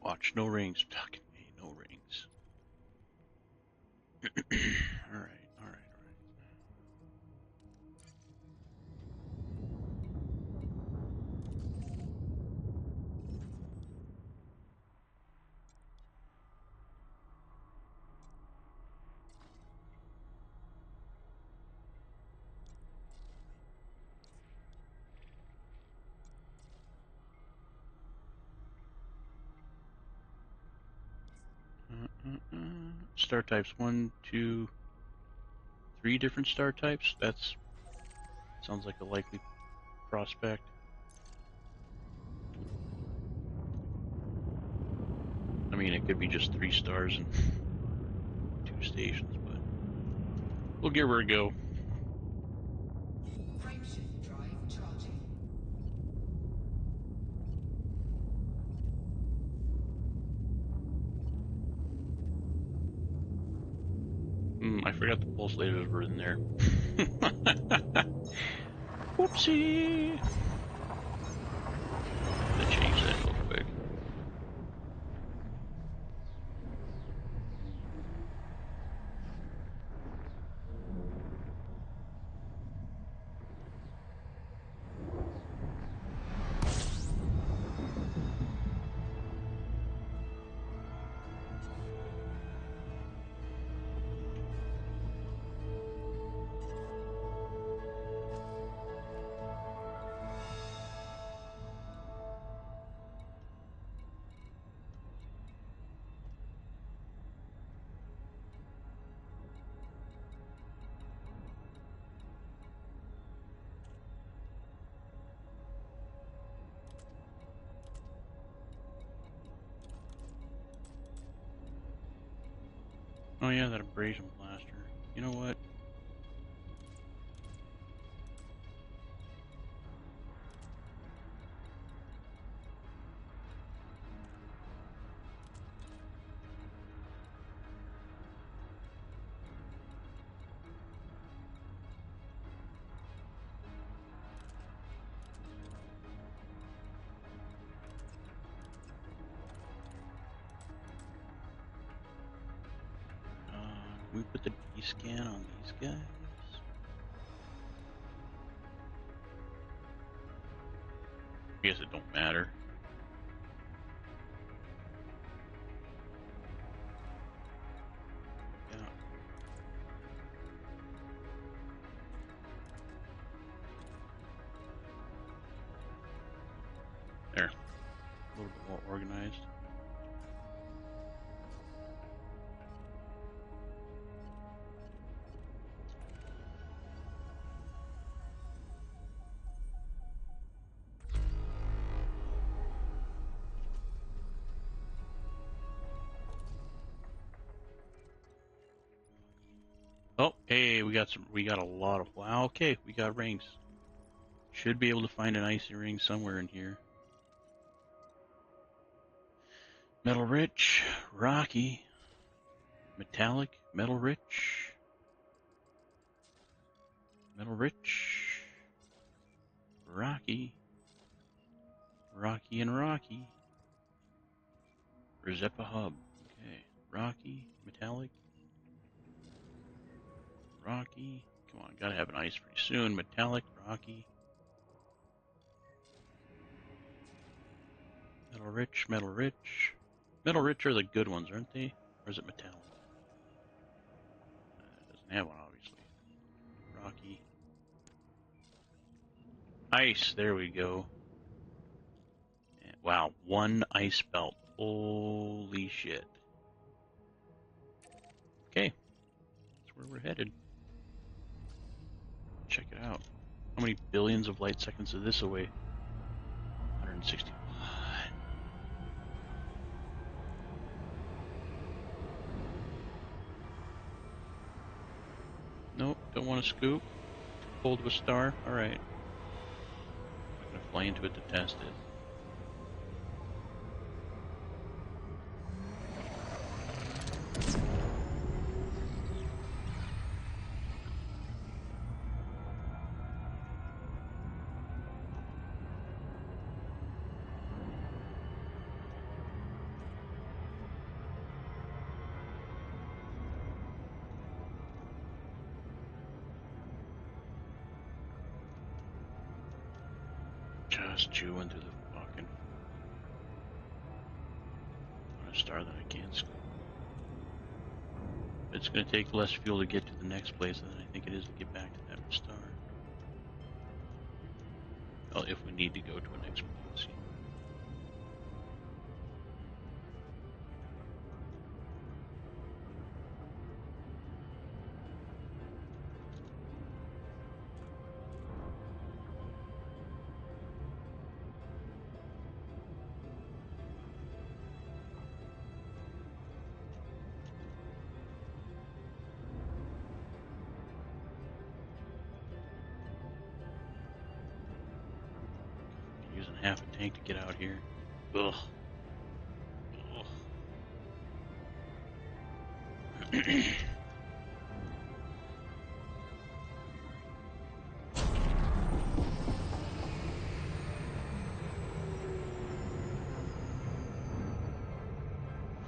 Watch, no rings. Fucking me, no rings. Alright, alright, alright. star types. 1, 2, 3 different star types. That's sounds like a likely prospect. I mean, it could be just 3 stars and 2 stations, but we'll give her a go.
Frameshift drive charging.
I forgot the pulse lasers were in there. Whoopsie! Gotta change that real quick. Oh yeah, that abrasion blaster. You know what? Can we put the D-scan on these guys? I guess it don't matter. Yeah. There. A little bit more organized. Oh, hey, we got a lot of, wow, okay, we got rings. Should be able to find an icy ring somewhere in here. Metal rich, rocky, metallic, metal rich, rocky, rocky and rocky. Rezepa hub. Okay, rocky, metallic, rocky. Come on, gotta have an ice pretty soon. Metallic, rocky. Metal rich, metal rich. Metal rich are the good ones, aren't they? Or is it metallic? It doesn't have one, obviously. Rocky. Ice, there we go. And, wow, 1 ice belt. Holy shit. Okay, that's where we're headed. Check it out. How many billions of light seconds is this away? 161. Nope, don't want to scoop. Cold of a star. Alright. I'm gonna fly into it to test it. Just chewing through the fucking on a star that I can't scoop. It's going to take less fuel to get to the next place than I think it is to get back to that star. Well, if we need to go to a next place. using half a tank to get out here. Ugh. Ugh.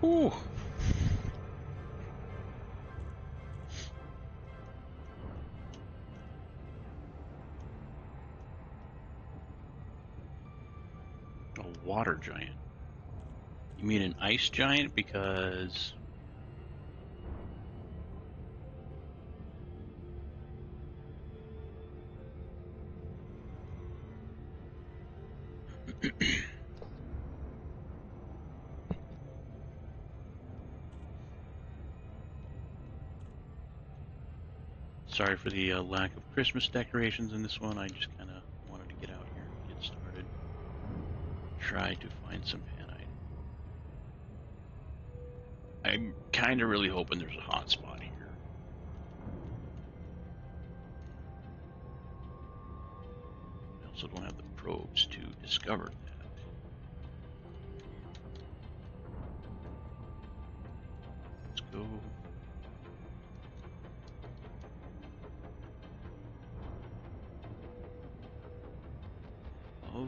Whew. A water giant. You mean an ice giant? Because sorry for the lack of Christmas decorations in this one. I just kind of wanted to get out here and get started. Try to find some panite. I'm kind of really hoping there's a hot spot here. I also don't have the probes to discover that. Let's go. Oh.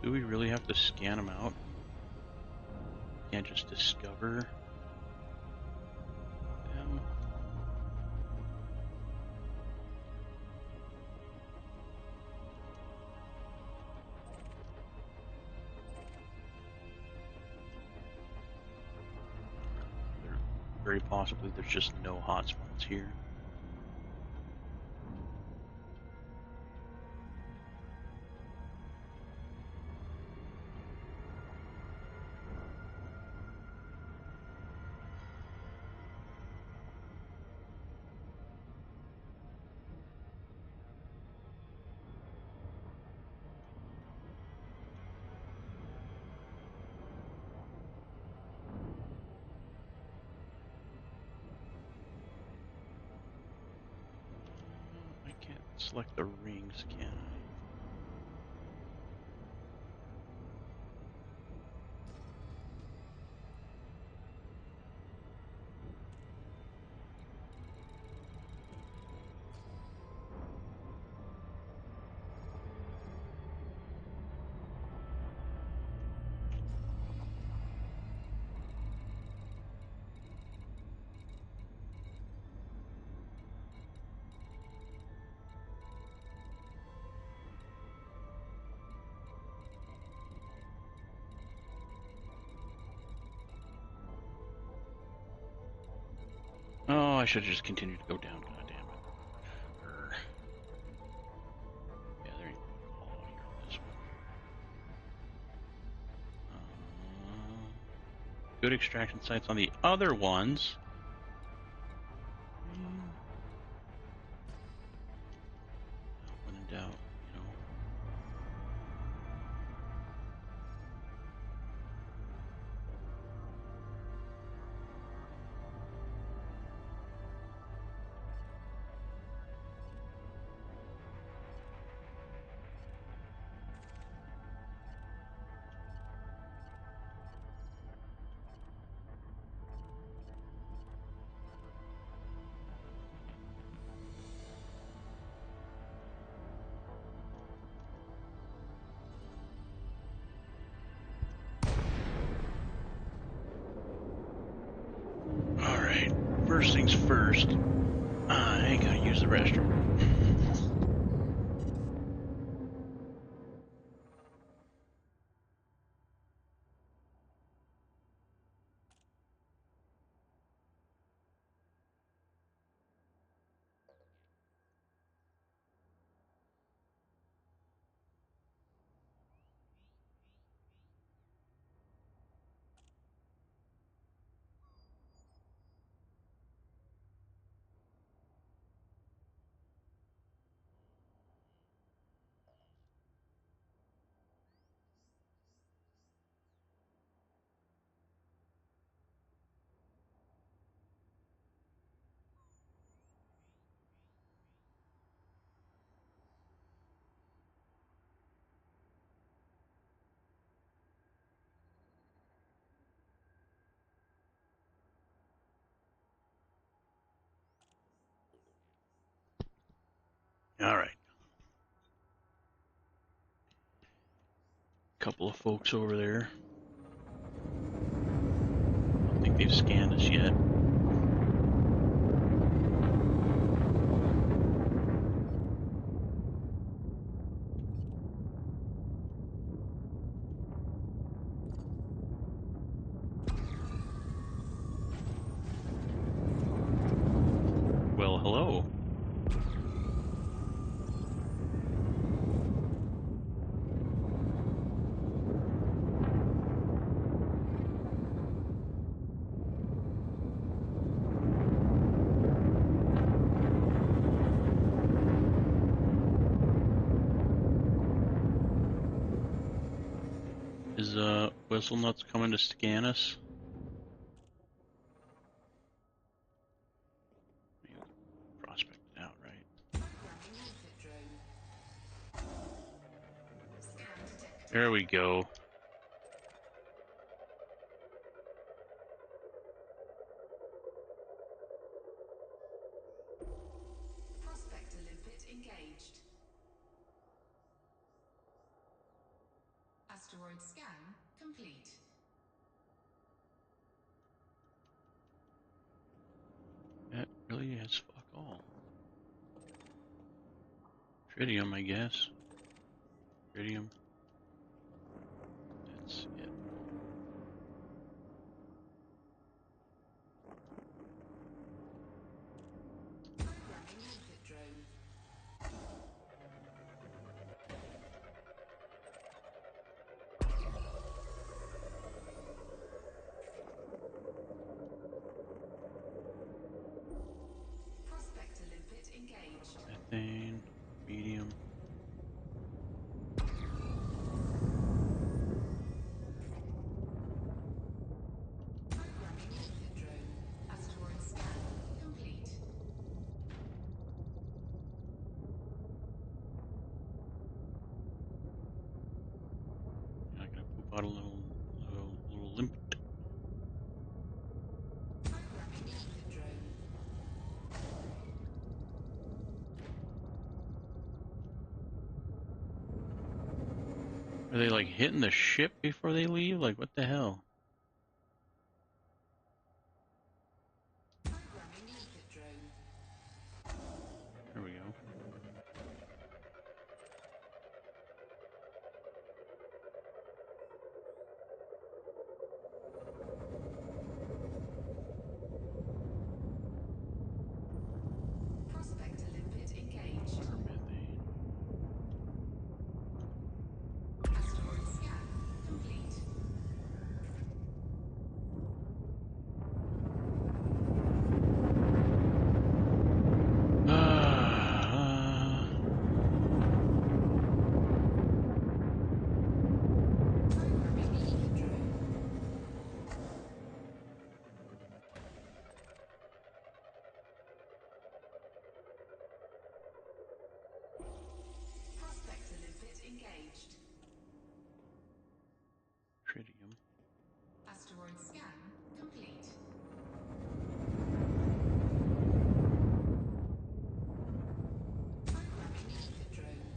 Do we really have to scan them out? Can't just discover them? Very possibly there's just no hotspots here. I can't select the rings, can I? Oh, I should have just continued to go down. God damn it. Yeah, there ain't all out here on this one. Good extraction sites on the other ones. When in doubt, you know. Alright, first things first, I gotta use the restroom. couple of folks over there. I don't think they've scanned us yet. Well, hello. Is Whistlenuts coming to scan us? Prospect it out, right? There we go.
Prospector limpet engaged. Asteroid scan complete.
That really is fuck all. Tritium, I guess. Tritium. That's it.
Limpet drone. Prospector limpet engaged.
Methane, medium.
Limpet drone. Asteroid scan complete.
I gotta poop out a little limp.
Limpet drone.
Are they like hitting the ship before they leave? Like what the hell?
Limpet drone.
There we go.
Prospector limpet engaged.
Our methane.
Asteroid scan complete. Programming limpet drone. Prospector limpet engaged.
Tritium.
Asteroid scan complete. Limpet drone.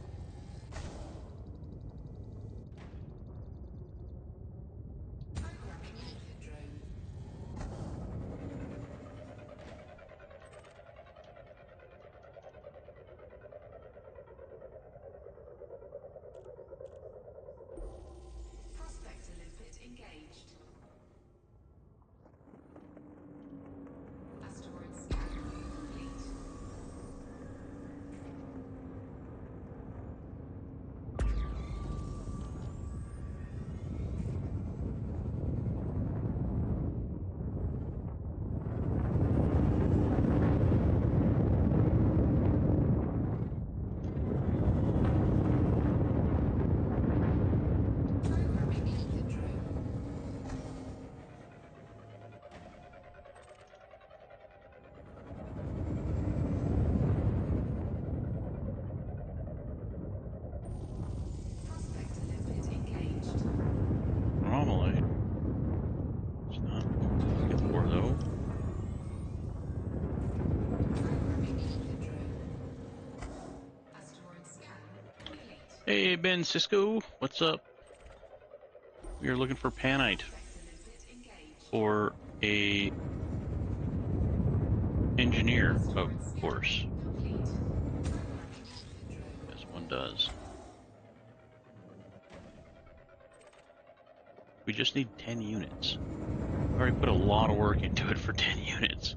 Limpet drone. Prospector limpet engaged. Asteroid scan complete. Programming limpet drone. Prospector limpet engaged.
Anomalite. It's not what we're looking for though.
Programming limpet drone. Asteroid scan complete.
Hey Ben Cisco, what's up? We are looking for panite for a engineer, of course, as one does. We just need 10 units. I've already put a lot of work into it for 10 units.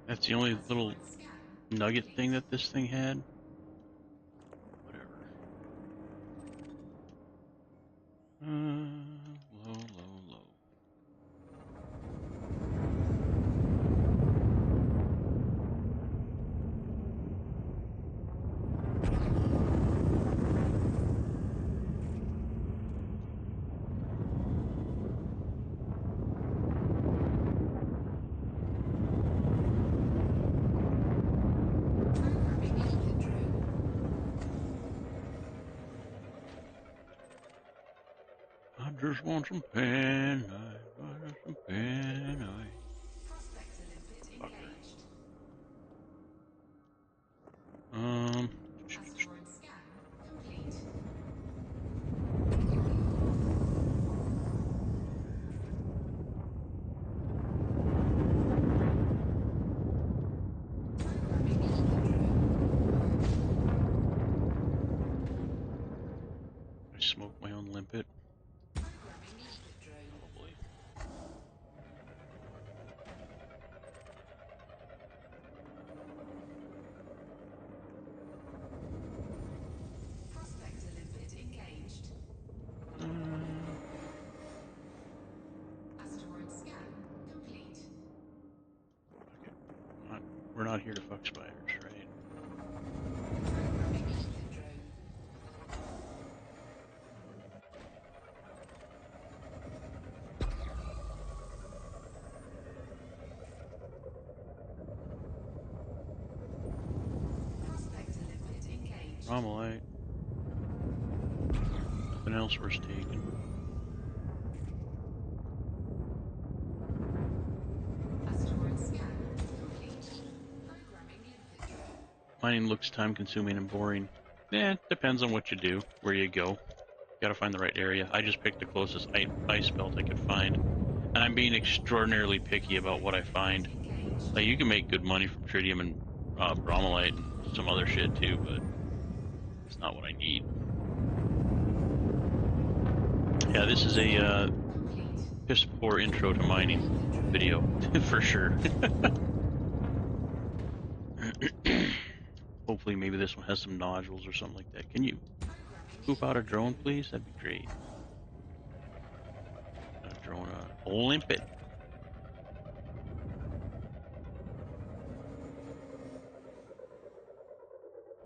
That's the only little nugget thing that this thing had. Whatever. Low, low, low. I just want some panite. I want some panite. Fucker. I smoke my own limpet. Probably. Okay. We're not here to fuck spiders, right? Romulite. Nothing else worth taking. Mining looks time consuming and boring. Depends on what you do, where you go. Gotta find the right area. I just picked the closest ice belt I could find. And I'm being extraordinarily picky about what I find. Like, you can make good money from tritium and bromellite and some other shit too, but it's not what I need. Yeah, this is a piss poor intro to mining video, for sure. Hopefully maybe this one has some nodules or something like that. Can you poop out a drone, please? That'd be great. A drone, limpet.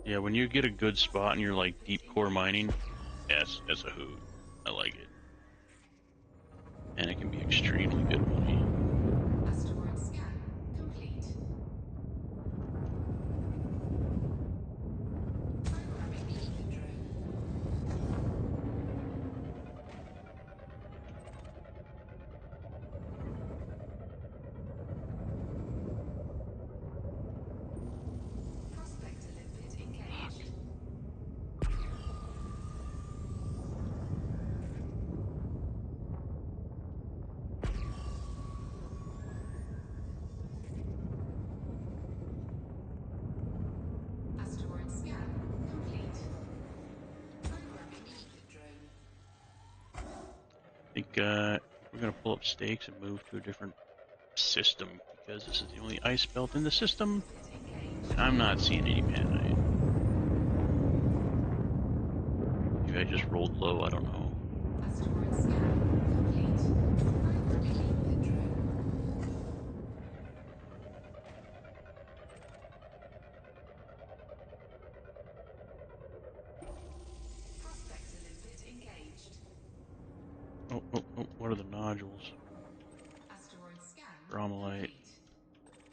Yeah, when you get a good spot and you're like deep core mining, yes, that's a hoot. I like it. And it can be extremely good money. we're gonna pull up stakes and move to a different system because this is the only ice belt in the system. And I'm not seeing any manite. Maybe I just rolled low. I don't know.
Asteroid scan complete. Programming input drone. Prospector limpet engaged.
Oh, what are the nodules?
Asteroid scan
Bromolite,
complete.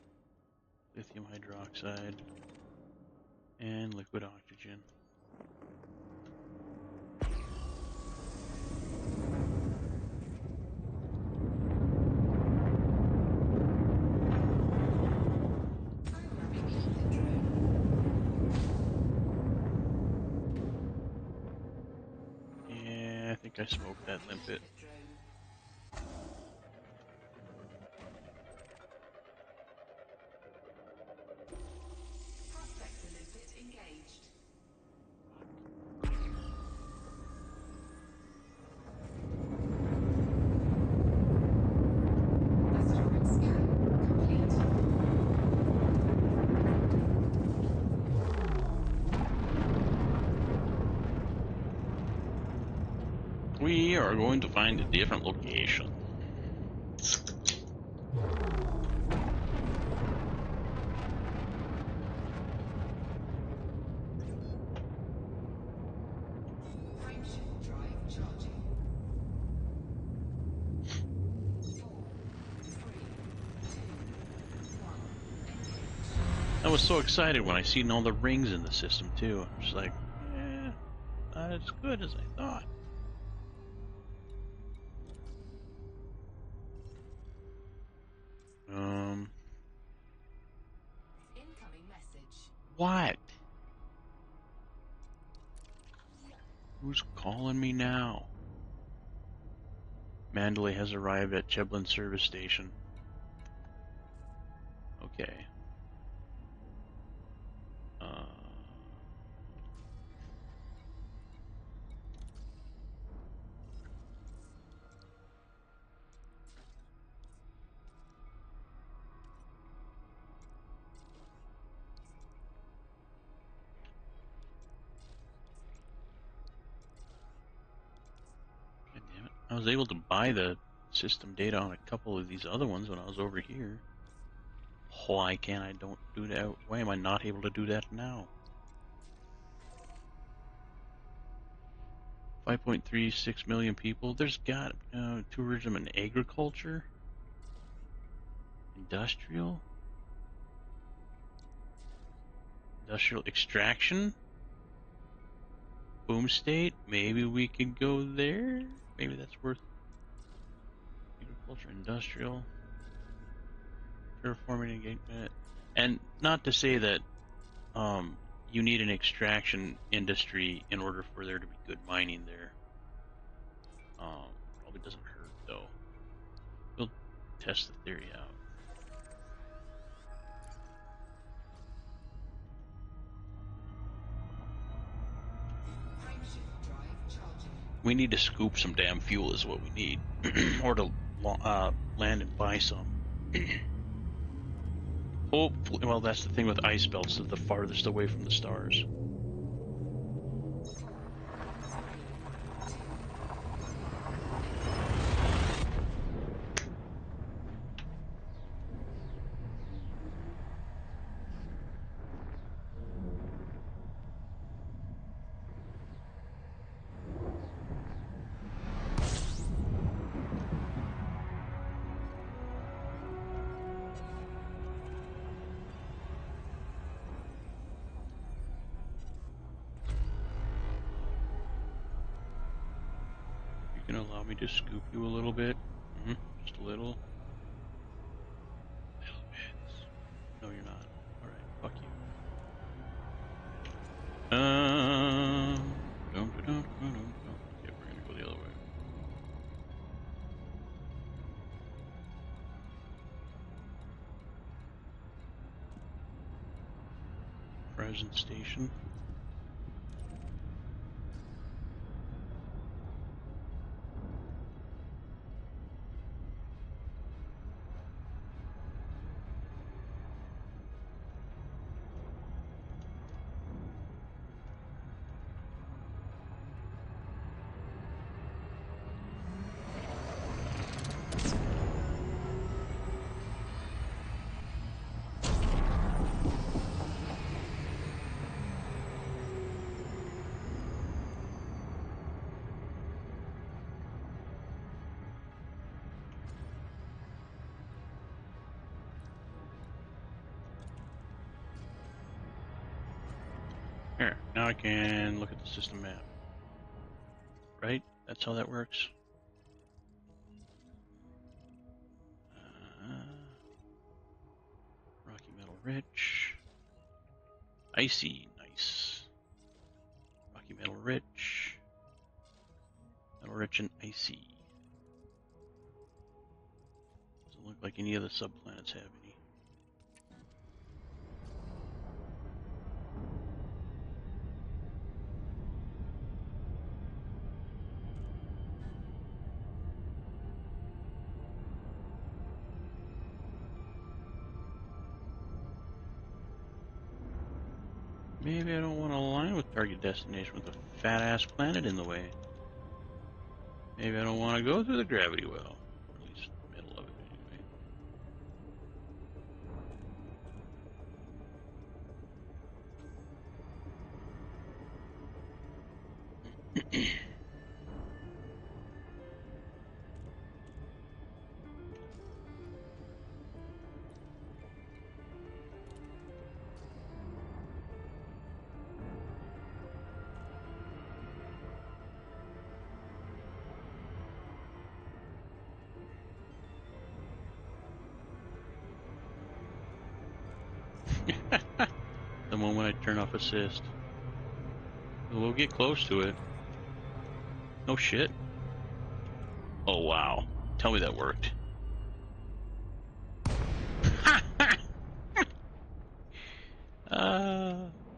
lithium hydroxide, and liquid oxygen.
Programming input drone.
Yeah, I think I smoked that limpet.
Input drone. Prospector limpet engaged. Asteroid scan complete.
We are going to find a different location.
Frameshift drive charging. 4, 3, 2, 1. Engage.
I was so excited when I seen all the rings in the system too. I'm just like, not as good as I thought.
Incoming message.
What? Who's calling me now? Mandalay has arrived at Cheblin service station. Okay. God damn it. I was able to buy the system data on a couple of these other ones when I was over here. Why can't I don't do that? Why am I not able to do that now? 5.36 million people. There's got tourism and agriculture, industrial extraction, boom state. Maybe we could go there. Maybe that's worth agriculture, industrial, terraforming engagement. And not to say that you need an extraction industry in order for there to be good mining there. Probably doesn't hurt though. We'll test the theory out.
Frameshift drive charging.
We need to scoop some damn fuel is what we need. Or to land and buy some. Hopefully, well, that's the thing with ice belts, they're the farthest away from the stars.
4, 3, 2, 1.
You can allow me to scoop you a little bit? Just a little? Little bits. No, you're not. Alright, fuck you. Okay, we're gonna go the other way. Present station. Here, now I can look at the system map. Right? That's how that works. Rocky Metal Rich. Icy, nice. Rocky Metal Rich. Metal Rich and Icy. Doesn't look like any of the subplanets have any. Maybe I don't want to align with target destination with a fat-ass planet in the way. Maybe I don't want to go through the gravity well. Or at least the middle of it, anyway. The moment I turn off assist. We'll get close to it. No shit. Oh wow. Tell me that worked.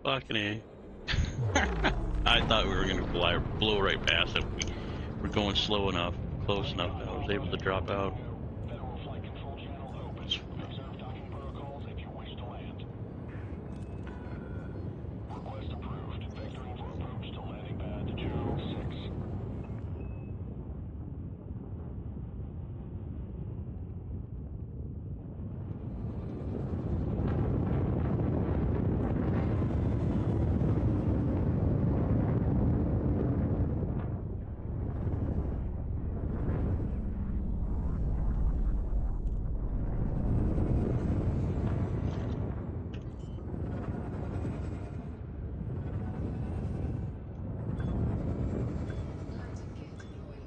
Fucking A. I thought we were gonna blow right past it. We're going slow enough, close enough that I was able to drop out.
Federal flight control channel open. Observe docking protocols if you wish to land. Request approved. Vectoring for approach to landing pad 26.
Landing gear deployed.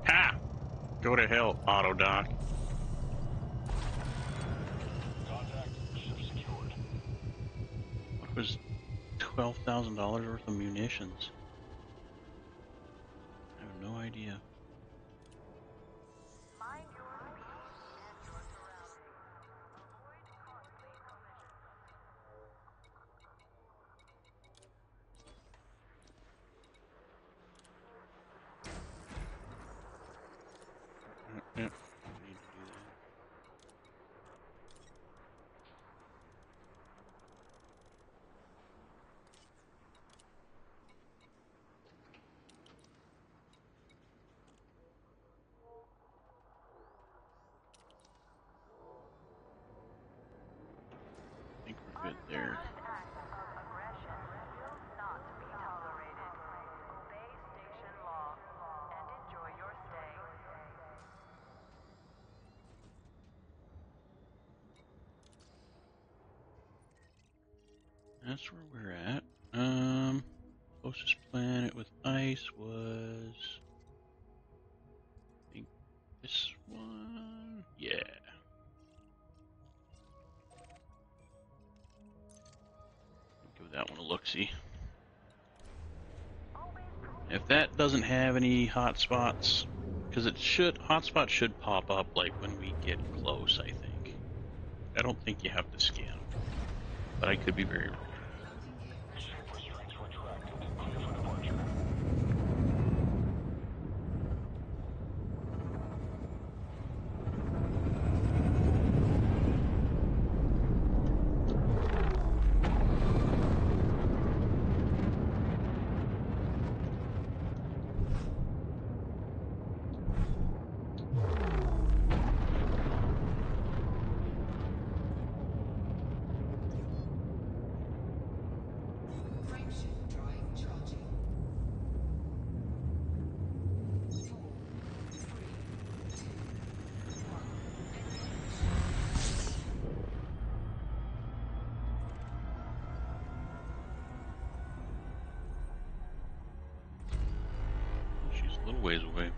Ha! Go to hell, auto dock.
Contact. Ship secured.
What was $12,000 worth of munitions? I have no idea.
Mind your speed and your surroundings. Avoid costly collisions.
Yep, need to do that. I think we're good there.
Acts of aggression will not be tolerated. Obey station law and enjoy your stay.
That's where we're at. Closest planet with ice was, I think, this one. Yeah. Give that one a look-see. If that doesn't have any hotspots, because hotspots should pop up like when we get close, I think. I don't think you have to scan them, but I could be very wrong.
Landing gear
Ship
ready.
restraints retracted. Clear for departure.
ways away.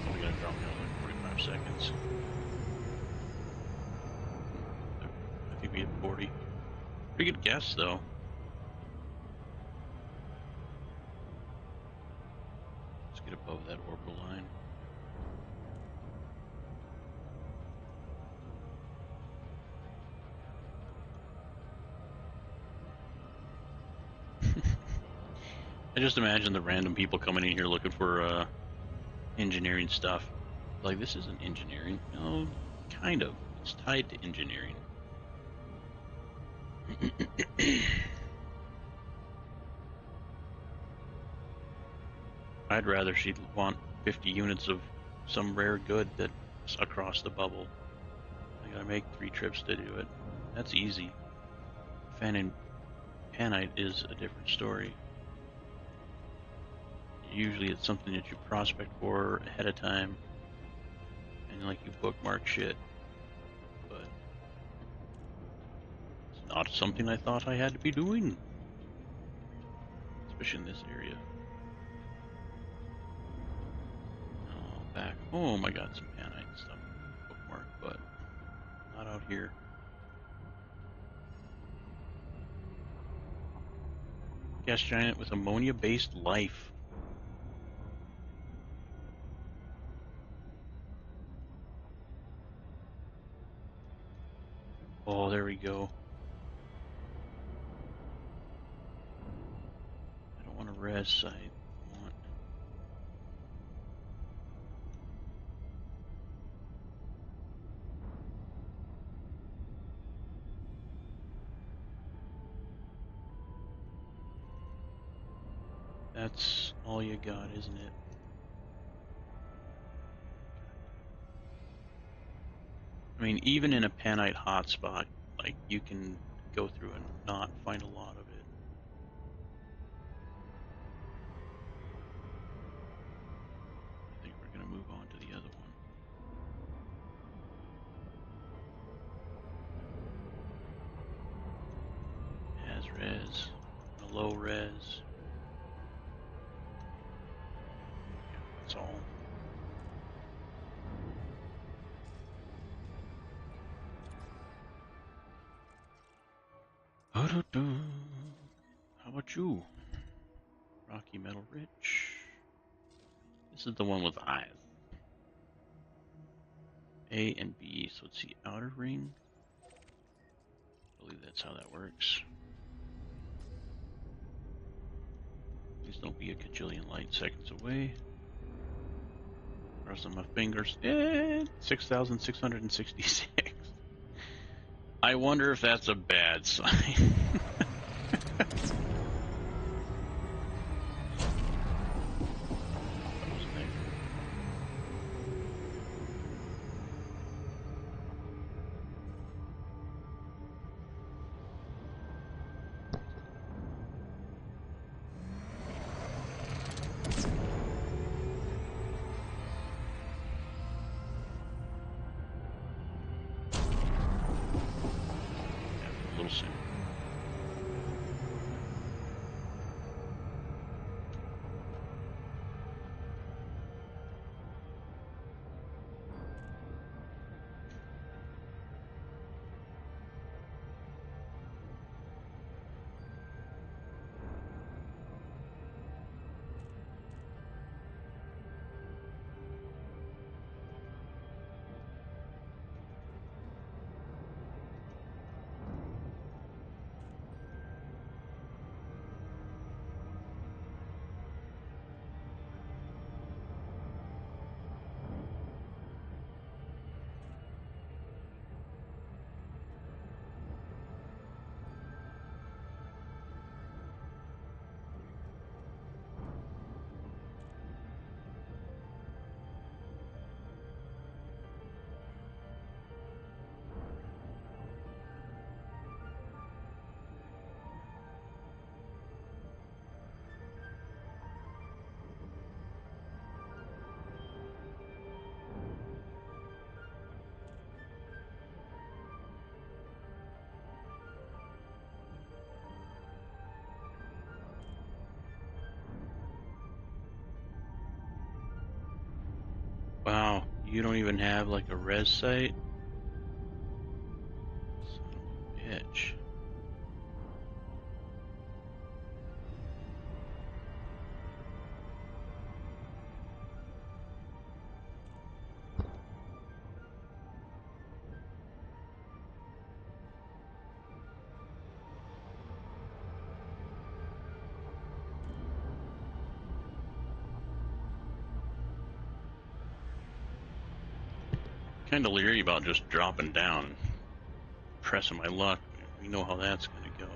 Probably gonna drop down like 45 seconds. I think we hit 40. Pretty good guess, though. Let's get above that orbital line. I just imagine the random people coming in here looking for engineering stuff. Like, this isn't engineering. No, kind of. It's tied to engineering. I'd rather she'd want 50 units of some rare good that's across the bubble. I gotta make 3 trips to do it. That's easy. Fan and Panite is a different story. Usually it's something that you prospect for ahead of time, and like you bookmark shit, but it's not something I thought I had to be doing, especially in this area. Oh, back home I got some Panite stuff bookmarked, but not out here. Gas giant with ammonia-based life. Oh, there we go. I don't want a res site. I want... That's all you got, isn't it? I mean, even in a Panite hotspot, like, you can go through and not find a lot of it. I think we're going to move on to the other one. Has res, a low res. Yeah, that's all. How about you? Rocky Metal Rich. This is the one with eyes. A and B, so it's the outer ring. I believe that's how that works. Please don't be a cajillion light seconds away. Crossing my fingers. 6,666. I wonder if that's a bad sign. A little soon. Wow, you don't even have like a res site? Son of a bitch. Kind of leery about just dropping down and pressing my luck. We know how that's going to go.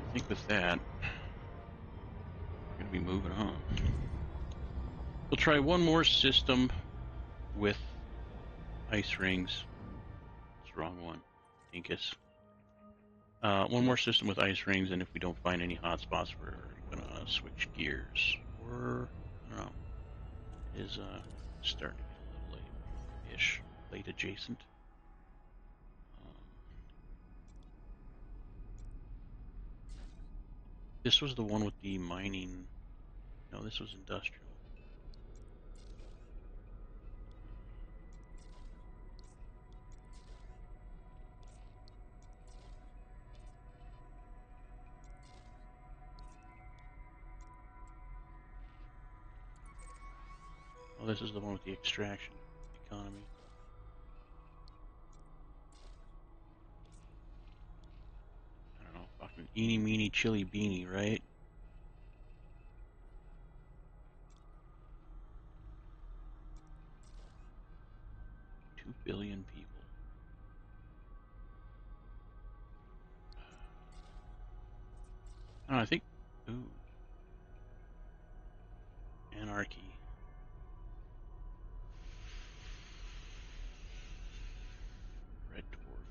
I think with that, we're going to be moving on. We'll try one more system with ice rings. It's the wrong one. Dinkus. One more system with ice rings, and if we don't find any hotspots, we're going to switch gears. Or, I don't know. It is starting to get a little late-ish. Late adjacent. This was the one with the mining. No, this was industrial. Oh, this is the one with the extraction economy. I don't know, fucking eeny meeny chili beanie, right? $2 billion people. I don't know, I think. Ooh. Anarchy. Red dwarf.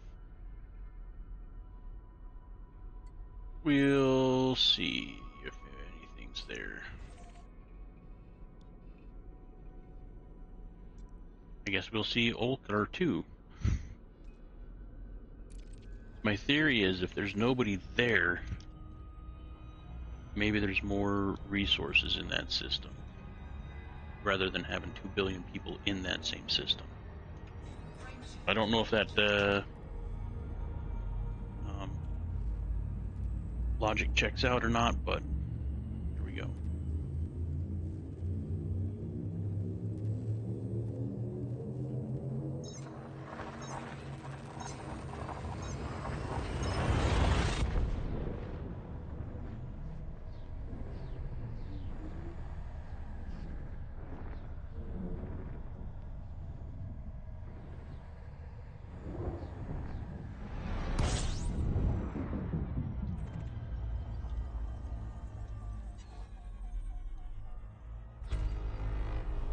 We'll see if anything's there. I guess we'll see Ulker too. My theory is if there's nobody there, maybe there's more resources in that system, rather than having 2 billion people in that same system. I don't know if that logic checks out or not, but here we go.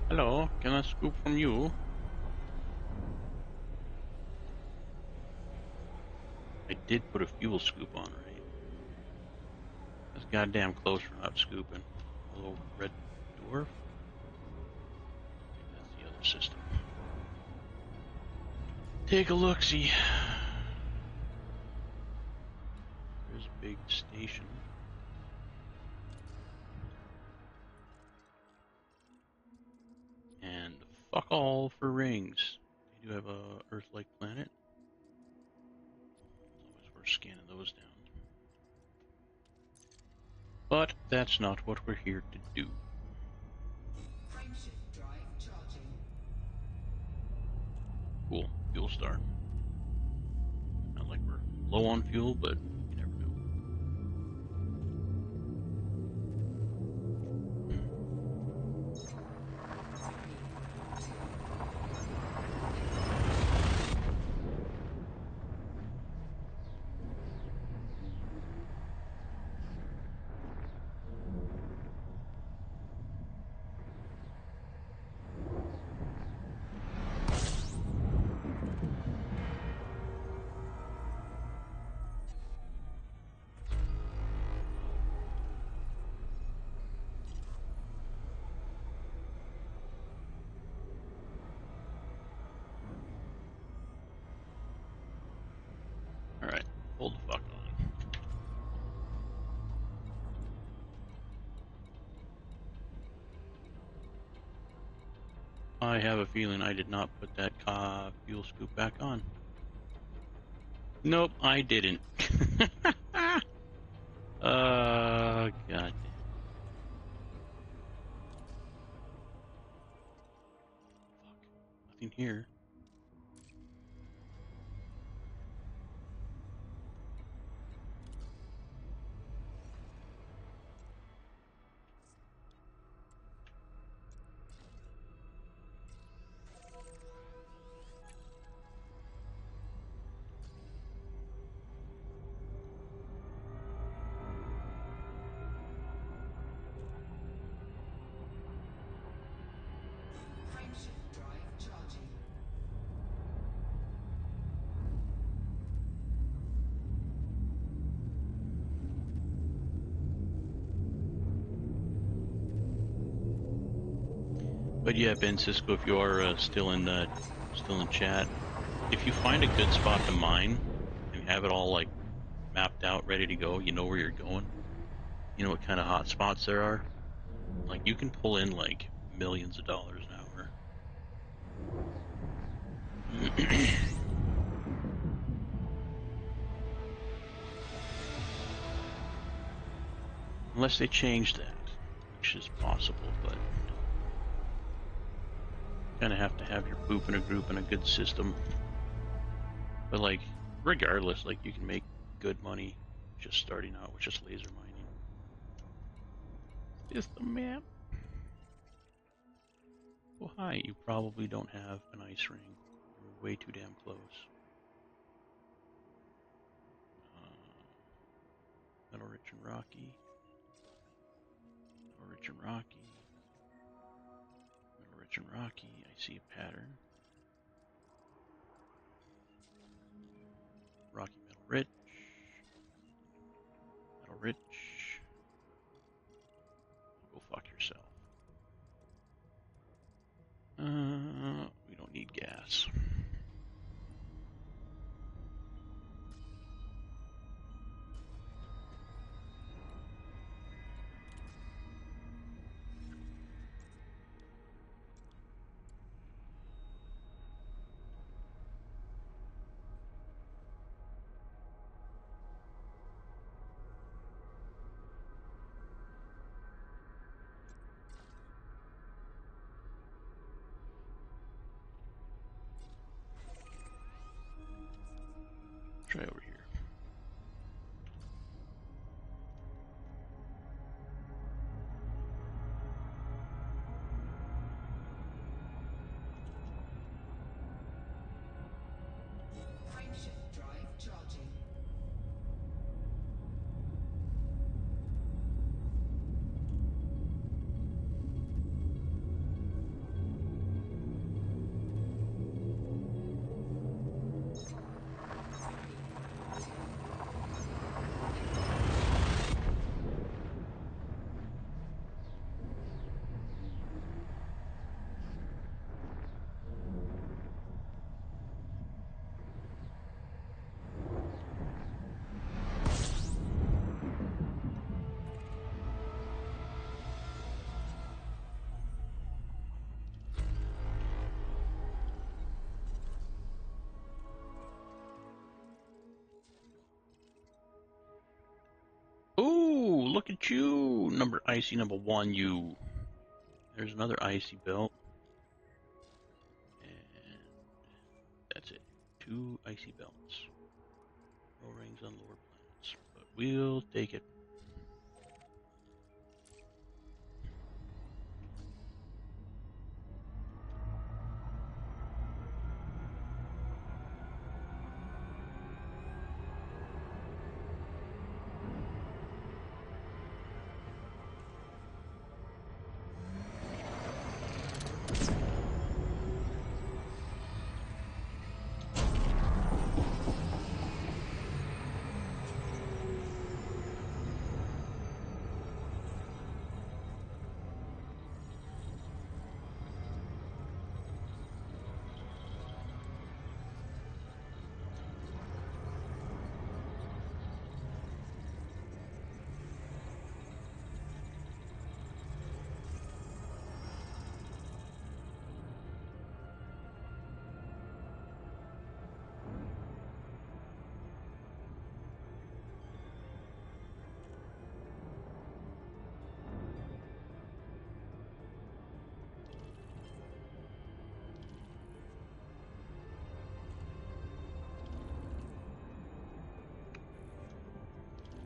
Hello, can I scoop from you? I did put a fuel scoop on, right? That's goddamn close for not scooping. A little red dwarf? That's the other system. Take a look-see. There's a big station. And fuck all for rings. They do have a Earth-like planet. It's always worth scanning those down. But that's not what we're here to do.
Frameshift drive charging.
Cool. Fuel start. Not like we're low on fuel, but you never know. Alright, hold the fuck on. I have a feeling I did not put that fuel scoop back on. Nope, I didn't. God damn. Fuck. Nothing here.
Frameshift drive charging.
But yeah, Ben Cisco, if you are still in chat, if you find a good spot to mine and have it all like mapped out, ready to go, you know where you're going, you know what kind of hot spots there are, like you can pull in like millions of dollars an hour. Unless they change that, which is possible, but kind of have to have your poop in a group and a good system. But like, regardless, like you can make good money just starting out with just laser mining. System map. Oh hi, you probably don't have an ice ring. You're way too damn close. Metal rich and rocky. Metal rich and rocky. Metal rich and rocky. I see a pattern. Rocky metal rich. Metal rich. Go fuck yourself. We don't need gas. Try over here.
Frameshift drive charging.
Ooh, look at you, icy number one. You. There's another icy belt, and that's it. 2 icy belts. No rings on lower planets, but we'll take it.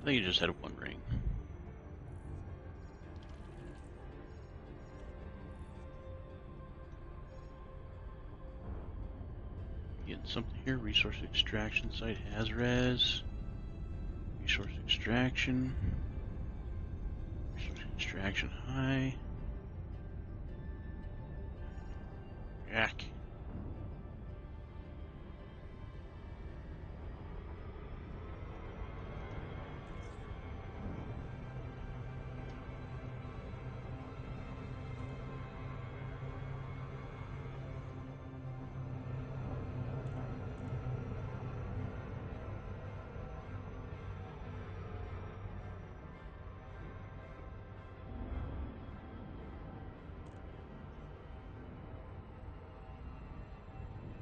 I think it just had one ring. Getting something here. Resource extraction site has res. Resource extraction. Resource extraction high. Jack.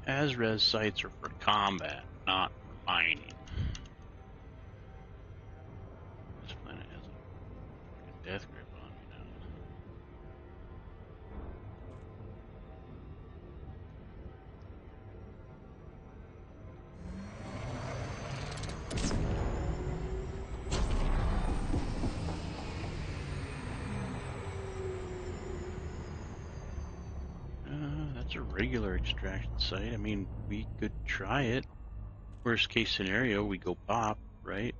As-res sites are for combat, not for mining. This planet has a death grip on me now. That's a regular extraction site. I mean, we could try it. Worst case scenario, we go pop, right?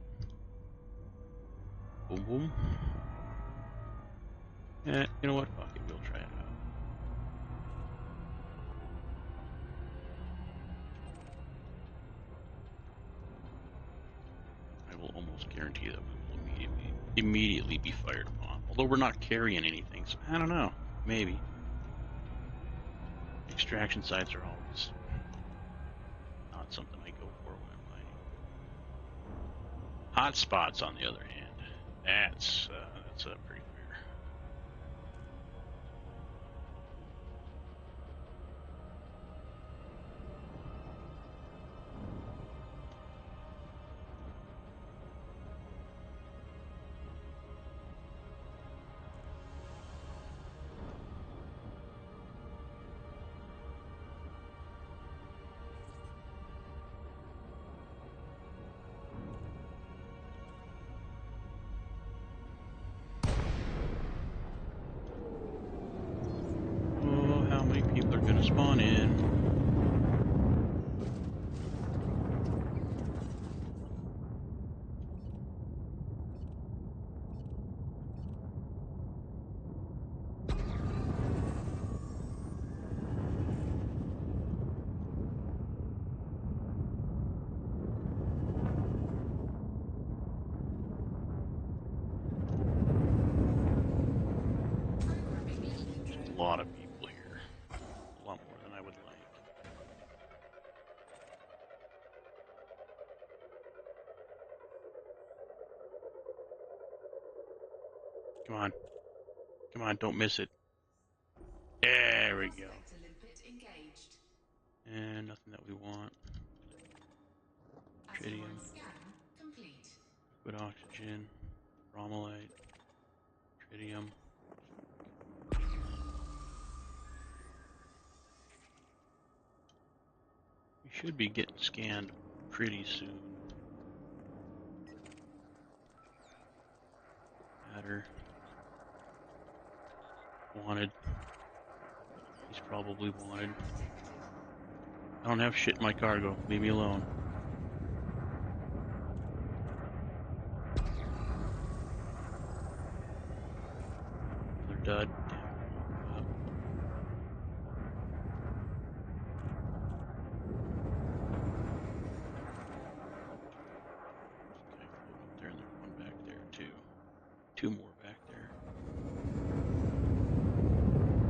Boom, boom. You know what? Fuck it, we'll try it out. I will almost guarantee that we will immediately be fired upon. Although we're not carrying anything, so I don't know. Maybe. Extraction sites are always not something I go for when I'm mining. Hotspots, on the other hand, that's pretty fair. How many people are gonna spawn in? There's a lot of people here. A lot more than I would like. Come on. Come on, don't miss it. There we go. And nothing that we want. Tritium. Liquid oxygen. Bromolite. Tritium. We should be getting scanned pretty soon. Matter. Wanted. He's probably wanted. I don't have shit in my cargo. Leave me alone. Another dud. Damn. Okay, floating up there, and there's one back there too. Two more back there.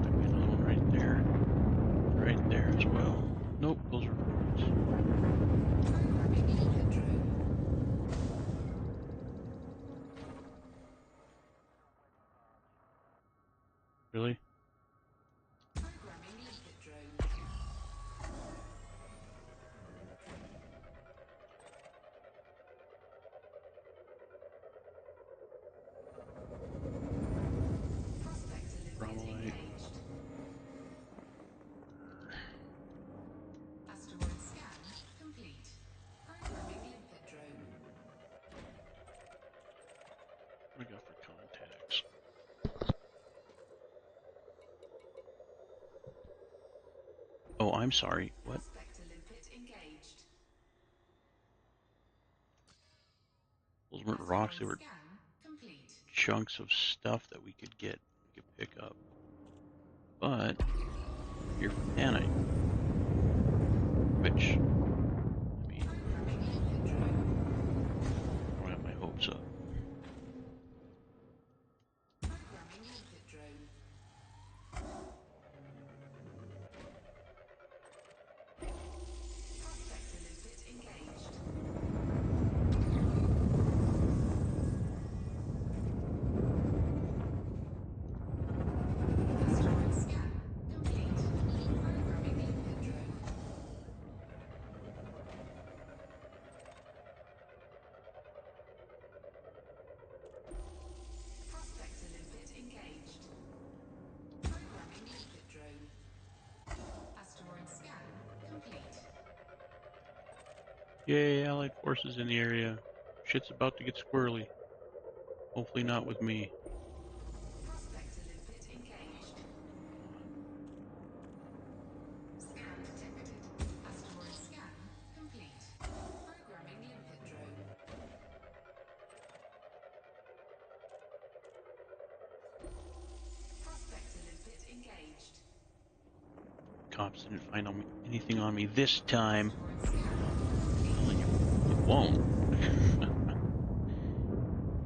Might be another one right there. Right there as well. Nope, those are birds. Really? Bromolite. I'm sorry. What?
Prospector limpet engaged.
Those weren't rocks. They
Asteroid
were
scan complete.
chunks of stuff that we could get, we could pick up. But we're here for Tanite, which, I mean, I don't have my hopes up.
Programming limpet drone. Prospector limpet engaged. Asteroid scan complete. Programming limpet drone. Prospector limpet engaged. Programming limpet drone. Asteroid scan complete.
Yay, Allied forces in the area. Shit's about to get squirrely. Hopefully not with me.
Prospector limpet engaged. Scan detected. Asteroid scan complete. Programming limpet drone. Prospector limpet engaged.
Cops didn't find anything on me this time.
Asteroid scan complete.
Well, you won't.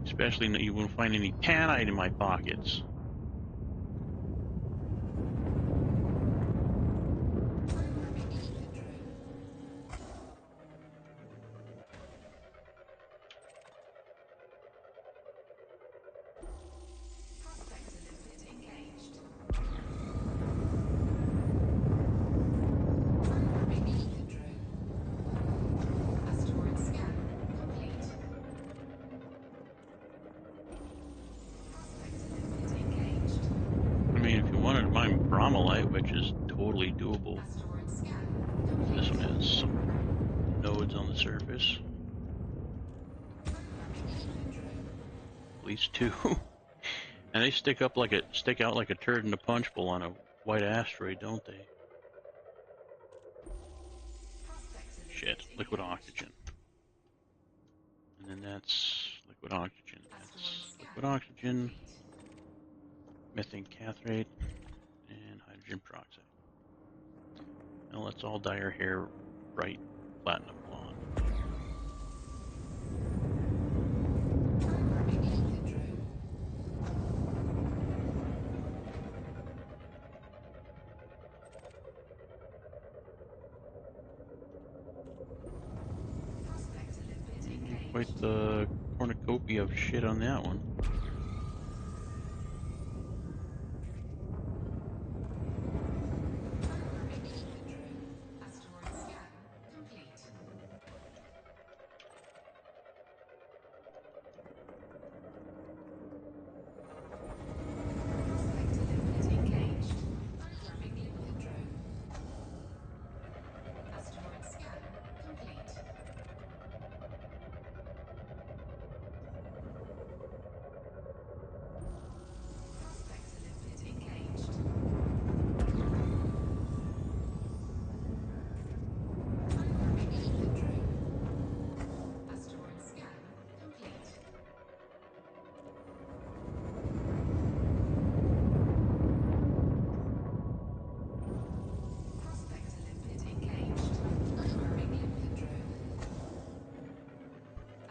Especially you won't find any tanite in my pockets.
Prospector limpet engaged. Programming limpet drone. Asteroid scan complete. Prospector limpet engaged.
I mean, if you wanted to mine bromolite, which is totally doable,
Asteroid scan complete.
this one has some nodes on the surface.
Programming limpet drone.
At least two. And they stick out like a turd in a punch bowl on a white asteroid, don't they?
Prospector
Shit,
limpet
liquid
engaged.
oxygen. And then that's liquid oxygen.
Asteroid
That's
scan
liquid oxygen,
complete.
methane cathrate, and hydrogen peroxide. Now let's all dye our hair bright platinum blonde.
Programming limpet drone. Prospector limpet engaged.
Quite the cornucopia of shit on that one.
Programming limpet drone. Asteroid scan complete. Prospector limpet engaged. Programming limpet drone. Asteroid scan complete. Prospector limpet engaged. Programming limpet drone. Asteroid scan complete. Prospector limpet engaged. Programming limpet drone.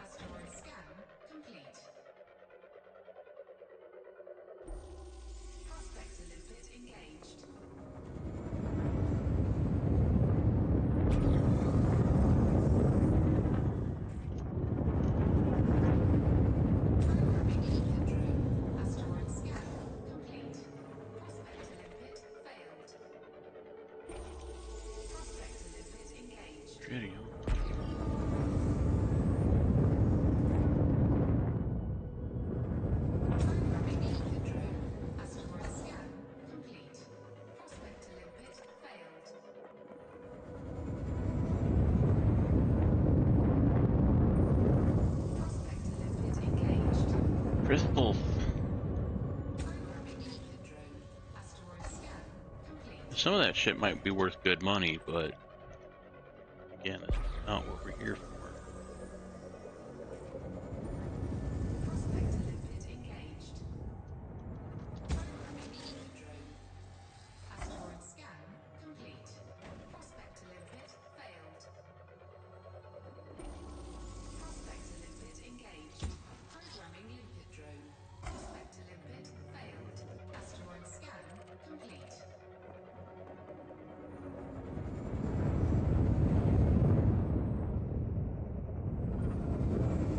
Asteroid scan complete. Prospector limpet engaged. Programming limpet drone. Asteroid scan complete. Prospector limpet failed. Prospector limpet engaged.
Shitty, huh?
Programming limpet drone. Asteroid scan complete. Prospector limpet failed. Prospector limpet engaged.
Crystal.
Programming limpet drone. Asteroid scan complete.
Some of that shit might be worth good money, but again, that's not what we're here for.
Prospect limpet engaged. Programming limpet drone. Asteroid scan complete. Prospect limpet failed. Prospect limpet engaged. Programming limpet drone. Prospect limpet failed. Asteroid scan complete.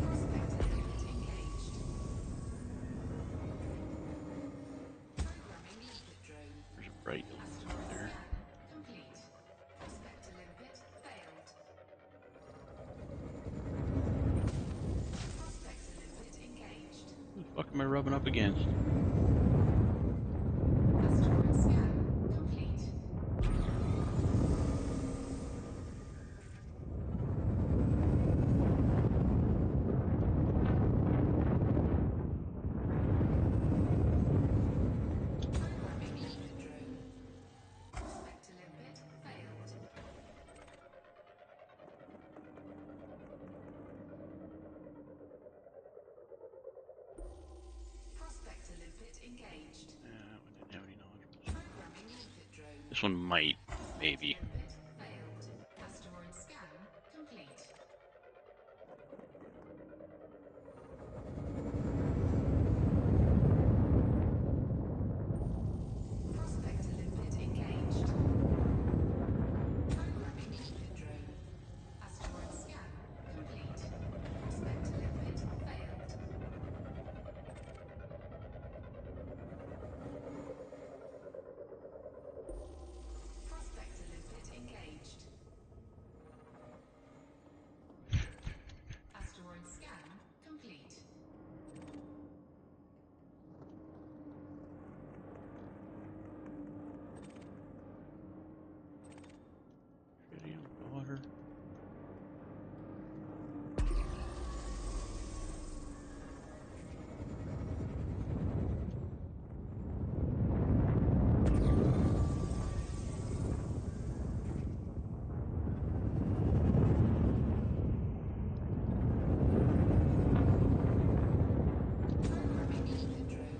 Prospect limpet engaged. Programming limpet drone.
There's a bright
Asteroid
there.
scan complete. Prospect limpet failed. Prospect limpet engaged.
Who the fuck am I rubbing up against?
Asteroid scan complete. Programming limpet drone. Prospect limpet failed. Prospect limpet engaged.
That one didn't have any knowledge.
Programming limpet drone.
This one might, maybe.
Limpet failed. Asteroid scan complete. Prospect limpet engaged. Programming limpet drone. Asteroid scan complete. Prospect limpet failed. Prospect limpet engaged. Asteroid scan complete.
Shitty on water.
Programming limpet drone.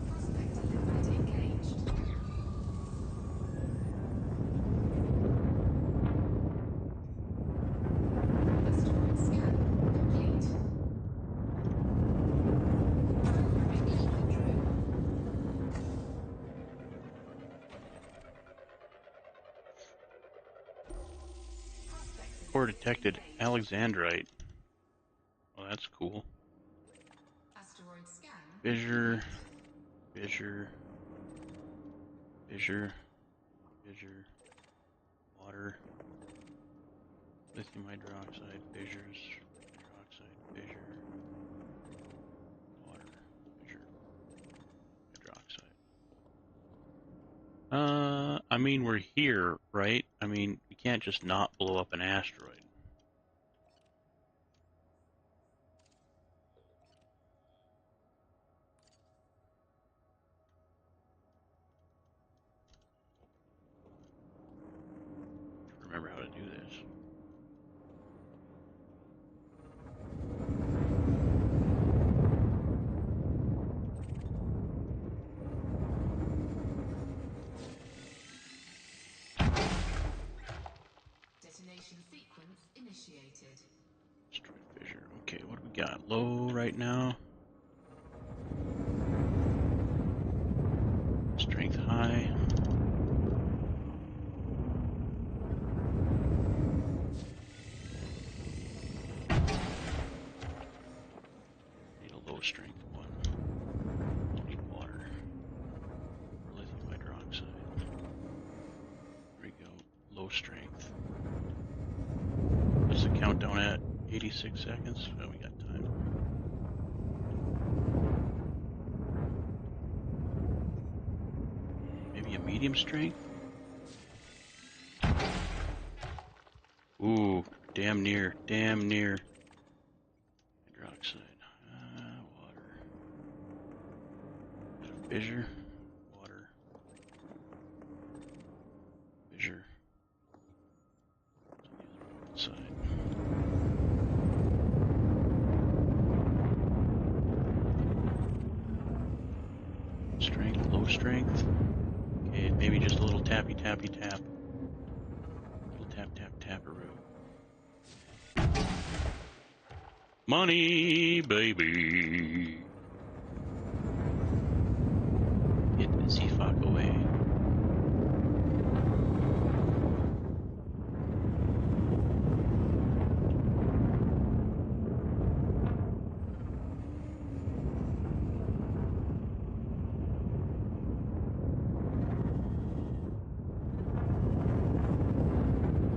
Prospect limpet engaged. Asteroid scan complete. Programming limpet drone. Prospect
Core
limpet
detected
engaged.
Alexandrite. Well, that's cool.
Asteroid scan
Fissure,
complete.
fissure, fissure, fissure, water, lithium hydroxide, fissures, hydroxide, fissure, water, fissure, hydroxide. I mean, we're here, right? I mean, we can't just not blow up an asteroid. Remember how to do this.
Detonation sequence initiated.
Destroy fissure. Okay, what do we got? Low right now. Strength high. Need a low strength one. Don't need water. Or lithium hydroxide. There we go. Low strength. What's the countdown at? 86 seconds? Oh, we got time. Maybe a medium strength? Ooh, damn near, damn near. Hydroxide, water. Is that a fissure? Water. Fissure. It's on the other side. Strength, low strength. Okay, maybe just a little tappy tappy tap. Little tap tap taparoo. Money, baby. Get the fuck away.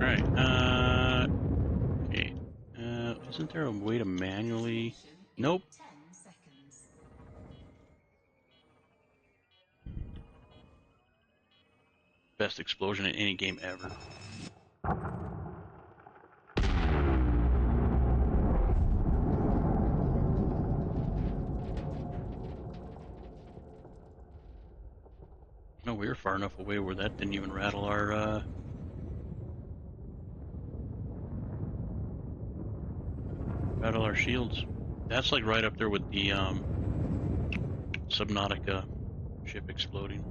Alright, okay. Isn't there a way to manually... Nope.
10 seconds.
Best explosion in any game ever. No, we were far enough away where that didn't even rattle our, shields. That's like right up there with the, Subnautica ship exploding.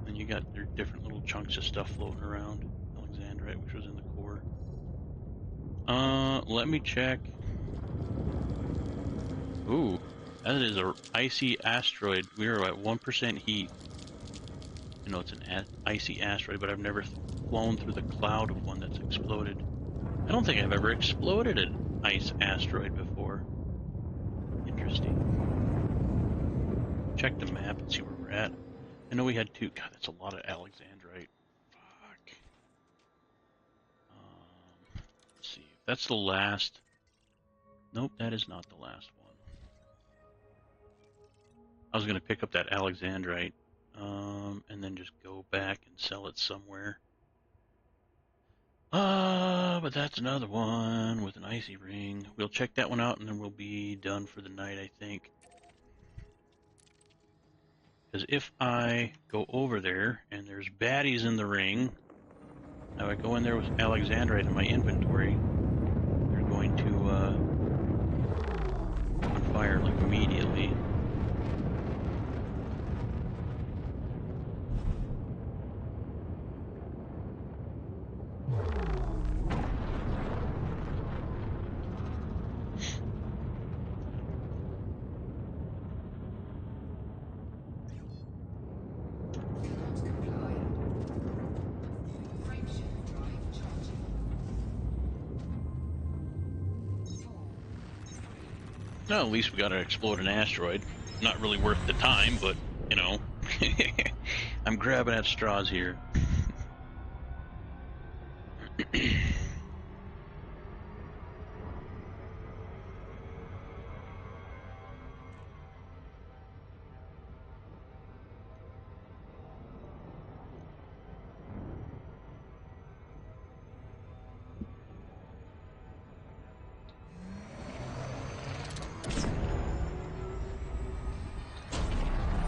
And you got their different little chunks of stuff floating around. Alexandrite, which was in the core. Let me check. Ooh, that is a icy asteroid. We are at 1% heat. I know it's an icy asteroid, but I've never flown through the cloud of one that's exploded. I don't think I've ever exploded an ice asteroid before. Interesting. Check the map and see where we're at. I know we had two. God, that's a lot of Alexandrite. Fuck. Let's see. If that's the last. Nope, that is not the last one. I was going to pick up that Alexandrite and then just go back and sell it somewhere. But that's another one with an icy ring. We'll check that one out and then we'll be done for the night, I think. Because if I go over there and there's baddies in the ring, now I go in there with Alexandrite in my inventory, they're going to on fire like immediately.
Cannot comply. Frameshift drive charging. 4, 3,
No, at least we got to explode an asteroid. Not really worth the time, but, you know, I'm grabbing at straws here.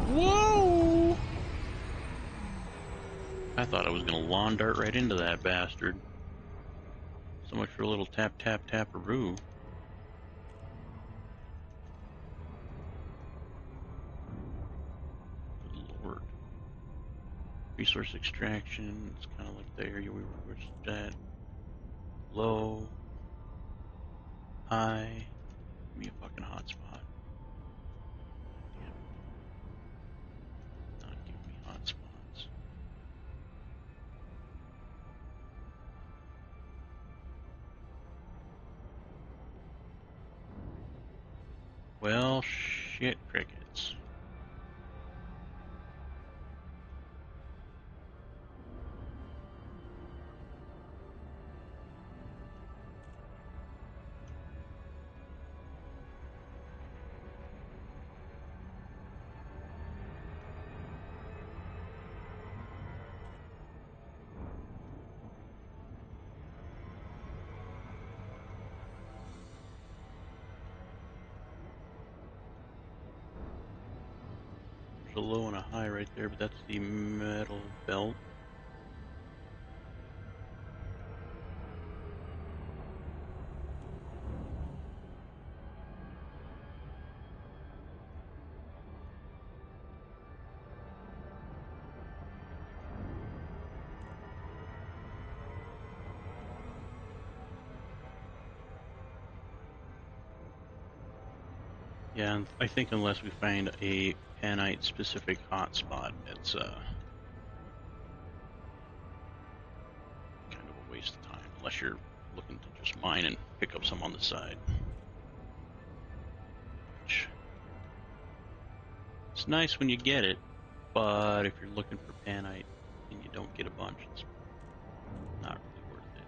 Whoa! I thought I was going to lawn dart right into that bastard. So much for a little tap tap taparoo. Good lord. Resource extraction, it's kind of like the area we were just at. Low. High. Give me a fucking hotspot. Damn it. Not giving me hotspots. Well, shit crickets. There's a low and a high right there, but that's the metal belt. Yeah, and I think unless we find a panite specific hotspot, it's kind of a waste of time, unless you're looking to just mine and pick up some on the side. Which, it's nice when you get it, but if you're looking for panite and you don't get a bunch, it's not really worth it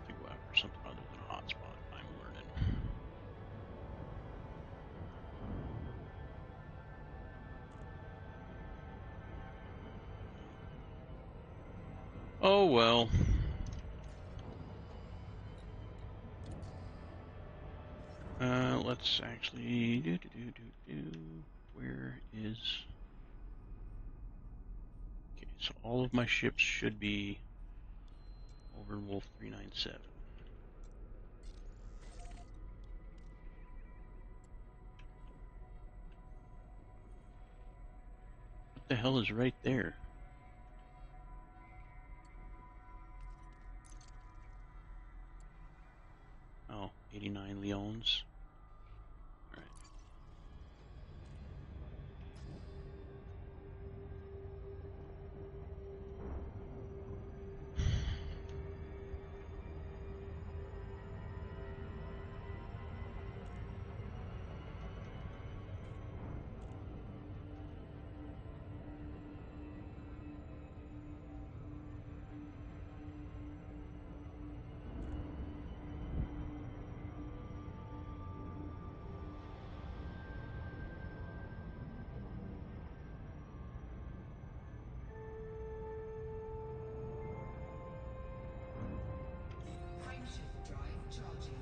to go after something other than a hotspot, I'm learning. Oh well. Let's actually Where is? Okay, so all of my ships should be over in Wolf 397. What the hell is right there? Oh, 89 Leons. Alright.
Frameshift drive charging.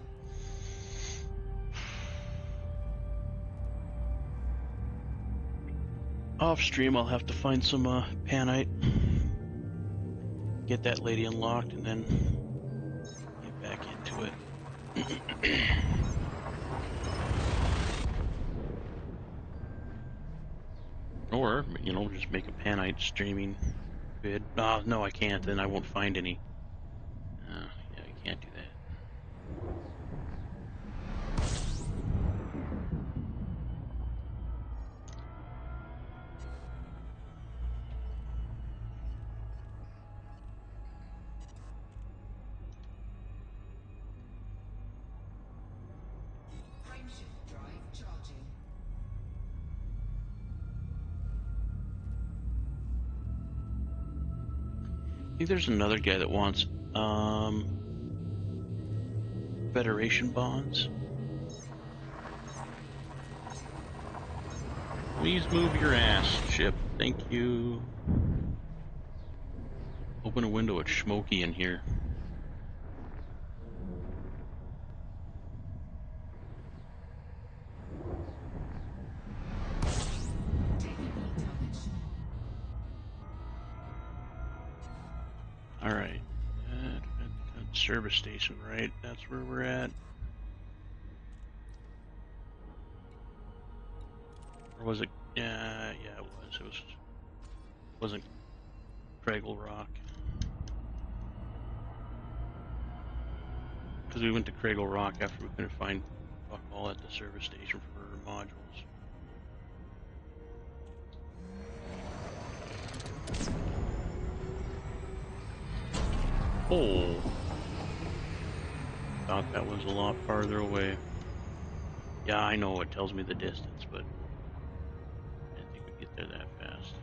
Off stream, I'll have to find some panite, get that lady unlocked, and then get back into it. Or, you know, just make a panite streaming vid. No, I can't, then I won't find any. Yeah, I can't do that.
Frameshift drive charging.
I think there's another guy that wants Federation bonds. Please move your ass, ship. Thank you. Open a window, it's smoky in here.
Taking heat damage.
Alright. Service station, right? That's where we're at. Or was it? Yeah, it was. Wasn't Craigle Rock. Because we went to Craigle Rock after we couldn't find fuck all at the service station for modules. Oh. Thought that was a lot farther away. Yeah, I know it tells me the distance, but I didn't think we'd get there that fast.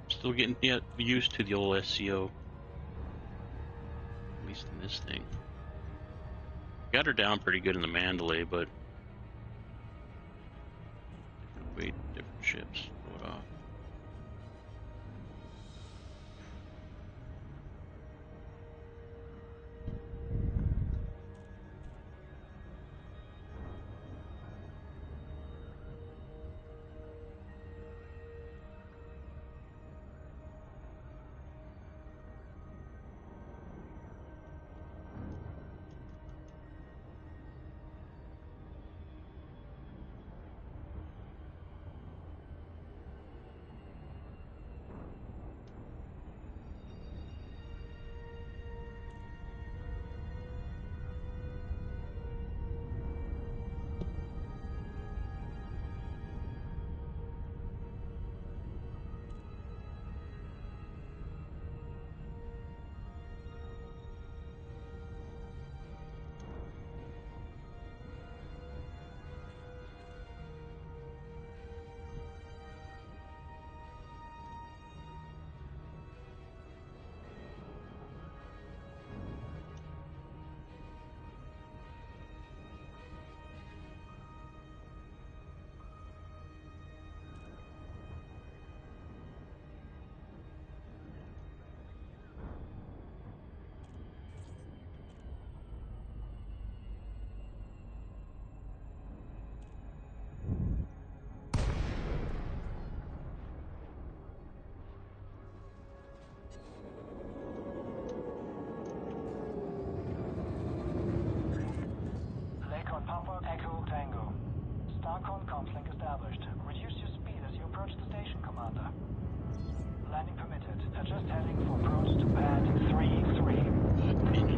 Still getting used to the old SCO. At least in this thing. Got her down pretty good in the Mandalay, but different weight, different ships. Throw it off.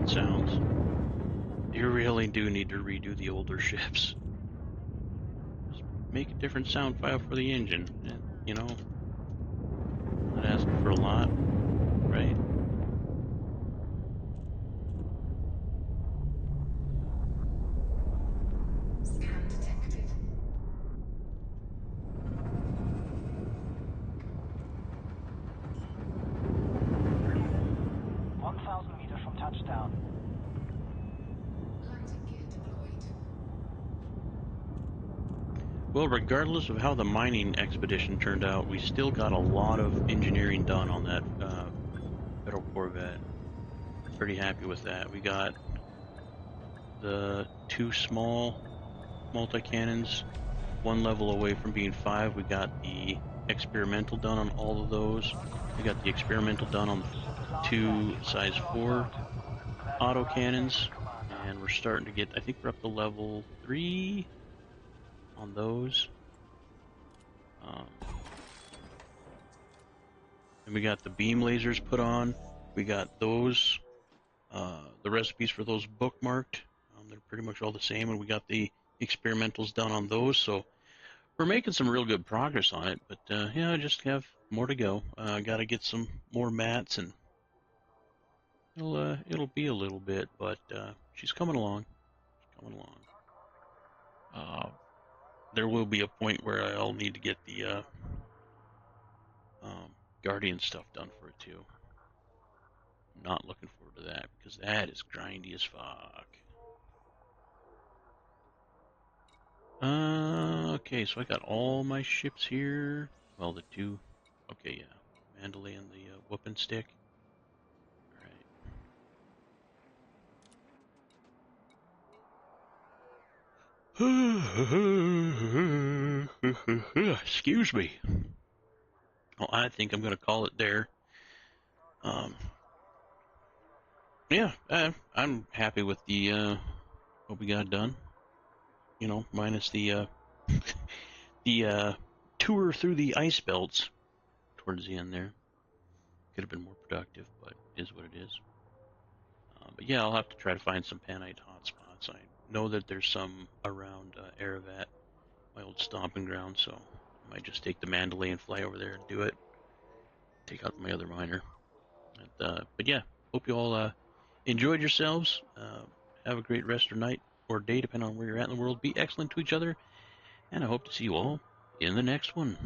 different sounds. You really do need to redo the older ships. Just make a different sound file for the engine. And, you know, not asking for a lot, right?
Scan detected.
1,000 meters from touchdown.
Landing gear deployed.
Well, regardless of how the mining expedition turned out, we still got a lot of engineering done on that Federal Corvette. Pretty happy with that. We got the 2 small multi-cannons, 1 level away from being 5. We got the experimental done on all of those. We got the experimental done on the 2 size 4 auto cannons, and we're starting to get, I think we're up to level 3 on those. And we got the beam lasers put on. We got those, the recipes for those bookmarked. They're pretty much all the same, and we got the experimentals done on those. So we're making some real good progress on it. But yeah, I just have more to go. Got to get some more mats, and it'll be a little bit, but she's coming along. She's coming along. There will be a point where I'll need to get the Guardian stuff done for it too. I'm not looking forward to that because that is grindy as fuck. Okay, so I got all my ships here. Well, the 2. Okay, yeah. Mandalay and the whooping stick. Alright. Excuse me. Well, I think I'm going to call it there. Yeah, I'm happy with the what we got done. You know, minus the the tour through the ice belts towards the end there. Could have been more productive, but it is what it is. But yeah, I'll have to try to find some Panite hotspots. I know that there's some around Aravat, my old stomping ground, so I might just take the Mandalay and fly over there and do it. Take out my other miner. But yeah, hope you all enjoyed yourselves. Have a great rest or night or day, depending on where you're at in the world. Be excellent to each other, and I hope to see you all in the next one.